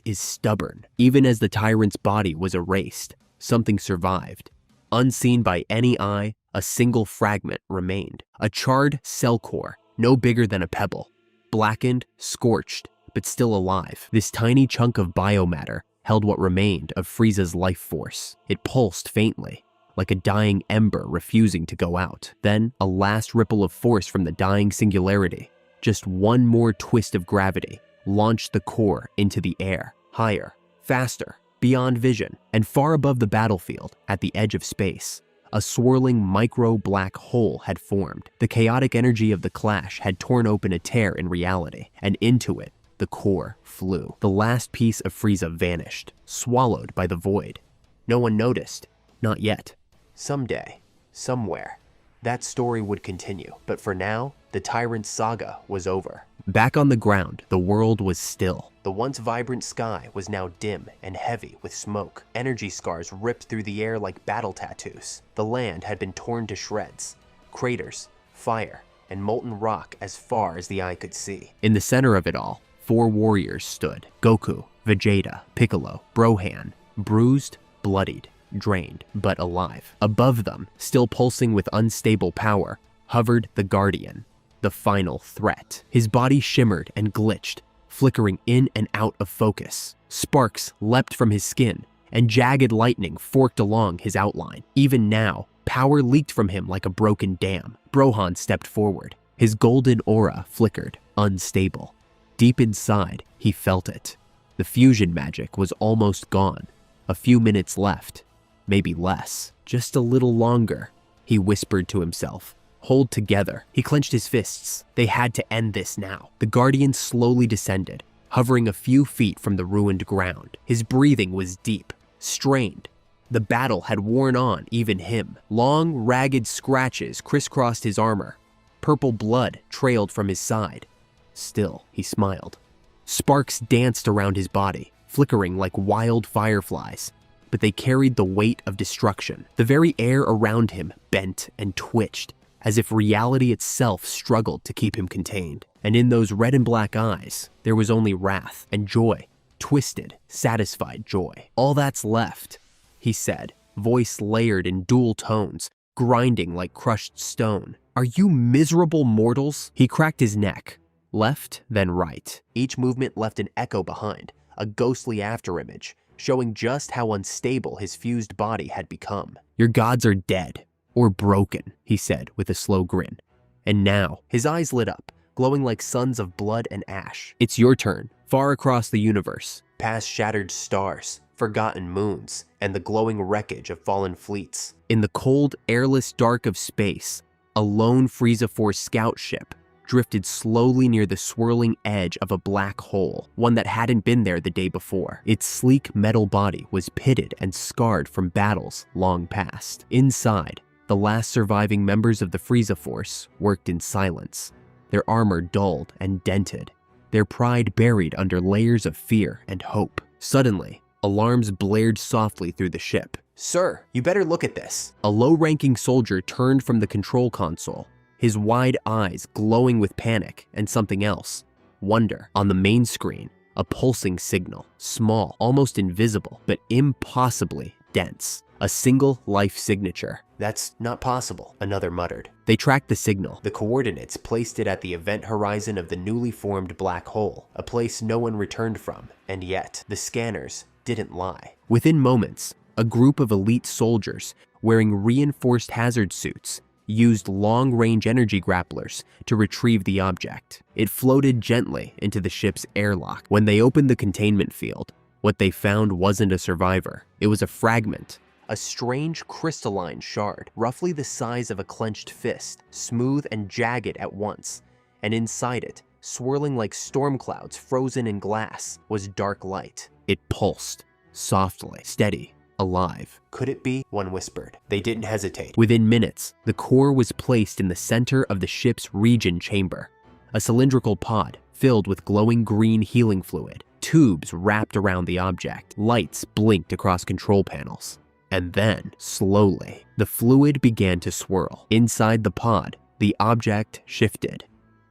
is stubborn. Even as the tyrant's body was erased, something survived. Unseen by any eye, a single fragment remained. A charred cell core, no bigger than a pebble. Blackened, scorched, but still alive. This tiny chunk of biomatter held what remained of Frieza's life force. It pulsed faintly, like a dying ember refusing to go out. Then, a last ripple of force from the dying singularity. Just one more twist of gravity launched the core into the air, higher, faster, beyond vision, and far above the battlefield, at the edge of space. A swirling micro-black hole had formed. The chaotic energy of the clash had torn open a tear in reality, and into it, the core flew. The last piece of Frieza vanished, swallowed by the void. No one noticed. Not yet. Someday, somewhere, that story would continue. But for now, the tyrant's saga was over. Back on the ground, the world was still. The once vibrant sky was now dim and heavy with smoke. Energy scars ripped through the air like battle tattoos. The land had been torn to shreds. Craters, fire, and molten rock as far as the eye could see. In the center of it all, 4 warriors stood: Goku, Vegeta, Piccolo, Gohan, bruised, bloodied, drained, but alive. Above them, still pulsing with unstable power, hovered the Guardian, the final threat. His body shimmered and glitched, flickering in and out of focus. Sparks leapt from his skin, and jagged lightning forked along his outline. Even now, power leaked from him like a broken dam. Gohan stepped forward. His golden aura flickered, unstable. Deep inside, he felt it. The fusion magic was almost gone. A few minutes left, maybe less. Just a little longer, he whispered to himself. Hold together. He clenched his fists. They had to end this now. The Guardian slowly descended, hovering a few feet from the ruined ground. His breathing was deep, strained. The battle had worn on even him. Long, ragged scratches crisscrossed his armor. Purple blood trailed from his side. Still, he smiled. Sparks danced around his body, flickering like wild fireflies, but they carried the weight of destruction. The very air around him bent and twitched, as if reality itself struggled to keep him contained. And in those red and black eyes, there was only wrath and joy, twisted, satisfied joy. All that's left, he said, voice layered in dual tones, grinding like crushed stone. Are you miserable mortals? He cracked his neck, left, then right. Each movement left an echo behind, a ghostly afterimage, showing just how unstable his fused body had become. Your gods are dead, or broken, he said with a slow grin. And now, his eyes lit up, glowing like suns of blood and ash. It's your turn, far across the universe. Past shattered stars, forgotten moons, and the glowing wreckage of fallen fleets. In the cold, airless dark of space, a lone Frieza Force scout ship drifted slowly near the swirling edge of a black hole, one that hadn't been there the day before. Its sleek metal body was pitted and scarred from battles long past. Inside, the last surviving members of the Frieza Force worked in silence, their armor dulled and dented, their pride buried under layers of fear and hope. Suddenly, alarms blared softly through the ship. Sir, you better look at this. A low-ranking soldier turned from the control console, his wide eyes glowing with panic and something else, wonder. On the main screen, a pulsing signal, small, almost invisible, but impossibly dense. A single life signature. That's not possible, another muttered. They tracked the signal. The coordinates placed it at the event horizon of the newly formed black hole, a place no one returned from, and yet, the scanners didn't lie. Within moments, a group of elite soldiers, wearing reinforced hazard suits, used long-range energy grapplers to retrieve the object. It floated gently into the ship's airlock. When they opened the containment field, what they found wasn't a survivor. It was a fragment. A strange crystalline shard, roughly the size of a clenched fist, smooth and jagged at once. And inside it, swirling like storm clouds frozen in glass, was dark light. It pulsed, softly, steady, alive. Could it be? One whispered. They didn't hesitate. Within minutes, the core was placed in the center of the ship's regen chamber, a cylindrical pod filled with glowing green healing fluid. Tubes wrapped around the object. Lights blinked across control panels. And then, slowly, the fluid began to swirl. Inside the pod, the object shifted.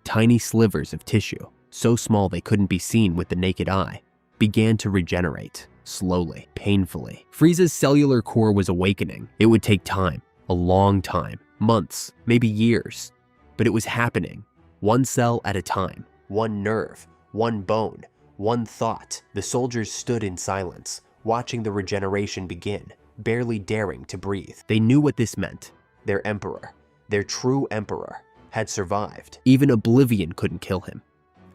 Tiny slivers of tissue, so small they couldn't be seen with the naked eye, began to regenerate. Slowly, painfully. Frieza's cellular core was awakening. It would take time, a long time, months, maybe years. But it was happening, one cell at a time. One nerve, one bone, one thought. The soldiers stood in silence, watching the regeneration begin, barely daring to breathe. They knew what this meant. Their emperor, their true emperor, had survived. Even oblivion couldn't kill him.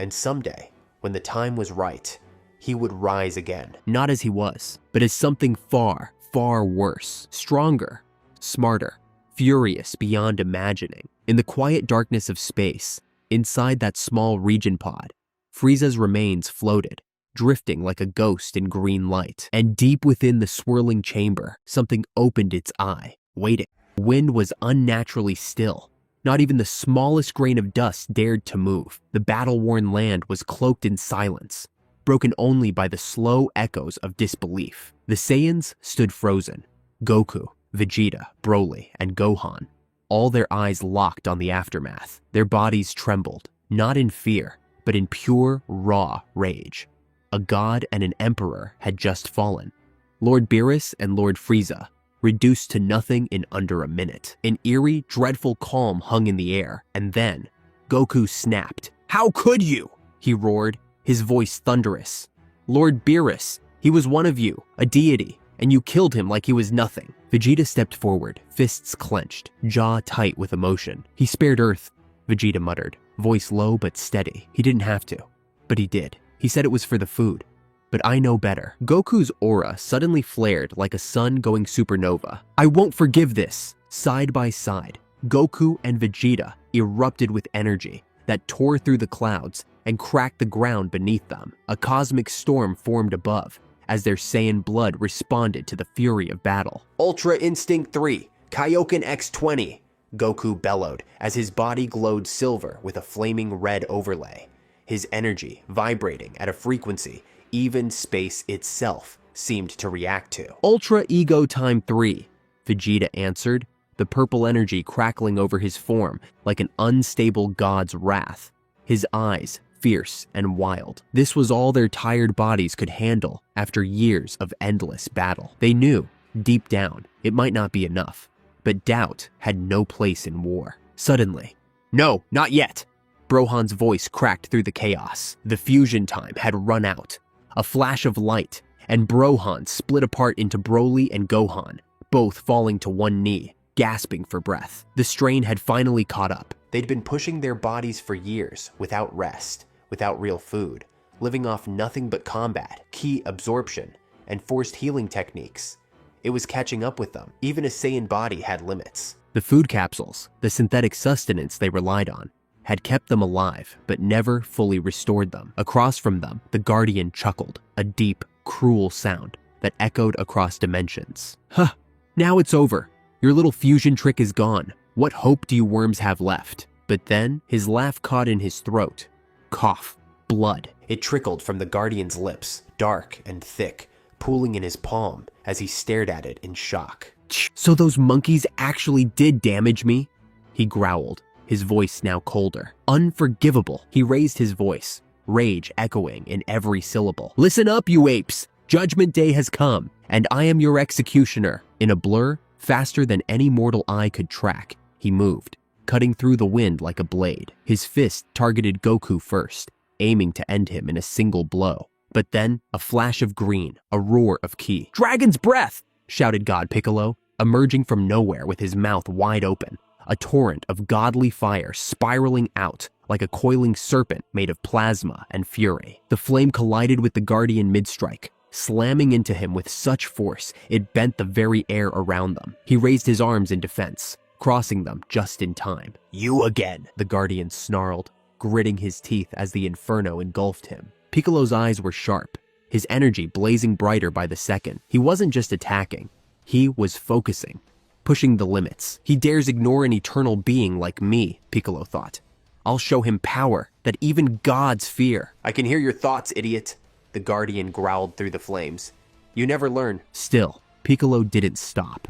And someday, when the time was right, he would rise again. Not as he was, but as something far, far worse. Stronger, smarter, furious beyond imagining. In the quiet darkness of space, inside that small regen pod, Frieza's remains floated, drifting like a ghost in green light. And deep within the swirling chamber, something opened its eye, waiting. The wind was unnaturally still. Not even the smallest grain of dust dared to move. The battle-worn land was cloaked in silence, broken only by the slow echoes of disbelief. The Saiyans stood frozen. Goku, Vegeta, Broly, and Gohan, all their eyes locked on the aftermath. Their bodies trembled, not in fear, but in pure, raw rage. A god and an emperor had just fallen. Lord Beerus and Lord Frieza, reduced to nothing in under a minute. An eerie, dreadful calm hung in the air, and then Goku snapped. "How could you?" he roared, his voice thunderous. "Lord Beerus, he was one of you, a deity, and you killed him like he was nothing." Vegeta stepped forward, fists clenched, jaw tight with emotion. "He spared Earth," Vegeta muttered, voice low but steady. "He didn't have to, but he did. He said it was for the food. But I know better." Goku's aura suddenly flared like a sun going supernova. "I won't forgive this." Side by side, Goku and Vegeta erupted with energy that tore through the clouds and cracked the ground beneath them. A cosmic storm formed above as their Saiyan blood responded to the fury of battle. Ultra Instinct 3, Kaioken X20, Goku bellowed as his body glowed silver with a flaming red overlay. His energy vibrating at a frequency even space itself seemed to react to. "Ultra Ego Time 3, Vegeta answered, the purple energy crackling over his form like an unstable god's wrath, his eyes fierce and wild. This was all their tired bodies could handle after years of endless battle. They knew, deep down, it might not be enough, but doubt had no place in war. Suddenly, "No, not yet!" Brohan's voice cracked through the chaos. The fusion time had run out. A flash of light, and Brohan split apart into Broly and Gohan, both falling to one knee, gasping for breath. The strain had finally caught up. They'd been pushing their bodies for years without rest, without real food, living off nothing but combat, ki absorption, and forced healing techniques. It was catching up with them. Even a Saiyan body had limits. The food capsules, the synthetic sustenance they relied on, had kept them alive, but never fully restored them. Across from them, the Guardian chuckled, a deep, cruel sound that echoed across dimensions. "Huh, now it's over. Your little fusion trick is gone. What hope do you worms have left?" But then, his laugh caught in his throat. Cough. Blood. It trickled from the Guardian's lips, dark and thick, pooling in his palm as he stared at it in shock. "So those monkeys actually did damage me?" he growled, his voice now colder. "Unforgivable." He raised his voice, rage echoing in every syllable. "Listen up, you apes! Judgment Day has come, and I am your executioner." In a blur, faster than any mortal eye could track, he moved, cutting through the wind like a blade. His fist targeted Goku first, aiming to end him in a single blow. But then, a flash of green, a roar of ki. "Dragon's breath!" shouted God Piccolo, emerging from nowhere with his mouth wide open. A torrent of godly fire spiraling out like a coiling serpent made of plasma and fury. The flame collided with the Guardian mid-strike, slamming into him with such force it bent the very air around them. He raised his arms in defense, crossing them just in time. "You again," the Guardian snarled, gritting his teeth as the inferno engulfed him. Piccolo's eyes were sharp, his energy blazing brighter by the second. He wasn't just attacking, he was focusing, pushing the limits. He dares ignore an eternal being like me, Piccolo thought. I'll show him power that even gods fear. "I can hear your thoughts, idiot," the Guardian growled through the flames. "You never learn." Still, Piccolo didn't stop.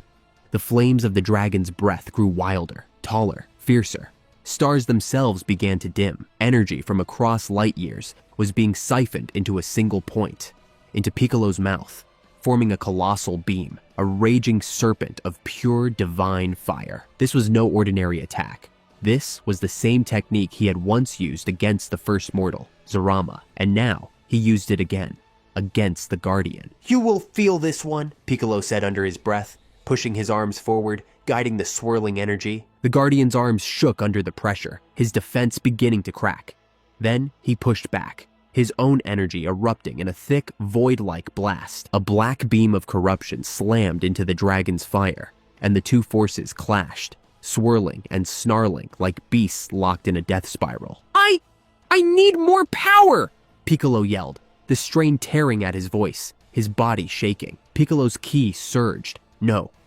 The flames of the dragon's breath grew wilder, taller, fiercer. Stars themselves began to dim. Energy from across light years was being siphoned into a single point, into Piccolo's mouth, forming a colossal beam, a raging serpent of pure divine fire. This was no ordinary attack. This was the same technique he had once used against the first mortal, Zarama, and now he used it again, against the Guardian. "You will feel this one," Piccolo said under his breath, pushing his arms forward, guiding the swirling energy. The Guardian's arms shook under the pressure, his defense beginning to crack. Then he pushed back, his own energy erupting in a thick, void-like blast. A black beam of corruption slammed into the dragon's fire, and the two forces clashed, swirling and snarling like beasts locked in a death spiral. I need more power!" Piccolo yelled, the strain tearing at his voice, his body shaking. Piccolo's ki surged,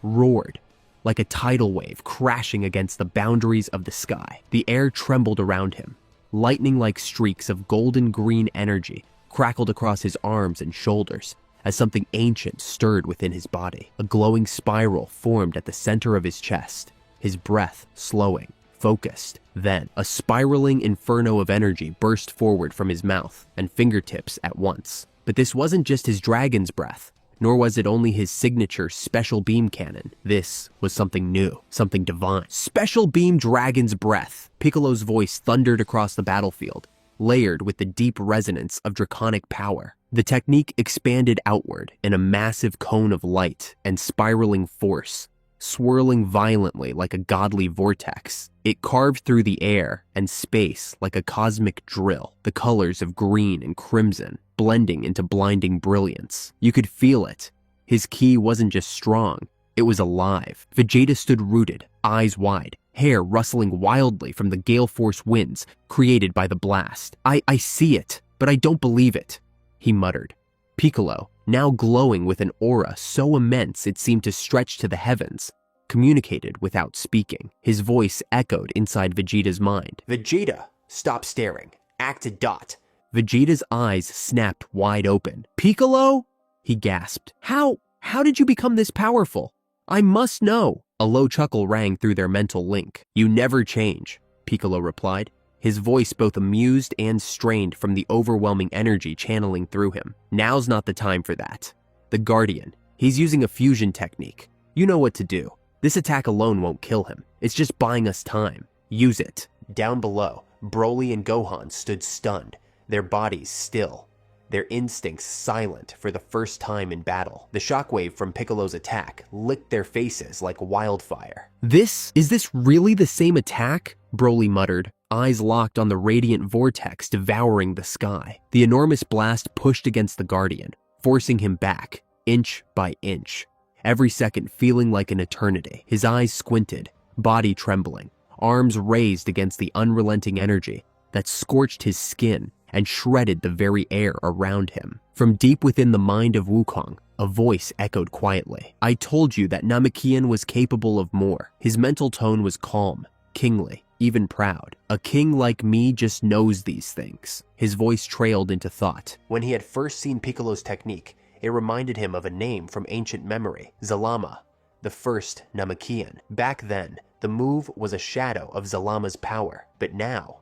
roared, like a tidal wave crashing against the boundaries of the sky. The air trembled around him. Lightning-like streaks of golden-green energy crackled across his arms and shoulders as something ancient stirred within his body. A glowing spiral formed at the center of his chest, his breath slowing, focused. Then, a spiraling inferno of energy burst forward from his mouth and fingertips at once. But this wasn't just his dragon's breath, nor was it only his signature special beam cannon. This was something new, something divine. Special beam dragon's breath. Piccolo's voice thundered across the battlefield, layered with the deep resonance of draconic power. The technique expanded outward in a massive cone of light and spiraling force, swirling violently like a godly vortex. It carved through the air and space like a cosmic drill, the colors of green and crimson blending into blinding brilliance. You could feel it. His ki wasn't just strong, it was alive. Vegeta stood rooted, eyes wide, hair rustling wildly from the gale force winds created by the blast. I see it, but I don't believe it, he muttered. Piccolo, now glowing with an aura so immense it seemed to stretch to the heavens, communicated without speaking. His voice echoed inside Vegeta's mind. Vegeta, stop staring. Act a dot. Vegeta's eyes snapped wide open. Piccolo? He gasped. How did you become this powerful? I must know. A low chuckle rang through their mental link. You never change, Piccolo replied, his voice both amused and strained from the overwhelming energy channeling through him. Now's not the time for that. The Guardian, he's using a fusion technique. You know what to do. This attack alone won't kill him. It's just buying us time. Use it. Down below, Broly and Gohan stood stunned, their bodies still, their instincts silent for the first time in battle. The shockwave from Piccolo's attack licked their faces like wildfire. Is this really the same attack? Broly muttered, eyes locked on the radiant vortex devouring the sky. The enormous blast pushed against the Guardian, forcing him back, inch by inch, every second feeling like an eternity. His eyes squinted, body trembling, arms raised against the unrelenting energy that scorched his skin and shredded the very air around him. From deep within the mind of Wukong, a voice echoed quietly. I told you that Namekian was capable of more. His mental tone was calm, kingly, even proud. A king like me just knows these things. His voice trailed into thought. When he had first seen Piccolo's technique, it reminded him of a name from ancient memory, Zalama, the first Namekian. Back then, the move was a shadow of Zalama's power, but now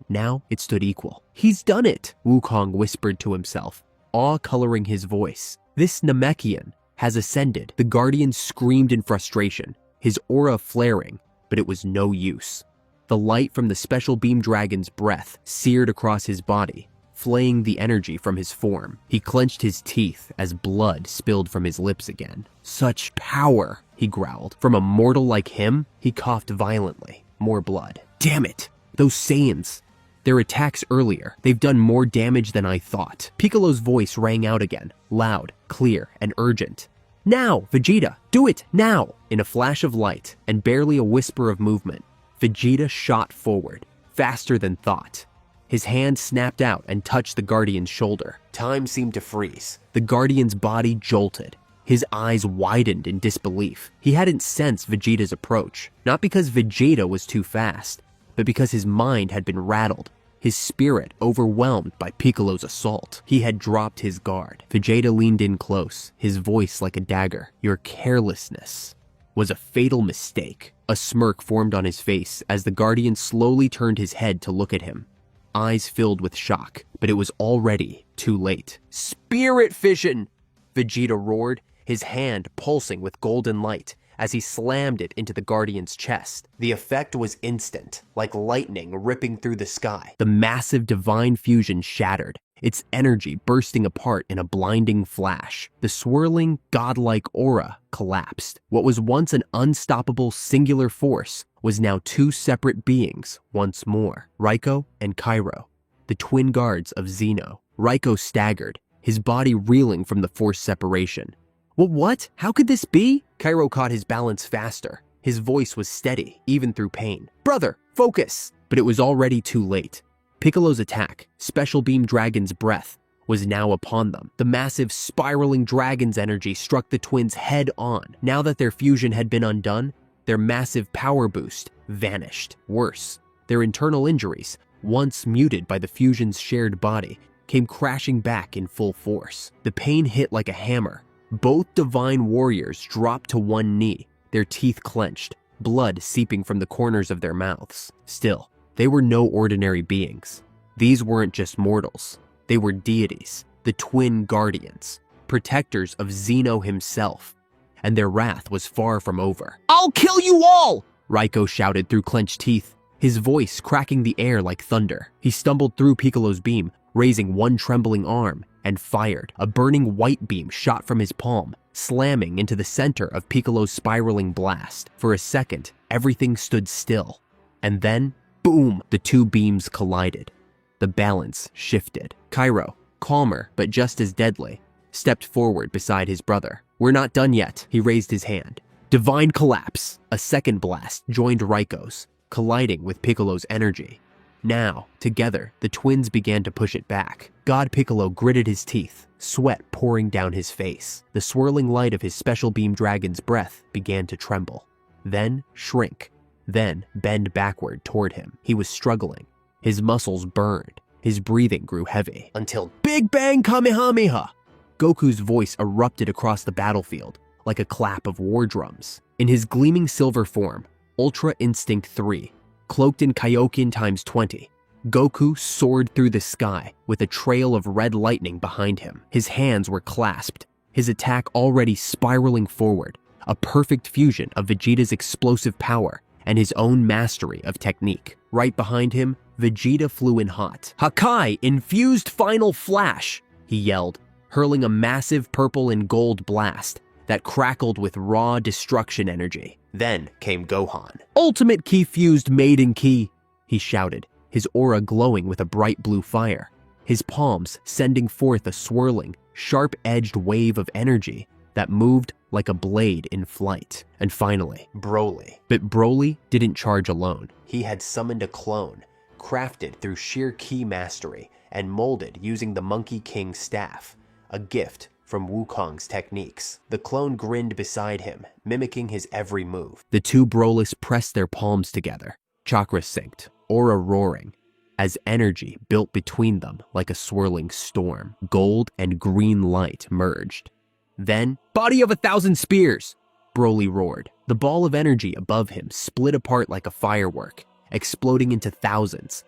it stood equal. He's done it, Wukong whispered to himself, awe coloring his voice. This Namekian has ascended. The Guardian screamed in frustration, his aura flaring, but it was no use. The light from the special beam dragon's breath seared across his body, flaying the energy from his form. He clenched his teeth as blood spilled from his lips again. Such power, he growled. From a mortal like him, he coughed violently. More blood. Damn it! Those Saiyans. Their attacks earlier, they've done more damage than I thought. Piccolo's voice rang out again, loud, clear, and urgent. Now, Vegeta, do it, now! In a flash of light, and barely a whisper of movement, Vegeta shot forward, faster than thought. His hand snapped out and touched the Guardian's shoulder. Time seemed to freeze. The Guardian's body jolted. His eyes widened in disbelief. He hadn't sensed Vegeta's approach, not because Vegeta was too fast, but because his mind had been rattled, his spirit overwhelmed by Piccolo's assault. He had dropped his guard. Vegeta leaned in close, his voice like a dagger. Your carelessness was a fatal mistake. A smirk formed on his face as the Guardian slowly turned his head to look at him, eyes filled with shock, but it was already too late. Spirit fission! Vegeta roared, his hand pulsing with golden light as he slammed it into the Guardian's chest. The effect was instant, like lightning ripping through the sky. The massive divine fusion shattered, its energy bursting apart in a blinding flash. The swirling, godlike aura collapsed. What was once an unstoppable singular force was now two separate beings once more. Raiko and Cairo, the twin guards of Zeno. Raiko staggered, his body reeling from the forced separation. What? How could this be? Cairo caught his balance faster. His voice was steady, even through pain. Brother, focus! But it was already too late. Piccolo's attack, Special Beam Dragon's breath, was now upon them. The massive, spiraling dragon's energy struck the twins head on. Now that their fusion had been undone, their massive power boost vanished. Worse, their internal injuries, once muted by the fusion's shared body, came crashing back in full force. The pain hit like a hammer. Both divine warriors dropped to one knee, their teeth clenched, blood seeping from the corners of their mouths. Still, they were no ordinary beings. These weren't just mortals. They were deities, the twin guardians, protectors of Zeno himself. And their wrath was far from over. "I'll kill you all!" Raiko shouted through clenched teeth, his voice cracking the air like thunder. He stumbled through Piccolo's beam, raising one trembling arm, and fired. A burning white beam shot from his palm, slamming into the center of Piccolo's spiraling blast. For a second, everything stood still. And then, boom, the two beams collided. The balance shifted. Cairo, calmer but just as deadly, stepped forward beside his brother. "We're not done yet," he raised his hand. Divine collapse. A second blast joined Raiko's, colliding with Piccolo's energy. Now, together, the twins began to push it back. God Piccolo gritted his teeth, sweat pouring down his face. The swirling light of his special beam dragon's breath began to tremble, then shrink, then bend backward toward him. He was struggling. His muscles burned. His breathing grew heavy. Until Big Bang Kamehameha! Goku's voice erupted across the battlefield like a clap of war drums. In his gleaming silver form, Ultra Instinct 3, cloaked in Kaioken times 20, Goku soared through the sky with a trail of red lightning behind him. His hands were clasped, his attack already spiraling forward, a perfect fusion of Vegeta's explosive power and his own mastery of technique. Right behind him, Vegeta flew in hot. "Hakai, infused final flash!" he yelled, hurling a massive purple and gold blast that crackled with raw destruction energy. Then came Gohan. "Ultimate Ki fused Maiden Ki!" he shouted, his aura glowing with a bright blue fire, his palms sending forth a swirling, sharp-edged wave of energy that moved like a blade in flight. And finally, Broly. But Broly didn't charge alone. He had summoned a clone, crafted through sheer ki mastery and molded using the Monkey King's staff, a gift from Wukong's techniques. The clone grinned beside him, mimicking his every move. The two Brolis pressed their palms together, chakra synced, aura roaring, as energy built between them like a swirling storm. Gold and green light merged. Then, "Body of 1,000 spears!" Broly roared. The ball of energy above him split apart like a firework, exploding into thousands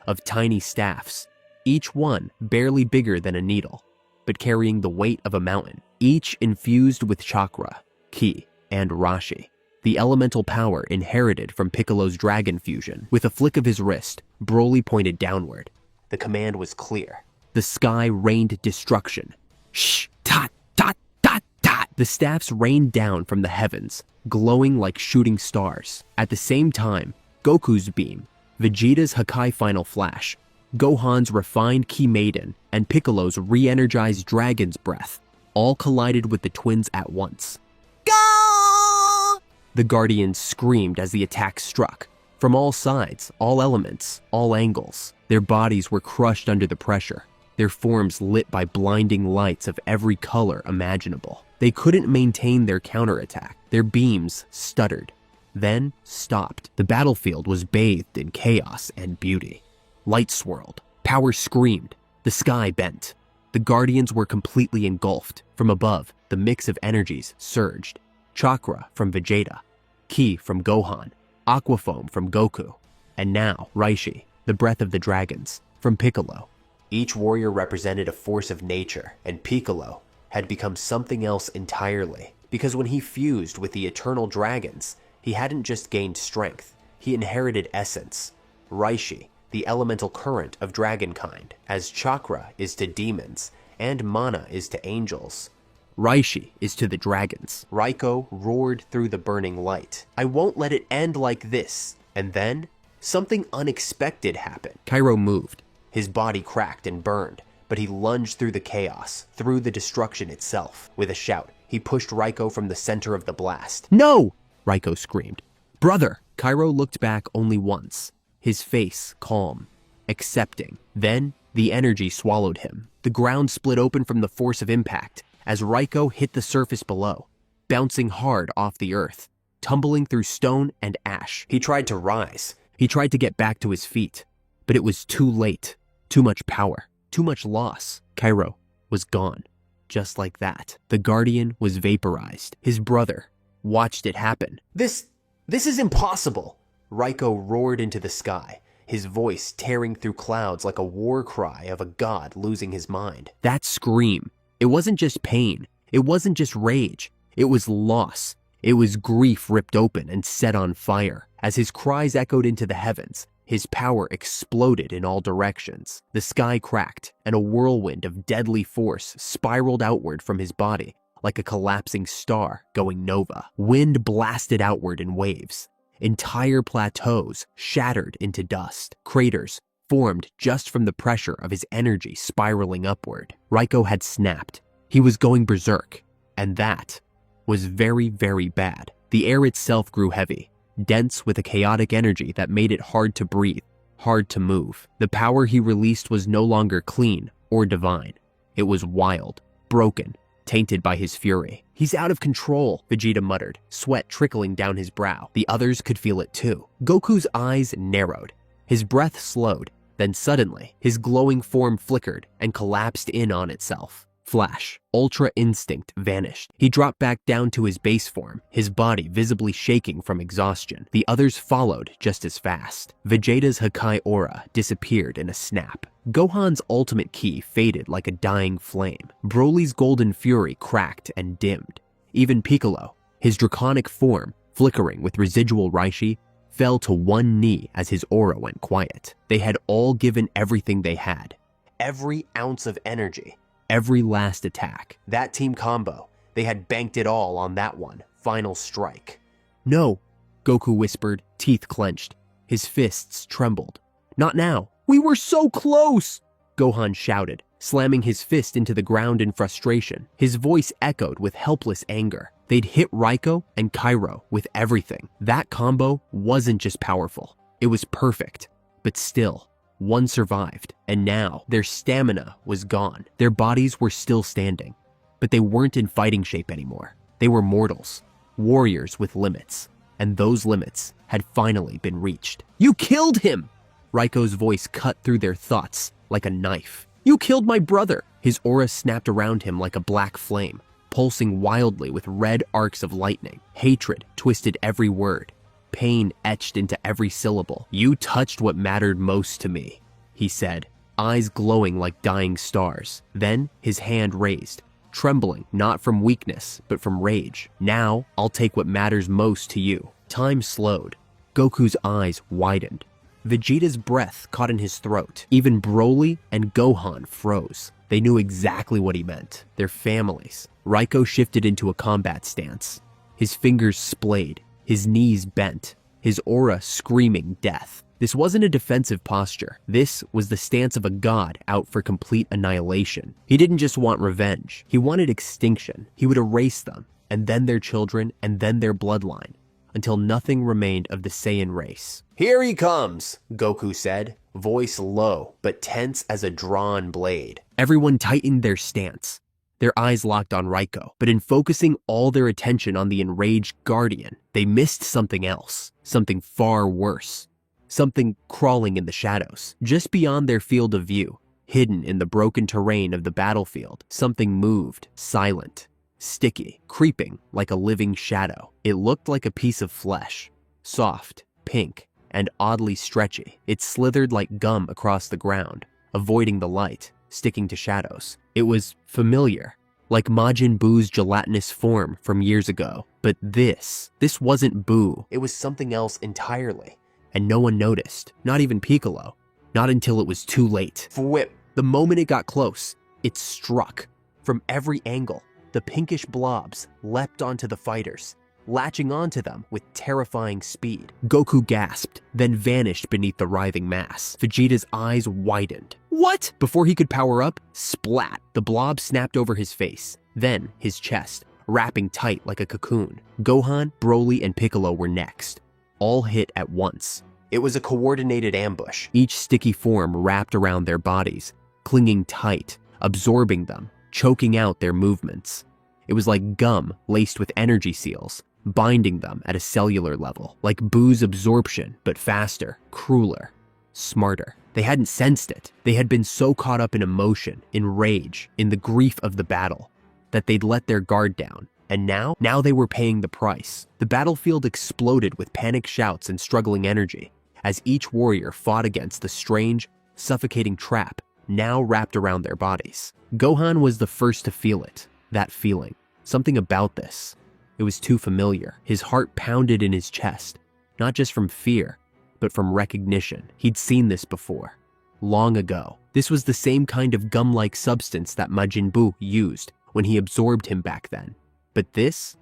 of tiny staffs, each one barely bigger than a needle, but carrying the weight of a mountain, each infused with chakra, ki, and rashi, the elemental power inherited from Piccolo's dragon fusion. With a flick of his wrist, Broly pointed downward. The command was clear. The sky rained destruction. Shh! Tot! Tot! Tot! Tot! The staffs rained down from the heavens, glowing like shooting stars. At the same time, Goku's beam, Vegeta's Hakai Final Flash, Gohan's refined Ki Maiden, and Piccolo's re-energized Dragon's Breath all collided with the twins at once. Gah! The Guardians screamed as the attack struck. From all sides, all elements, all angles, their bodies were crushed under the pressure, their forms lit by blinding lights of every color imaginable. They couldn't maintain their counterattack. Their beams stuttered, then stopped. The battlefield was bathed in chaos and beauty. Light swirled, power screamed, the sky bent. The Guardians were completely engulfed. From above, the mix of energies surged. Chakra from Vegeta, Ki from Gohan, Aquafoam from Goku, and now Raishi, the breath of the dragons, from Piccolo. Each warrior represented a force of nature, and Piccolo had become something else entirely. Because when he fused with the eternal dragons, he hadn't just gained strength, he inherited essence. Raishi, the elemental current of dragonkind, as chakra is to demons, and mana is to angels. Raishi is to the dragons. Raiko roared through the burning light. "I won't let it end like this." And then, something unexpected happened. Cairo moved. His body cracked and burned, but he lunged through the chaos, through the destruction itself. With a shout, he pushed Raiko from the center of the blast. "No!" Raiko screamed. "Brother!" Cairo looked back only once, his face calm, accepting. Then, the energy swallowed him. The ground split open from the force of impact as Raiko hit the surface below, bouncing hard off the earth, tumbling through stone and ash. He tried to rise. He tried to get back to his feet, but it was too late. Too much power, too much loss. Cairo was gone. Just like that. The Guardian was vaporized. His brother, watched it happen. This is impossible! Raiko roared into the sky, his voice tearing through clouds like a war cry of a god losing his mind. That scream, it wasn't just pain, it wasn't just rage, it was loss. It was grief ripped open and set on fire. As his cries echoed into the heavens, his power exploded in all directions. The sky cracked, and a whirlwind of deadly force spiraled outward from his body, like a collapsing star going nova. Wind blasted outward in waves. Entire plateaus shattered into dust. Craters formed just from the pressure of his energy spiraling upward. Raiko had snapped. He was going berserk, and that was very, very bad. The air itself grew heavy, dense with a chaotic energy that made it hard to breathe, hard to move. The power he released was no longer clean or divine. It was wild, broken, tainted by his fury. "He's out of control," Vegeta muttered, sweat trickling down his brow. The others could feel it too. Goku's eyes narrowed. His breath slowed. Then suddenly, his glowing form flickered and collapsed in on itself. Flash, Ultra Instinct vanished. He dropped back down to his base form, his body visibly shaking from exhaustion. The others followed just as fast. Vegeta's Hakai aura disappeared in a snap. Gohan's ultimate ki faded like a dying flame. Broly's golden fury cracked and dimmed. Even Piccolo, his draconic form flickering with residual Reishi, fell to one knee as his aura went quiet. They had all given everything they had. Every ounce of energy. Every last attack. That team combo, they had banked it all on that one final strike. "No," Goku whispered, teeth clenched. His fists trembled. "Not now. We were so close!" Gohan shouted, slamming his fist into the ground in frustration. His voice echoed with helpless anger. They'd hit Raiko and Cairo with everything. That combo wasn't just powerful. It was perfect. But still, one survived, and now their stamina was gone. Their bodies were still standing, but they weren't in fighting shape anymore. They were mortals, warriors with limits, and those limits had finally been reached. "You killed him!" Raiko's voice cut through their thoughts like a knife. "You killed my brother!" His aura snapped around him like a black flame, pulsing wildly with red arcs of lightning. Hatred twisted every word. Pain etched into every syllable. "You touched what mattered most to me," he said, eyes glowing like dying stars. Then his hand raised, trembling not from weakness, but from rage. "Now I'll take what matters most to you." Time slowed. Goku's eyes widened. Vegeta's breath caught in his throat. Even Broly and Gohan froze. They knew exactly what he meant. Their families. Raiko shifted into a combat stance. His fingers splayed. His knees bent, his aura screaming death. This wasn't a defensive posture. This was the stance of a god out for complete annihilation. He didn't just want revenge. He wanted extinction. He would erase them, and then their children, and then their bloodline, until nothing remained of the Saiyan race. "Here he comes," Goku said, voice low, but tense as a drawn blade. Everyone tightened their stance. Their eyes locked on Raiko, but in focusing all their attention on the enraged guardian, they missed something else, something far worse, something crawling in the shadows. Just beyond their field of view, hidden in the broken terrain of the battlefield, something moved, silent, sticky, creeping like a living shadow. It looked like a piece of flesh, soft, pink, and oddly stretchy. It slithered like gum across the ground, avoiding the light, sticking to shadows. It was familiar, like Majin Buu's gelatinous form from years ago. But this wasn't Buu. It was something else entirely. And no one noticed, not even Piccolo. Not until it was too late. Whip. The moment it got close, it struck. From every angle, the pinkish blobs leapt onto the fighters, latching onto them with terrifying speed. Goku gasped, then vanished beneath the writhing mass. Vegeta's eyes widened. "What?" Before he could power up, splat! The blob snapped over his face, then his chest, wrapping tight like a cocoon. Gohan, Broly, and Piccolo were next. All hit at once. It was a coordinated ambush. Each sticky form wrapped around their bodies, clinging tight, absorbing them, choking out their movements. It was like gum laced with energy seals, binding them at a cellular level, like Buu's absorption, but faster, crueler, smarter. They hadn't sensed it. They had been so caught up in emotion, in rage, in the grief of the battle, that they'd let their guard down, And now they were paying the price. The battlefield exploded with panic shouts and struggling energy as each warrior fought against the strange, suffocating trap now wrapped around their bodies. Gohan was the first to feel it, that feeling. Something about this. It was too familiar. His heart pounded in his chest, not just from fear, but from recognition. He'd seen this before, long ago. This was the same kind of gum-like substance that Majin Buu used when he absorbed him back then. But this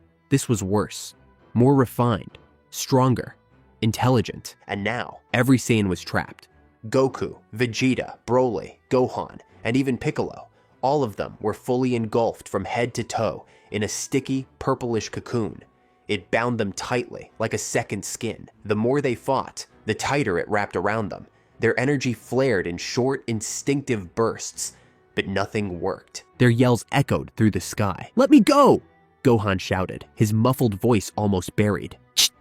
was worse, more refined, stronger, intelligent. And now, Every Saiyan was trapped. Goku, Vegeta, Broly, Gohan, and even Piccolo, all of them were fully engulfed from head to toe in a sticky, purplish cocoon. It bound them tightly, like a second skin. The more they fought, the tighter it wrapped around them. Their energy flared in short, instinctive bursts, but nothing worked. Their yells echoed through the sky. "Let me go!" Gohan shouted, his muffled voice almost buried.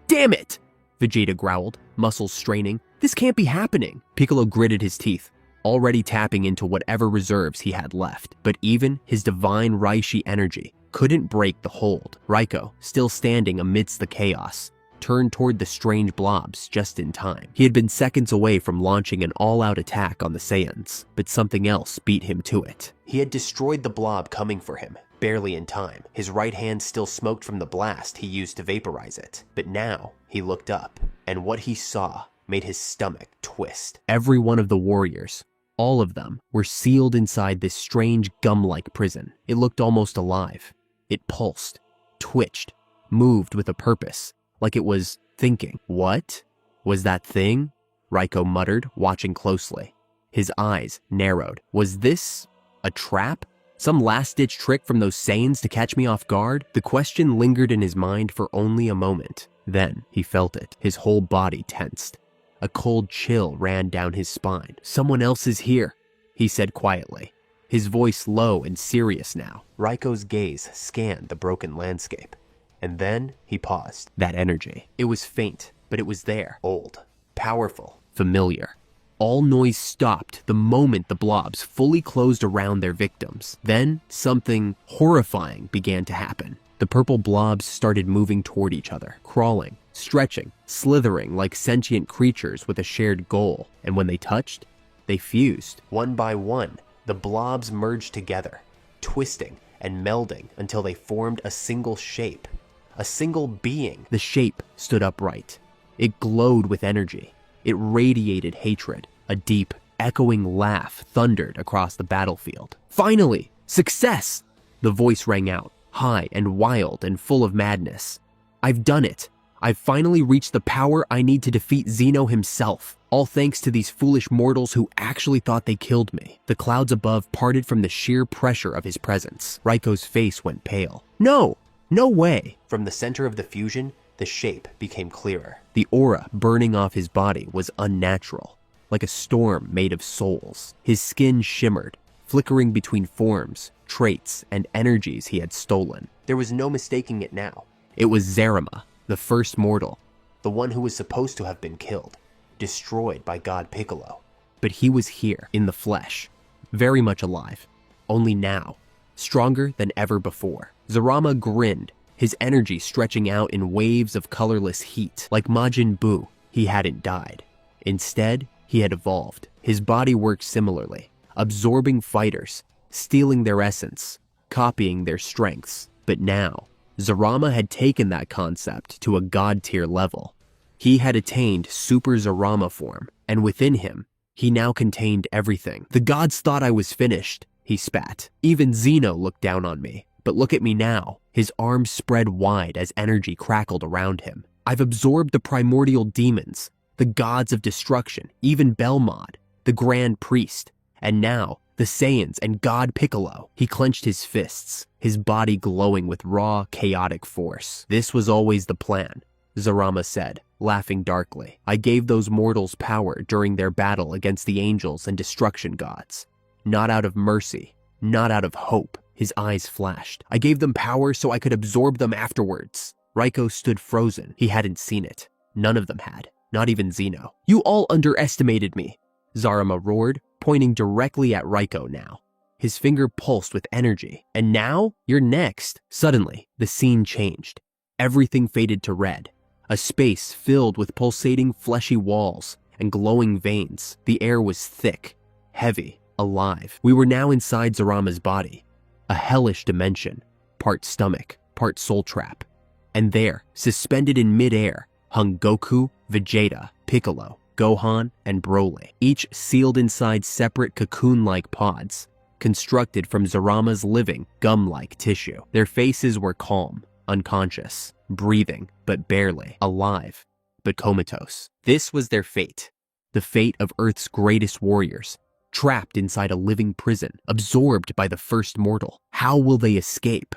"Damn it!" Vegeta growled, muscles straining. "This can't be happening." Piccolo gritted his teeth, already tapping into whatever reserves he had left. But even his divine Reishi energy couldn't break the hold. Raiko, still standing amidst the chaos, turned toward the strange blobs just in time. He had been seconds away from launching an all-out attack on the Saiyans, but something else beat him to it. He had destroyed the blob coming for him, barely in time. His right hand still smoked from the blast he used to vaporize it. But now, he looked up, and what he saw made his stomach twist. Every one of the warriors, all of them, were sealed inside this strange gum-like prison. It looked almost alive. It pulsed, twitched, moved with a purpose, like it was thinking. What was that thing? Raiko muttered, watching closely. His eyes narrowed. Was this a trap? Some last-ditch trick from those Saiyans to catch me off guard? The question lingered in his mind for only a moment. Then he felt it. His whole body tensed. A cold chill ran down his spine. "Someone else is here," he said quietly, his voice low and serious now. Raiko's gaze scanned the broken landscape, and then he paused. That energy. It was faint, but it was there. Old, powerful, familiar. All noise stopped the moment the blobs fully closed around their victims. Then something horrifying began to happen. The purple blobs started moving toward each other, crawling, stretching, slithering like sentient creatures with a shared goal. And when they touched, they fused. One by one, the blobs merged together, twisting and melding until they formed a single shape, a single being. The shape stood upright. It glowed with energy. It radiated hatred. A deep, echoing laugh thundered across the battlefield. "Finally! Success!" The voice rang out, high and wild and full of madness. "I've done it! I've finally reached the power I need to defeat Zeno himself, all thanks to these foolish mortals who actually thought they killed me." The clouds above parted from the sheer pressure of his presence. Raiko's face went pale. "No! No way!" From the center of the fusion, the shape became clearer. The aura burning off his body was unnatural, like a storm made of souls. His skin shimmered, flickering between forms, traits, and energies he had stolen. There was no mistaking it now. It was Zarama, the first mortal. The one who was supposed to have been killed, destroyed by God Piccolo. But he was here, in the flesh, very much alive. Only now, stronger than ever before. Zarama grinned, his energy stretching out in waves of colorless heat. Like Majin Buu, he hadn't died. Instead, he had evolved. His body worked similarly, absorbing fighters, stealing their essence, copying their strengths. But now, Zarama had taken that concept to a god-tier level. He had attained Super Zarama form, and within him, he now contained everything. "The gods thought I was finished," he spat. "Even Zeno looked down on me. But look at me now." His arms spread wide as energy crackled around him. "I've absorbed the primordial demons, the gods of destruction, even Belmod, the Grand Priest, and now the Saiyans and God Piccolo." He clenched his fists, his body glowing with raw, chaotic force. "This was always the plan," Zarama said, laughing darkly. "I gave those mortals power during their battle against the angels and destruction gods. Not out of mercy, not out of hope." His eyes flashed. "I gave them power so I could absorb them afterwards." Raiko stood frozen. He hadn't seen it. None of them had. Not even Zeno. "You all underestimated me," Zarama roared, pointing directly at Raiko now. His finger pulsed with energy. And now, you're next. Suddenly, the scene changed. Everything faded to red. A space filled with pulsating fleshy walls and glowing veins. The air was thick, heavy, alive. We were now inside Zarama's body. A hellish dimension, part stomach, part soul trap. And there, suspended in midair, hung Goku, Vegeta, Piccolo, Gohan, and Broly, each sealed inside separate cocoon-like pods, constructed from Zarama's living, gum-like tissue. Their faces were calm, unconscious, breathing, but barely, alive, but comatose. This was their fate, the fate of Earth's greatest warriors, trapped inside a living prison, absorbed by the first mortal. How will they escape?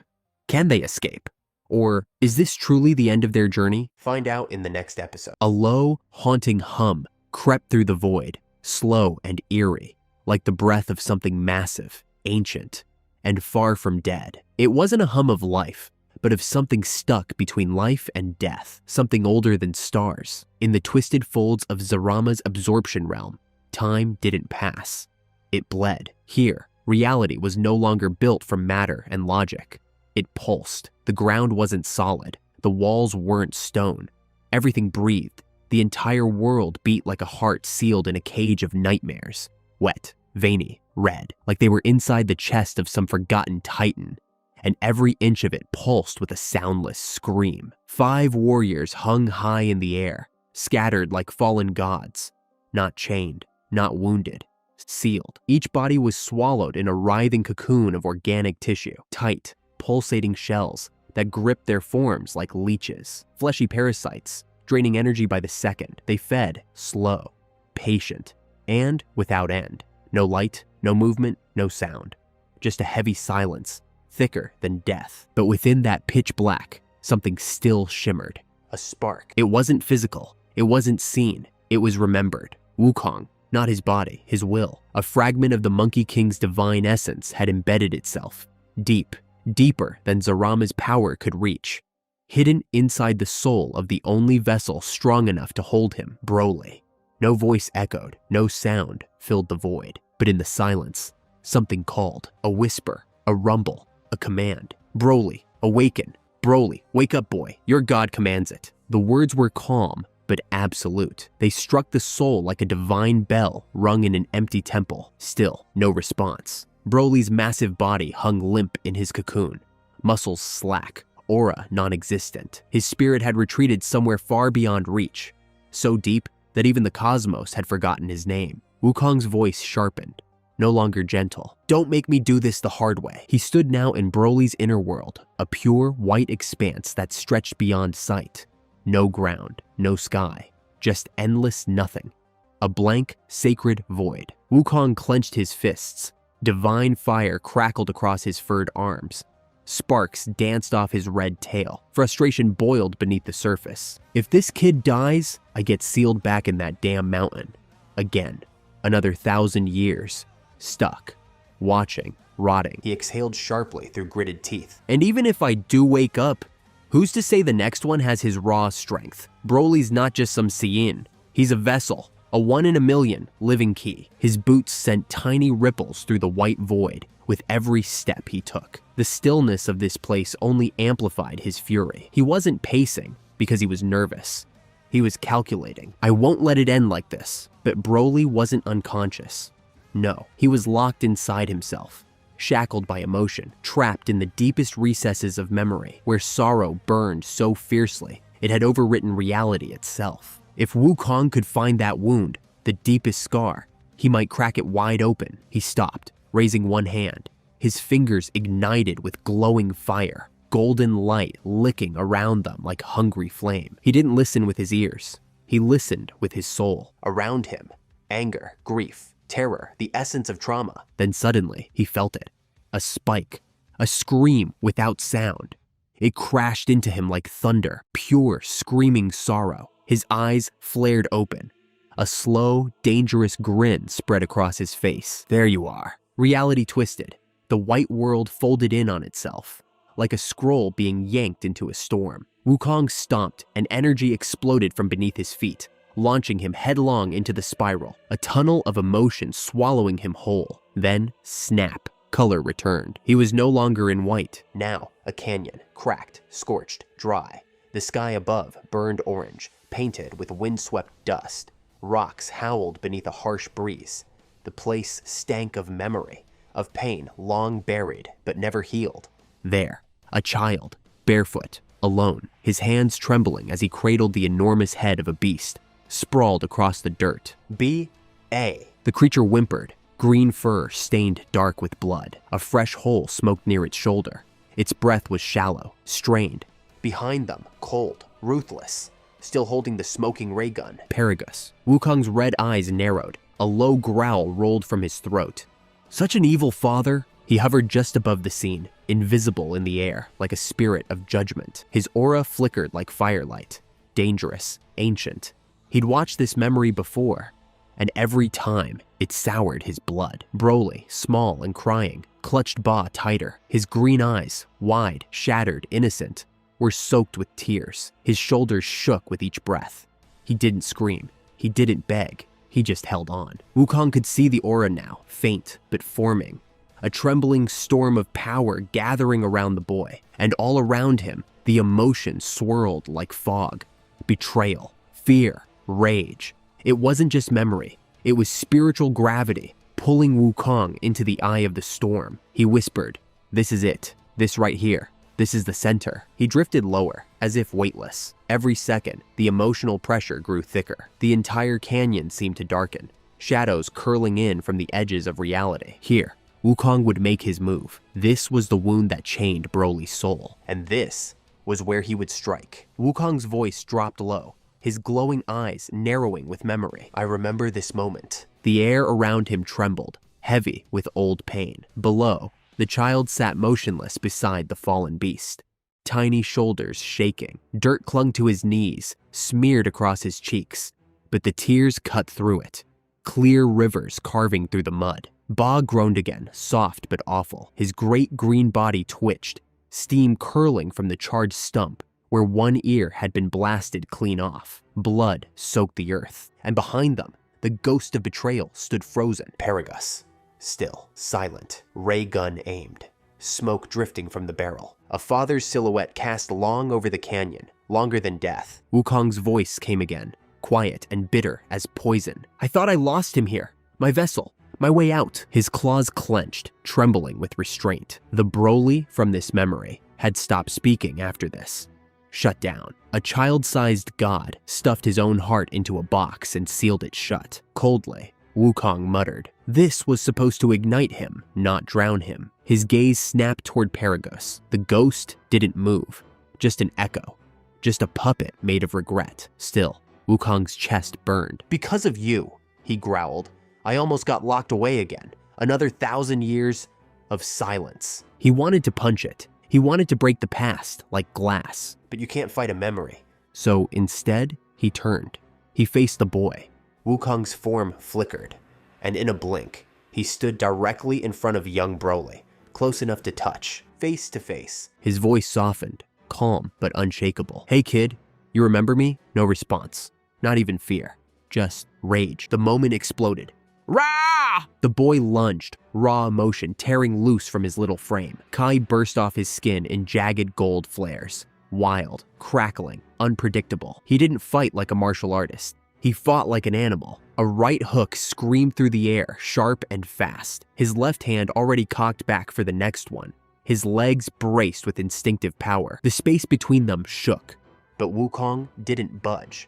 Can they escape? Or is this truly the end of their journey? Find out in the next episode. A low, haunting hum crept through the void, slow and eerie, like the breath of something massive, ancient, and far from dead. It wasn't a hum of life, but of something stuck between life and death, something older than stars. In the twisted folds of Zarama's absorption realm, time didn't pass. It bled. Here, reality was no longer built from matter and logic. It pulsed. The ground wasn't solid. The walls weren't stone. Everything breathed. The entire world beat like a heart sealed in a cage of nightmares. Wet, veiny, red, like they were inside the chest of some forgotten titan. And every inch of it pulsed with a soundless scream. 5 warriors hung high in the air, scattered like fallen gods. Not chained, not wounded, sealed. Each body was swallowed in a writhing cocoon of organic tissue, tight, pulsating shells that gripped their forms like leeches, fleshy parasites, draining energy by the second. They fed, slow, patient, and without end. No light, no movement, no sound. Just a heavy silence, thicker than death. But within that pitch black, something still shimmered. A spark. It wasn't physical. It wasn't seen. It was remembered. Wukong, not his body, his will. A fragment of the Monkey King's divine essence had embedded itself, deep, deeper than Zarama's power could reach, hidden inside the soul of the only vessel strong enough to hold him, Broly. No voice echoed, no sound filled the void, but in the silence, something called, a whisper, a rumble, a command. Broly, awaken. Broly, wake up, boy. Your god commands it. The words were calm, but absolute. They struck the soul like a divine bell rung in an empty temple. Still, no response. Broly's massive body hung limp in his cocoon, muscles slack, aura non-existent. His spirit had retreated somewhere far beyond reach, so deep that even the cosmos had forgotten his name. Wukong's voice sharpened, no longer gentle. Don't make me do this the hard way. He stood now in Broly's inner world, a pure white expanse that stretched beyond sight. No ground, no sky, just endless nothing. A blank, sacred void. Wukong clenched his fists. Divine fire crackled across his furred arms. Sparks danced off his red tail. Frustration boiled beneath the surface. If this kid dies, I get sealed back in that damn mountain. Again. Another 1,000 years. Stuck. Watching. Rotting. He exhaled sharply through gritted teeth. And even if I do wake up, who's to say the next one has his raw strength? Broly's not just some Saiyan. He's a vessel. A 1 in a million living key. His boots sent tiny ripples through the white void with every step he took. The stillness of this place only amplified his fury. He wasn't pacing because he was nervous. He was calculating. I won't let it end like this. But Broly wasn't unconscious. No, he was locked inside himself, shackled by emotion, trapped in the deepest recesses of memory, where sorrow burned so fiercely it had overwritten reality itself. If Wukong could find that wound, the deepest scar, he might crack it wide open. He stopped, raising one hand. His fingers ignited with glowing fire, golden light licking around them like hungry flame. He didn't listen with his ears. He listened with his soul. Around him, anger, grief, terror, the essence of trauma. Then suddenly, he felt it. A spike, a scream without sound. It crashed into him like thunder, pure, screaming sorrow. His eyes flared open. A slow, dangerous grin spread across his face. There you are. Reality twisted. The white world folded in on itself, like a scroll being yanked into a storm. Wukong stomped, and energy exploded from beneath his feet, launching him headlong into the spiral, a tunnel of emotion swallowing him whole. Then, snap. Color returned. He was no longer in white. Now, a canyon, cracked, scorched, dry. The sky above burned orange, painted with windswept dust. Rocks howled beneath a harsh breeze. The place stank of memory, of pain long buried but never healed. There, a child, barefoot, alone, his hands trembling as he cradled the enormous head of a beast, sprawled across the dirt. B.A. The creature whimpered, green fur stained dark with blood. A fresh hole smoked near its shoulder. Its breath was shallow, strained. Behind them, cold, ruthless, still holding the smoking ray gun. Beerus. Wukong's red eyes narrowed. A low growl rolled from his throat. Such an evil father. He hovered just above the scene, invisible in the air, like a spirit of judgment. His aura flickered like firelight. Dangerous, ancient. He'd watched this memory before, and every time, it soured his blood. Broly, small and crying, clutched Ba tighter. His green eyes, wide, shattered, innocent, were soaked with tears. His shoulders shook with each breath. He didn't scream. He didn't beg. He just held on. Wukong could see the aura now, faint but forming. A trembling storm of power gathering around the boy, and all around him, the emotion swirled like fog. Betrayal, fear, rage. It wasn't just memory. It was spiritual gravity, pulling Wukong into the eye of the storm. He whispered, "This is it. This right here. This is the center." He drifted lower, as if weightless. Every second, the emotional pressure grew thicker. The entire canyon seemed to darken, shadows curling in from the edges of reality. Here, Wukong would make his move. This was the wound that chained Broly's soul. And this was where he would strike. Wukong's voice dropped low, his glowing eyes narrowing with memory. I remember this moment. The air around him trembled, heavy with old pain. Below, the child sat motionless beside the fallen beast, tiny shoulders shaking. Dirt clung to his knees, smeared across his cheeks, but the tears cut through it, clear rivers carving through the mud. Ba groaned again, soft but awful. His great green body twitched, steam curling from the charred stump where one ear had been blasted clean off. Blood soaked the earth, and behind them, the ghost of betrayal stood frozen. Beerus, still, silent, ray gun aimed, smoke drifting from the barrel. A father's silhouette cast long over the canyon, longer than death. Wukong's voice came again, quiet and bitter as poison. I thought I lost him here. My vessel. My way out. His claws clenched, trembling with restraint. The Broly from this memory had stopped speaking after this. Shut down. A child-sized god stuffed his own heart into a box and sealed it shut. Coldly, Wukong muttered. This was supposed to ignite him, not drown him. His gaze snapped toward Beerus. The ghost didn't move, just an echo, just a puppet made of regret. Still, Wukong's chest burned. Because of you, he growled, I almost got locked away again. Another 1,000 years of silence. He wanted to punch it. He wanted to break the past like glass. But you can't fight a memory. So instead, he turned. He faced the boy. Wukong's form flickered, and in a blink, he stood directly in front of young Broly, close enough to touch, face to face. His voice softened, calm but unshakable. Hey kid, you remember me? No response. Not even fear. Just rage. The moment exploded. Rah! The boy lunged, raw emotion tearing loose from his little frame. Kai burst off his skin in jagged gold flares. Wild, crackling, unpredictable. He didn't fight like a martial artist. He fought like an animal. A right hook screamed through the air, sharp and fast. His left hand already cocked back for the next one. His legs braced with instinctive power. The space between them shook. But Wukong didn't budge.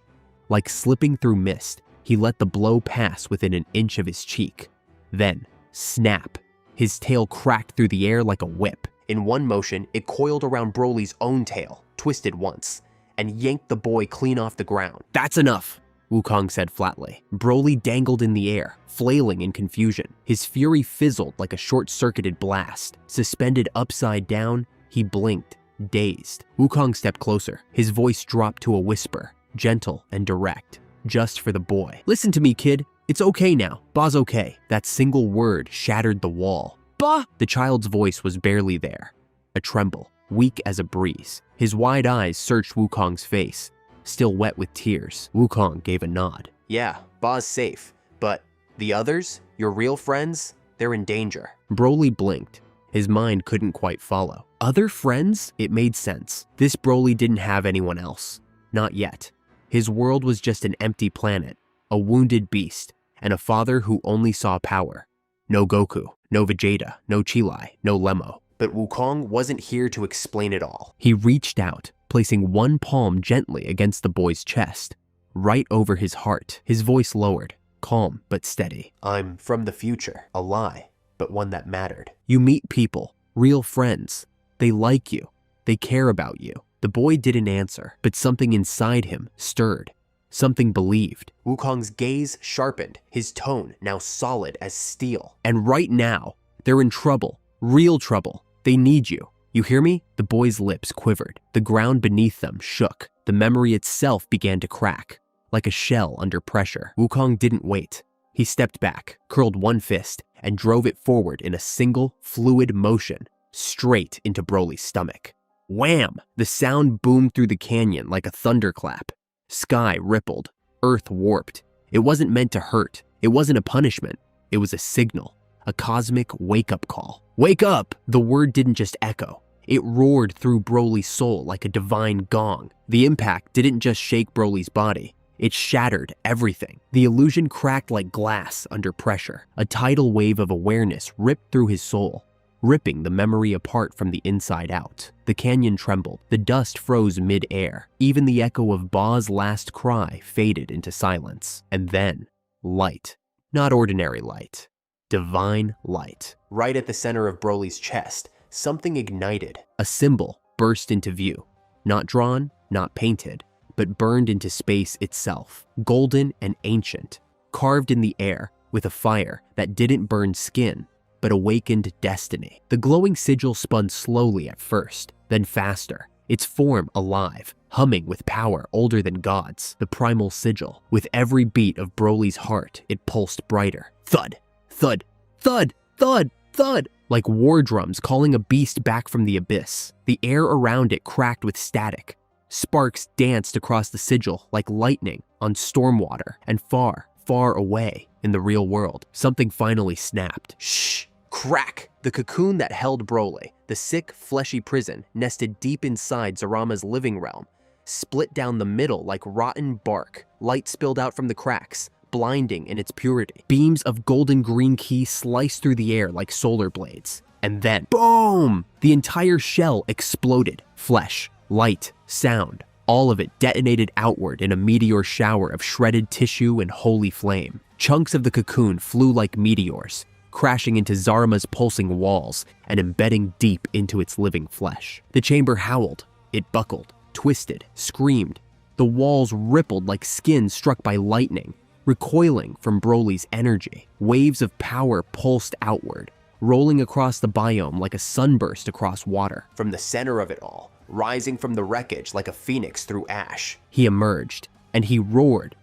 Like slipping through mist, he let the blow pass within an inch of his cheek. Then, snap. His tail cracked through the air like a whip. In one motion, it coiled around Broly's own tail, twisted once, and yanked the boy clean off the ground. That's enough, Wukong said flatly. Broly dangled in the air, flailing in confusion. His fury fizzled like a short-circuited blast. Suspended upside down, he blinked, dazed. Wukong stepped closer. His voice dropped to a whisper, gentle and direct. Just for the boy. Listen to me, kid. It's okay now. Ba's okay. That single word shattered the wall. Ba! The child's voice was barely there. A tremble, weak as a breeze. His wide eyes searched Wukong's face, still wet with tears. Wukong gave a nod. Yeah, Ba's safe. But the others? Your real friends? They're in danger. Broly blinked. His mind couldn't quite follow. Other friends? It made sense. This Broly didn't have anyone else. Not yet. His world was just an empty planet, a wounded beast, and a father who only saw power. No Goku, no Vegeta, no Chilai, no Lemo. But Wukong wasn't here to explain it all. He reached out, placing one palm gently against the boy's chest, right over his heart. His voice lowered, calm but steady. I'm from the future, a lie, but one that mattered. You meet people, real friends. They like you. They care about you. The boy didn't answer, but something inside him stirred. Something believed. Wukong's gaze sharpened, his tone now solid as steel. And right now, they're in trouble, real trouble. They need you. You hear me? The boy's lips quivered. The ground beneath them shook. The memory itself began to crack, like a shell under pressure. Wukong didn't wait. He stepped back, curled one fist, and drove it forward in a single, fluid motion, straight into Broly's stomach. Wham! The sound boomed through the canyon like a thunderclap. Sky rippled. Earth warped. It wasn't meant to hurt. It wasn't a punishment. It was a signal. A cosmic wake-up call. Wake up! The word didn't just echo. It roared through Broly's soul like a divine gong. The impact didn't just shake Broly's body. It shattered everything. The illusion cracked like glass under pressure. A tidal wave of awareness ripped through his soul, ripping the memory apart from the inside out. The canyon trembled. The dust froze mid-air. Even the echo of Ba's last cry faded into silence. And then, light. Not ordinary light. Divine light. Right at the center of Broly's chest, something ignited. A symbol burst into view. Not drawn, not painted, but burned into space itself. Golden and ancient. Carved in the air with a fire that didn't burn skin, but awakened destiny. The glowing sigil spun slowly at first, then faster. Its form alive, humming with power older than gods. The primal sigil. With every beat of Broly's heart, it pulsed brighter. Thud! Thud, thud, thud, thud, like war drums calling a beast back from the abyss. The air around it cracked with static. Sparks danced across the sigil like lightning on storm water, and far, far away in the real world, something finally snapped. Shh! Crack! The cocoon that held Broly, the sick, fleshy prison nested deep inside Zarama's living realm, split down the middle like rotten bark. Light spilled out from the cracks, blinding in its purity. Beams of golden green ki sliced through the air like solar blades. And then, boom! The entire shell exploded. Flesh, light, sound, all of it detonated outward in a meteor shower of shredded tissue and holy flame. Chunks of the cocoon flew like meteors, crashing into Zarama's pulsing walls and embedding deep into its living flesh. The chamber howled. It buckled, twisted, screamed. The walls rippled like skin struck by lightning, recoiling from Broly's energy. Waves of power pulsed outward, rolling across the biome like a sunburst across water. From the center of it all, rising from the wreckage like a phoenix through ash, he emerged, and he roared.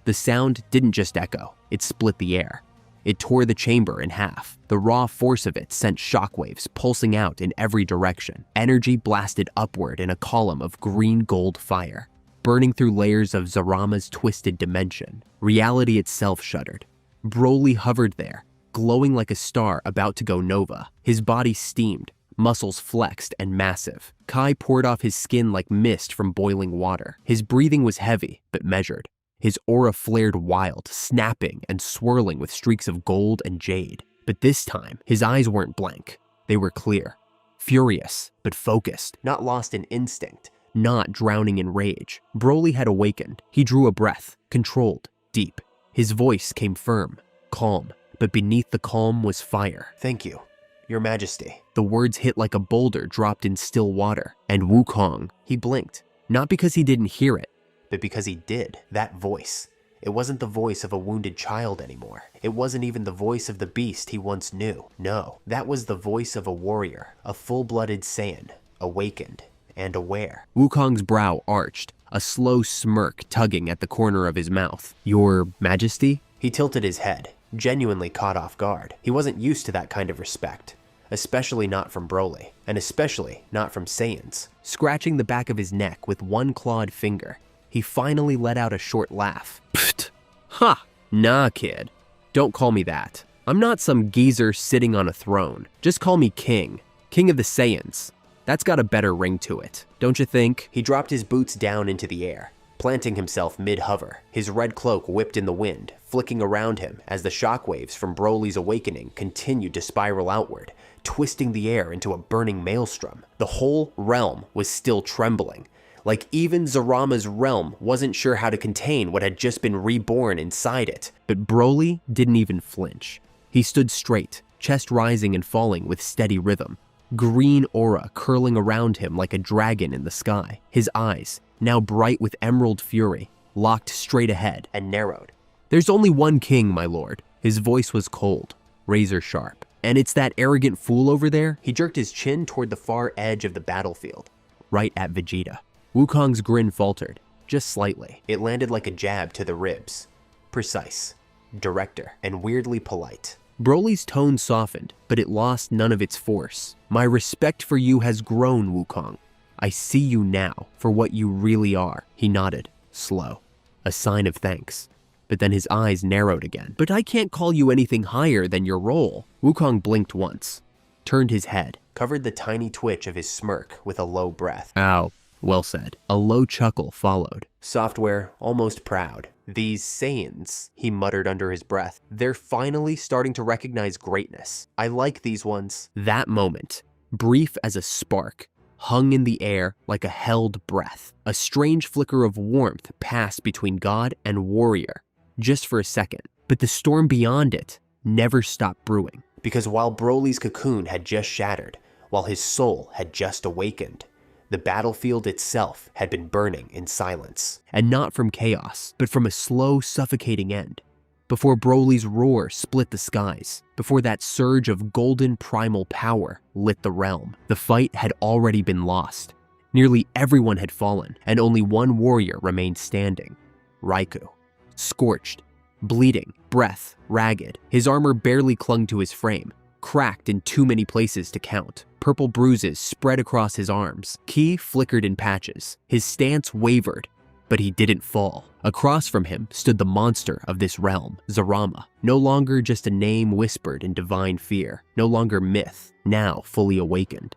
The sound didn't just echo, it split the air. It tore the chamber in half. The raw force of it sent shockwaves pulsing out in every direction. Energy blasted upward in a column of green-gold fire, burning through layers of Zarama's twisted dimension. Reality itself shuddered. Broly hovered there, glowing like a star about to go nova. His body steamed, muscles flexed and massive. Kai poured off his skin like mist from boiling water. His breathing was heavy, but measured. His aura flared wild, snapping and swirling with streaks of gold and jade. But this time, his eyes weren't blank. They were clear, furious, but focused. Not lost in instinct. Not drowning in rage. Broly had awakened. He drew a breath, controlled, deep. His voice came firm, calm, but beneath the calm was fire. Thank you, Your Majesty. The words hit like a boulder dropped in still water. And Wukong, he blinked. Not because he didn't hear it, but because he did. That voice. It wasn't the voice of a wounded child anymore. It wasn't even the voice of the beast he once knew. No, that was the voice of a warrior, a full-blooded Saiyan, awakened and aware. Wukong's brow arched, a slow smirk tugging at the corner of his mouth. Your Majesty? He tilted his head, genuinely caught off guard. He wasn't used to that kind of respect, especially not from Broly, and especially not from Saiyans. Scratching the back of his neck with one clawed finger, he finally let out a short laugh. Pfft. Ha! Nah, kid. Don't call me that. I'm not some geezer sitting on a throne. Just call me King. King of the Saiyans. That's got a better ring to it, don't you think? He dropped his boots down into the air, planting himself mid-hover. His red cloak whipped in the wind, flicking around him as the shockwaves from Broly's awakening continued to spiral outward, twisting the air into a burning maelstrom. The whole realm was still trembling, like even Zarama's realm wasn't sure how to contain what had just been reborn inside it. But Broly didn't even flinch. He stood straight, chest rising and falling with steady rhythm. Green aura curling around him like a dragon in the sky. His eyes, now bright with emerald fury, locked straight ahead and narrowed. There's only one king, my lord. His voice was cold, razor sharp. And it's that arrogant fool over there? He jerked his chin toward the far edge of the battlefield. Right at Vegeta. Wukong's grin faltered, just slightly. It landed like a jab to the ribs. Precise, director, and weirdly polite. Broly's tone softened, but it lost none of its force. My respect for you has grown, Wukong. I see you now for what you really are. He nodded, slow, a sign of thanks. But then his eyes narrowed again. But I can't call you anything higher than your role. Wukong blinked once, turned his head, covered the tiny twitch of his smirk with a low breath. Ow, well said. A low chuckle followed. Software, almost proud. These Saiyans, he muttered under his breath. They're finally starting to recognize greatness. I like these ones. That moment, brief as a spark, hung in the air like a held breath. A strange flicker of warmth passed between god and warrior, just for a second. But the storm beyond it never stopped brewing. Because while Broly's cocoon had just shattered, while his soul had just awakened, the battlefield itself had been burning in silence. And not from chaos, but from a slow, suffocating end. Before Broly's roar split the skies, before that surge of golden primal power lit the realm, the fight had already been lost. Nearly everyone had fallen, and only one warrior remained standing. Raikou. Scorched, bleeding, breath ragged. His armor barely clung to his frame, cracked in too many places to count. Purple bruises spread across his arms. Ki flickered in patches. His stance wavered, but he didn't fall. Across from him stood the monster of this realm, Zarama. No longer just a name whispered in divine fear. No longer myth, now fully awakened.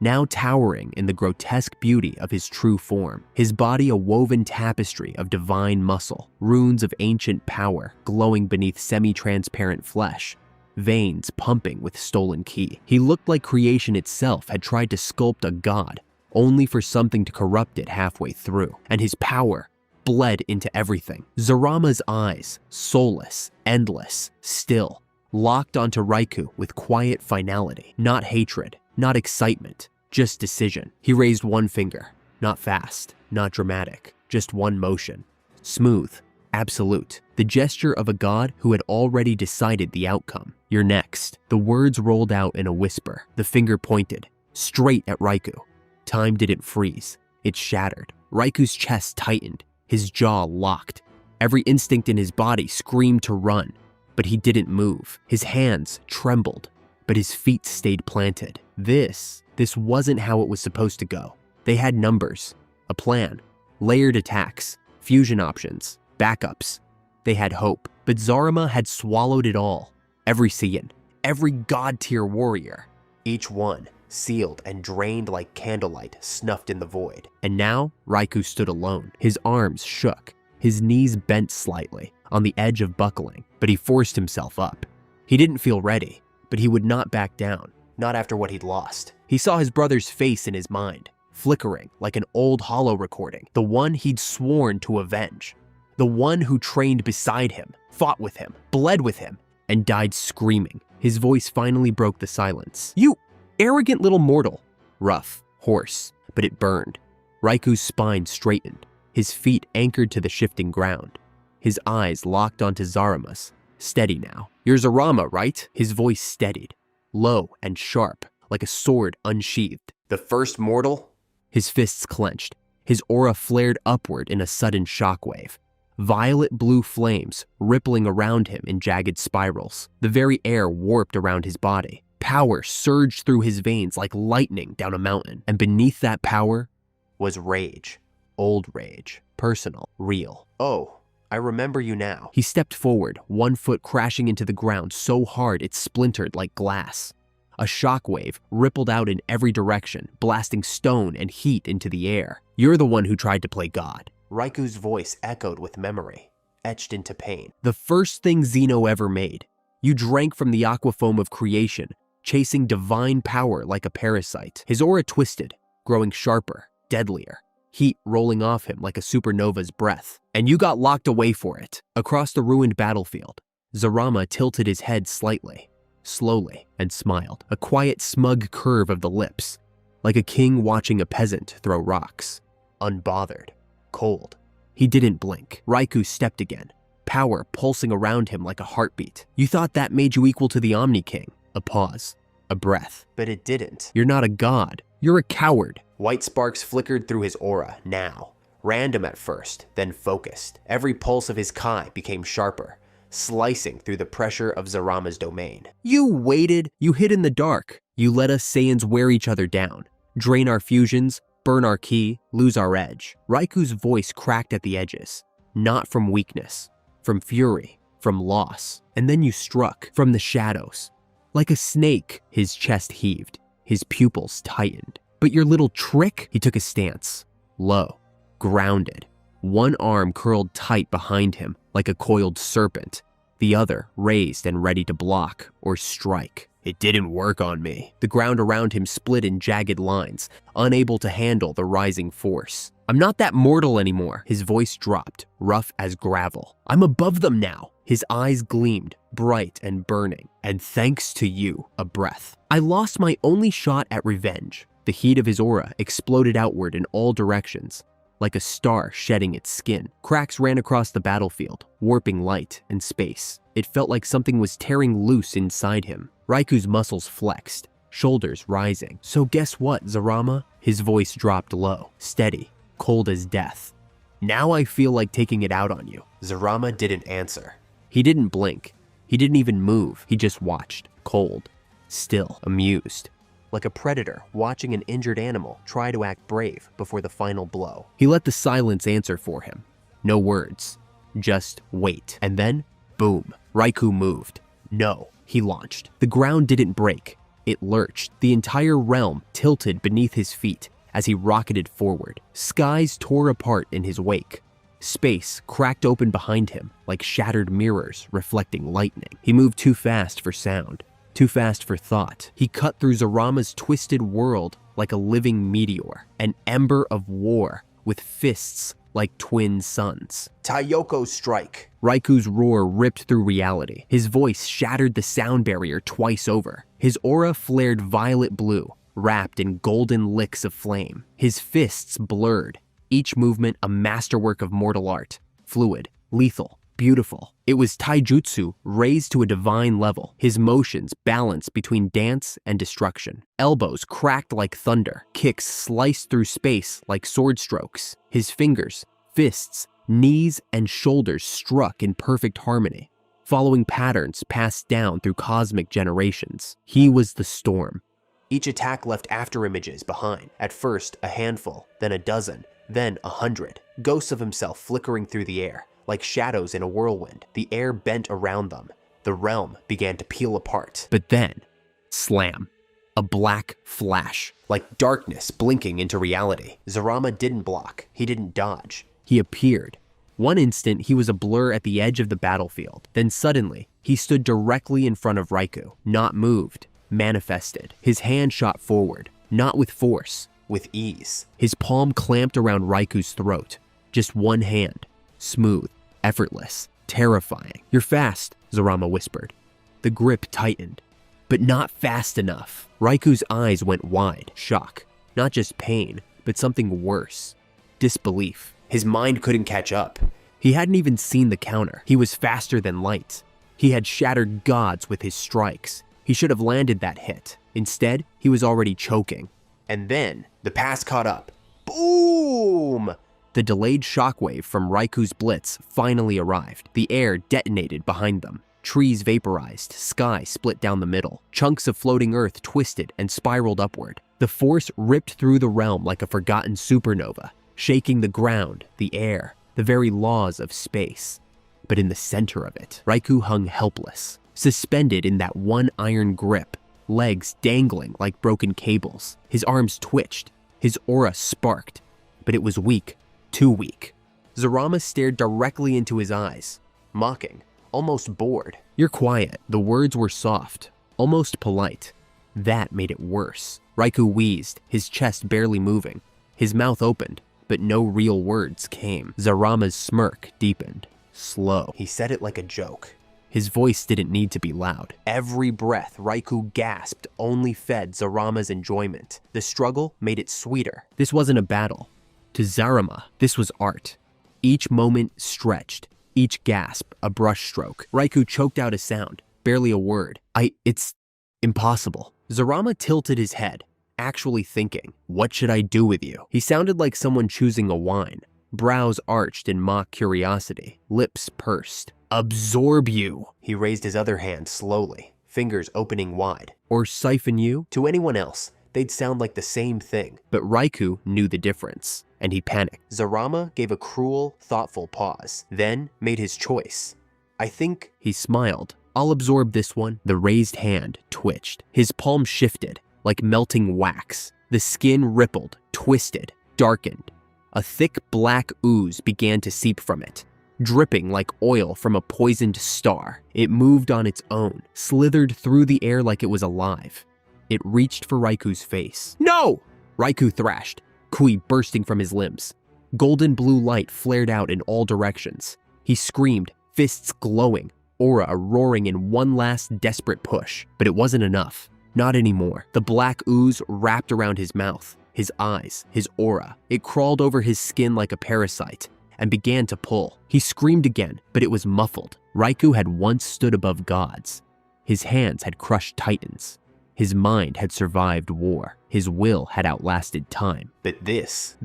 Now towering in the grotesque beauty of his true form. His body a woven tapestry of divine muscle. Runes of ancient power glowing beneath semi-transparent flesh. Veins pumping with stolen ki. He looked like creation itself had tried to sculpt a god, only for something to corrupt it halfway through. And his power bled into everything. Zarama's eyes, soulless, endless, still, locked onto Raikou with quiet finality. Not hatred, not excitement, just decision. He raised one finger, not fast, not dramatic, just one motion. Smooth, absolute. The gesture of a god who had already decided the outcome. You're next. The words rolled out in a whisper. The finger pointed, straight at Raikou. Time didn't freeze. It shattered. Raikou's chest tightened, his jaw locked. Every instinct in his body screamed to run, but he didn't move. His hands trembled, but his feet stayed planted. This wasn't how it was supposed to go. They had numbers, a plan, layered attacks, fusion options, backups. They had hope, but Zarama had swallowed it all. Every Saiyan, every god-tier warrior. Each one, sealed and drained like candlelight snuffed in the void. And now, Raikou stood alone. His arms shook, his knees bent slightly, on the edge of buckling, but he forced himself up. He didn't feel ready, but he would not back down. Not after what he'd lost. He saw his brother's face in his mind, flickering like an old holo recording, the one he'd sworn to avenge. The one who trained beside him, fought with him, bled with him, and died screaming. His voice finally broke the silence. You arrogant little mortal. Rough, hoarse, but it burned. Raikou's spine straightened, his feet anchored to the shifting ground. His eyes locked onto Zarama's, steady now. You're Zarama, right? His voice steadied, low and sharp, like a sword unsheathed. The first mortal? His fists clenched, his aura flared upward in a sudden shockwave. Violet blue flames rippling around him in jagged spirals. The very air warped around his body. Power surged through his veins like lightning down a mountain. And beneath that power was rage. Old rage. Personal. Real. Oh, I remember you now. He stepped forward, one foot crashing into the ground so hard it splintered like glass. A shockwave rippled out in every direction, blasting stone and heat into the air. You're the one who tried to play God. Raiku's voice echoed with memory, etched into pain. The first thing Xeno ever made. You drank from the aquafoam of creation, chasing divine power like a parasite. His aura twisted, growing sharper, deadlier, heat rolling off him like a supernova's breath. And you got locked away for it. Across the ruined battlefield, Zarama tilted his head slightly, slowly, and smiled, a quiet, smug curve of the lips, like a king watching a peasant throw rocks. Unbothered, cold. He didn't blink. Raiku stepped again, power pulsing around him like a heartbeat. You thought that made you equal to the Omni King. A pause, a breath. But it didn't. You're not a god. You're a coward. White sparks flickered through his aura now, random at first, then focused. Every pulse of his Kai became sharper, slicing through the pressure of Zarama's domain. You waited. You hid in the dark. You let us Saiyans wear each other down, drain our fusions, burn our ki, lose our edge. Raiku's voice cracked at the edges, not from weakness, from fury, from loss. And then you struck from the shadows. Like a snake, his chest heaved, his pupils tightened. But your little trick? He took a stance, low, grounded. One arm curled tight behind him like a coiled serpent, the other raised and ready to block or strike. It didn't work on me. The ground around him split in jagged lines, unable to handle the rising force. I'm not that mortal anymore. His voice dropped, rough as gravel. I'm above them now. His eyes gleamed, bright and burning. And thanks to you, a breath. I lost my only shot at revenge. The heat of his aura exploded outward in all directions, like a star shedding its skin. Cracks ran across the battlefield, warping light and space. It felt like something was tearing loose inside him. Raiku's muscles flexed, shoulders rising. So guess what, Zarama? His voice dropped low, steady, cold as death. Now I feel like taking it out on you. Zarama didn't answer. He didn't blink. He didn't even move. He just watched, cold, still, amused. Like a predator watching an injured animal try to act brave before the final blow. He let the silence answer for him. No words, just wait. And then, boom, Raiku moved. No, he launched. The ground didn't break. It lurched. The entire realm tilted beneath his feet as he rocketed forward. Skies tore apart in his wake. Space cracked open behind him like shattered mirrors reflecting lightning. He moved too fast for sound. Too fast for thought. He cut through Zarama's twisted world like a living meteor, an ember of war with fists like twin suns. Taiyoko strike. Raiku's roar ripped through reality. His voice shattered the sound barrier twice over. His aura flared violet blue, wrapped in golden licks of flame. His fists blurred, each movement a masterwork of mortal art, fluid, lethal, beautiful. It was taijutsu raised to a divine level, his motions balanced between dance and destruction. Elbows cracked like thunder, kicks sliced through space like sword strokes. His fingers, fists, knees, and shoulders struck in perfect harmony, following patterns passed down through cosmic generations. He was the storm. Each attack left afterimages behind. At first, a handful, then a dozen, then 100. Ghosts of himself flickering through the air. Like shadows in a whirlwind, the air bent around them. The realm began to peel apart. But then, slam. A black flash. Like darkness blinking into reality. Zarama didn't block. He didn't dodge. He appeared. One instant, he was a blur at the edge of the battlefield. Then suddenly, he stood directly in front of Raiku. Not moved, manifested. His hand shot forward, not with force. With ease. His palm clamped around Raiku's throat. Just one hand. Smooth, effortless, terrifying. You're fast, Zarama whispered. The grip tightened, but not fast enough. Raiku's eyes went wide, shock. Not just pain, but something worse. Disbelief. His mind couldn't catch up. He hadn't even seen the counter. He was faster than light. He had shattered gods with his strikes. He should have landed that hit. Instead, he was already choking. And then, the pass caught up. Boom! The delayed shockwave from Raiku's blitz finally arrived. The air detonated behind them. Trees vaporized, sky split down the middle. Chunks of floating earth twisted and spiraled upward. The force ripped through the realm like a forgotten supernova, shaking the ground, the air, the very laws of space. But in the center of it, Raikou hung helpless, suspended in that one iron grip, legs dangling like broken cables. His arms twitched, his aura sparked, but it was weak, too weak. Zarama stared directly into his eyes, mocking, almost bored. "You're quiet." The words were soft, almost polite. That made it worse. Raikou wheezed, his chest barely moving. His mouth opened, but no real words came. Zarama's smirk deepened, slow. He said it like a joke. His voice didn't need to be loud. Every breath Raikou gasped only fed Zarama's enjoyment. The struggle made it sweeter. This wasn't a battle. To Zarama, this was art. Each moment stretched, each gasp a brushstroke. Raikou choked out a sound, barely a word. It's impossible. Zarama tilted his head, actually thinking, what should I do with you? He sounded like someone choosing a wine. Brows arched in mock curiosity, lips pursed. Absorb you. He raised his other hand slowly, fingers opening wide. Or siphon you? To anyone else, they'd sound like the same thing. But Raikou knew the difference, and he panicked. Zarama gave a cruel, thoughtful pause, then made his choice. I think, he smiled, I'll absorb this one. The raised hand twitched. His palm shifted, like melting wax. The skin rippled, twisted, darkened. A thick black ooze began to seep from it, dripping like oil from a poisoned star. It moved on its own, slithered through the air like it was alive. It reached for Raikou's face. No! Raikou thrashed, kui bursting from his limbs. Golden blue light flared out in all directions. He screamed, fists glowing, aura roaring in one last desperate push. But it wasn't enough. Not anymore. The black ooze wrapped around his mouth, his eyes, his aura. It crawled over his skin like a parasite and began to pull. He screamed again, but it was muffled. Raikou had once stood above gods. His hands had crushed titans. His mind had survived war. His will had outlasted time. But this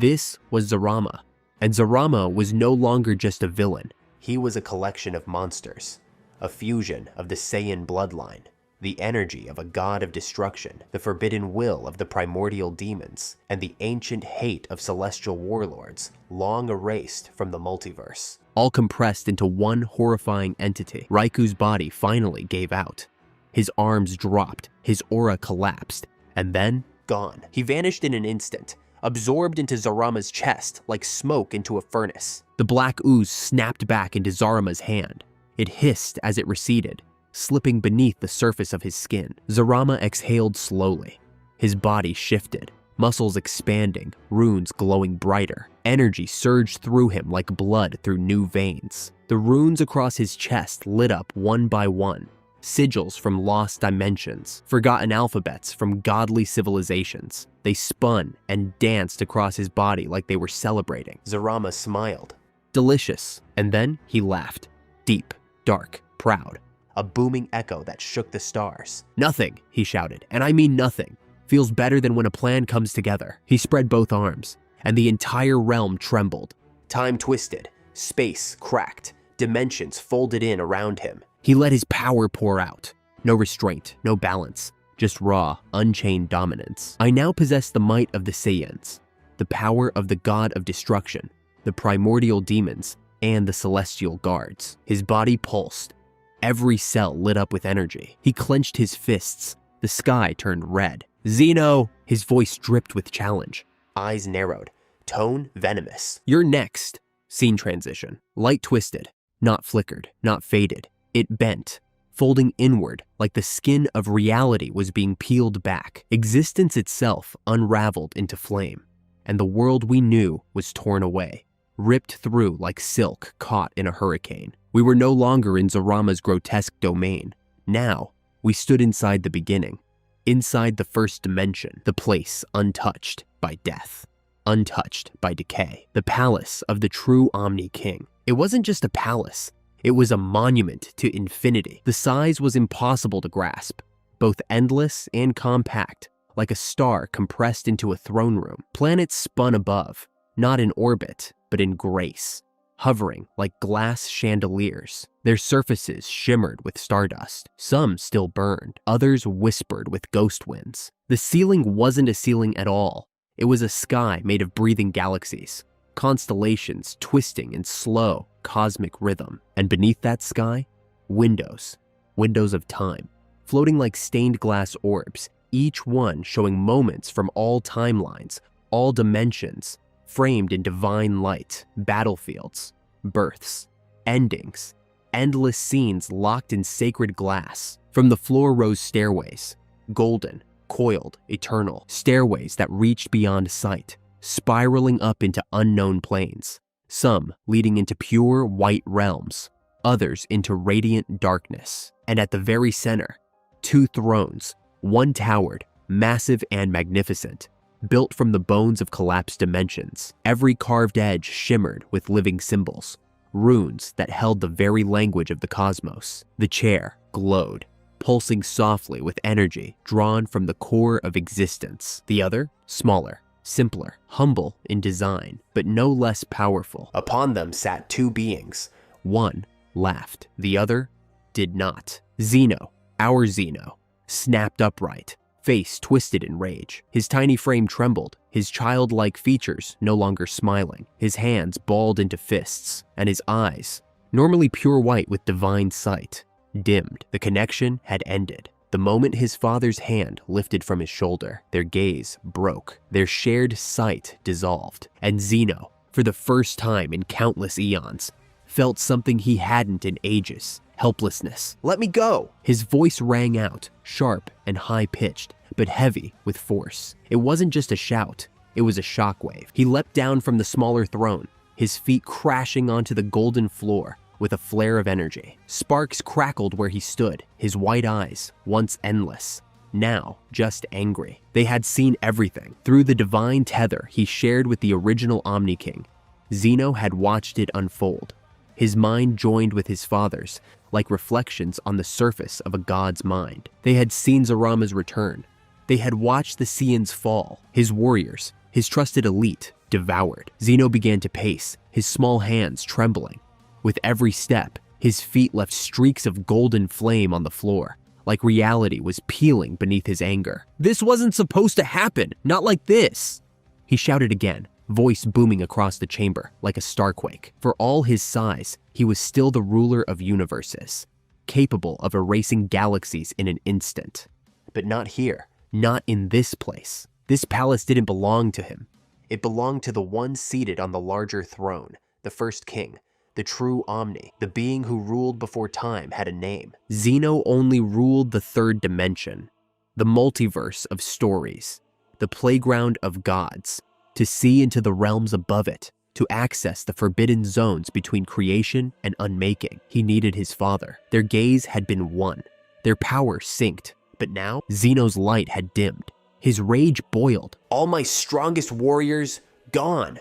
was Zarama. And Zarama was no longer just a villain. He was a collection of monsters, a fusion of the Saiyan bloodline, the energy of a god of destruction, the forbidden will of the primordial demons, and the ancient hate of celestial warlords, long erased from the multiverse. All compressed into one horrifying entity. Raikou's body finally gave out. His arms dropped, his aura collapsed, and then gone. He vanished in an instant, absorbed into Zarama's chest like smoke into a furnace. The black ooze snapped back into Zarama's hand. It hissed as it receded, slipping beneath the surface of his skin. Zarama exhaled slowly. His body shifted, muscles expanding, runes glowing brighter. Energy surged through him like blood through new veins. The runes across his chest lit up one by one. Sigils from lost dimensions, forgotten alphabets from godly civilizations. They spun and danced across his body like they were celebrating. Zarama smiled. Delicious. And then he laughed. Deep, dark, proud. A booming echo that shook the stars. Nothing, he shouted, and I mean nothing, feels better than when a plan comes together. He spread both arms, and the entire realm trembled. Time twisted, space cracked, dimensions folded in around him. He let his power pour out. No restraint, no balance, just raw, unchained dominance. I now possess the might of the Saiyans, the power of the god of destruction, the primordial demons, and the celestial guards. His body pulsed. Every cell lit up with energy. He clenched his fists. The sky turned red. Zeno! His voice dripped with challenge. Eyes narrowed. Tone venomous. You're next. Scene transition. Light twisted. Not flickered. Not faded. It bent, folding inward like the skin of reality was being peeled back. Existence itself unraveled into flame, and the world we knew was torn away, ripped through like silk caught in a hurricane. We were no longer in Zarama's grotesque domain. Now, we stood inside the beginning, inside the first dimension, the place untouched by death, untouched by decay, the palace of the true Omni King. It wasn't just a palace. It was a monument to infinity. The size was impossible to grasp, both endless and compact, like a star compressed into a throne room. Planets spun above, not in orbit, but in grace, hovering like glass chandeliers. Their surfaces shimmered with stardust. Some still burned, others whispered with ghost winds. The ceiling wasn't a ceiling at all. It was a sky made of breathing galaxies, constellations twisting in slow, cosmic rhythm. And beneath that sky, windows of time, floating like stained glass orbs, each one showing moments from all timelines, all dimensions, framed in divine light, battlefields, births, endings, endless scenes locked in sacred glass. From the floor rose stairways, golden, coiled, eternal, stairways that reached beyond sight, spiraling up into unknown planes, some leading into pure white realms, others into radiant darkness. And at the very center, two thrones, one towered, massive and magnificent, built from the bones of collapsed dimensions. Every carved edge shimmered with living symbols, runes that held the very language of the cosmos. The chair glowed, pulsing softly with energy drawn from the core of existence. The other, smaller, simpler, humble in design, but no less powerful. Upon them sat two beings. One laughed, the other did not. Zeno, our Zeno, snapped upright, face twisted in rage. His tiny frame trembled, his childlike features no longer smiling, his hands balled into fists, and his eyes, normally pure white with divine sight, dimmed. The connection had ended. The moment his father's hand lifted from his shoulder, their gaze broke, their shared sight dissolved, and Zeno, for the first time in countless eons, felt something he hadn't in ages: helplessness. Let me go! His voice rang out, sharp and high-pitched, but heavy with force. It wasn't just a shout, it was a shockwave. He leapt down from the smaller throne, his feet crashing onto the golden floor with a flare of energy. Sparks crackled where he stood, his white eyes, once endless, now just angry. They had seen everything. Through the divine tether he shared with the original Omni King, Zeno had watched it unfold. His mind joined with his father's, like reflections on the surface of a god's mind. They had seen Zarama's return. They had watched the Saiyans fall, his warriors, his trusted elite, devoured. Zeno began to pace, his small hands trembling. With every step, his feet left streaks of golden flame on the floor, like reality was peeling beneath his anger. This wasn't supposed to happen, not like this! He shouted again, voice booming across the chamber like a starquake. For all his size, he was still the ruler of universes, capable of erasing galaxies in an instant. But not here. Not in this place. This palace didn't belong to him. It belonged to the one seated on the larger throne, the first king, the true Omni, the being who ruled before time had a name. Zeno only ruled the third dimension, the multiverse of stories, the playground of gods. To see into the realms above it, to access the forbidden zones between creation and unmaking, he needed his father. Their gaze had been one, their power synced, but now Zeno's light had dimmed. His rage boiled. All my strongest warriors gone.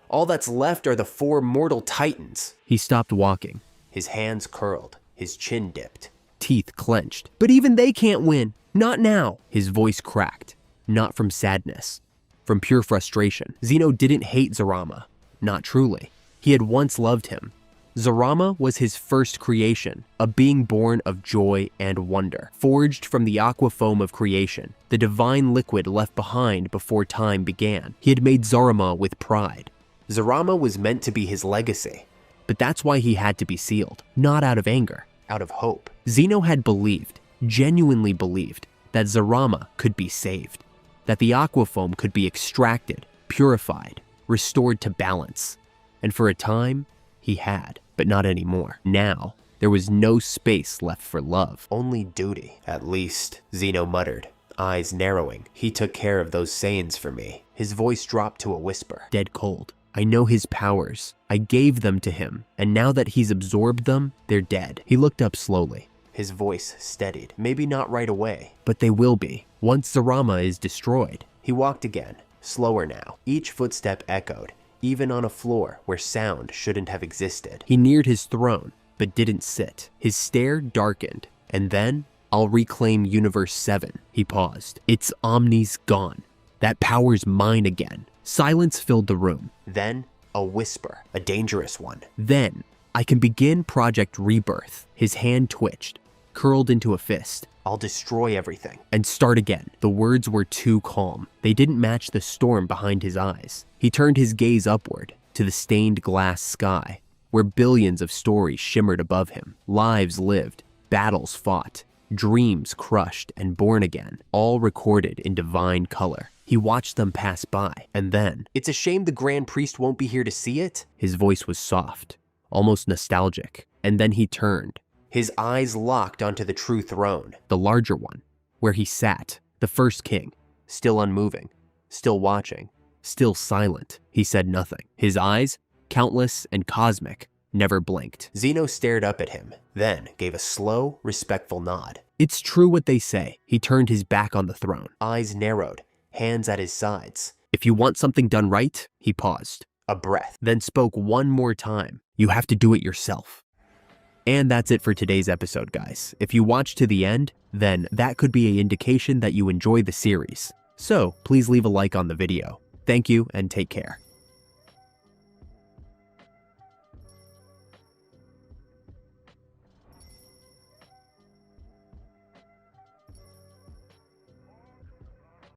All that's left are the four mortal titans. He stopped walking. His hands curled, his chin dipped. Teeth clenched. But even they can't win. Not now. His voice cracked. Not from sadness. From pure frustration. Zeno didn't hate Zarama. Not truly. He had once loved him. Zarama was his first creation, a being born of joy and wonder, forged from the aqua foam of creation, the divine liquid left behind before time began. He had made Zarama with pride. Zarama was meant to be his legacy. But that's why he had to be sealed, not out of anger, out of hope. Zeno had believed, genuinely believed, that Zarama could be saved, that the aqua foam could be extracted, purified, restored to balance. And for a time, he had, but not anymore. Now, there was no space left for love. Only duty. At least, Zeno muttered, eyes narrowing. He took care of those Saiyans for me. His voice dropped to a whisper. Dead cold. I know his powers. I gave them to him, and now that he's absorbed them, they're dead. He looked up slowly. His voice steadied. Maybe not right away. But they will be, once Zarama is destroyed. He walked again, slower now. Each footstep echoed, even on a floor where sound shouldn't have existed. He neared his throne, but didn't sit. His stare darkened, and then, I'll reclaim Universe 7. He paused. Its Omni's gone. That power's mine again. Silence filled the room. Then, a whisper, a dangerous one. Then, I can begin Project Rebirth. His hand twitched, curled into a fist. I'll destroy everything. And start again. The words were too calm. They didn't match the storm behind his eyes. He turned his gaze upward, to the stained glass sky, where billions of stories shimmered above him, lives lived, battles fought, dreams crushed and born again, all recorded in divine color. He watched them pass by, and then, "It's a shame the Grand Priest won't be here to see it." his voice was soft, almost nostalgic, and then he turned, His eyes locked onto the true throne. the larger one, where he sat, the first king, Still unmoving, still watching. still silent. He said nothing. His eyes, countless and cosmic, never blinked. Zeno stared up at him, then gave a slow, respectful nod. It's true what they say. He turned his back on the throne. Eyes narrowed, hands at his sides. If you want something done right, he paused, A breath. then spoke one more time. You have to do it yourself. And that's it for today's episode, guys. If you watched to the end, then that could be an indication that you enjoy the series. So please leave a like on the video. Thank you and take care.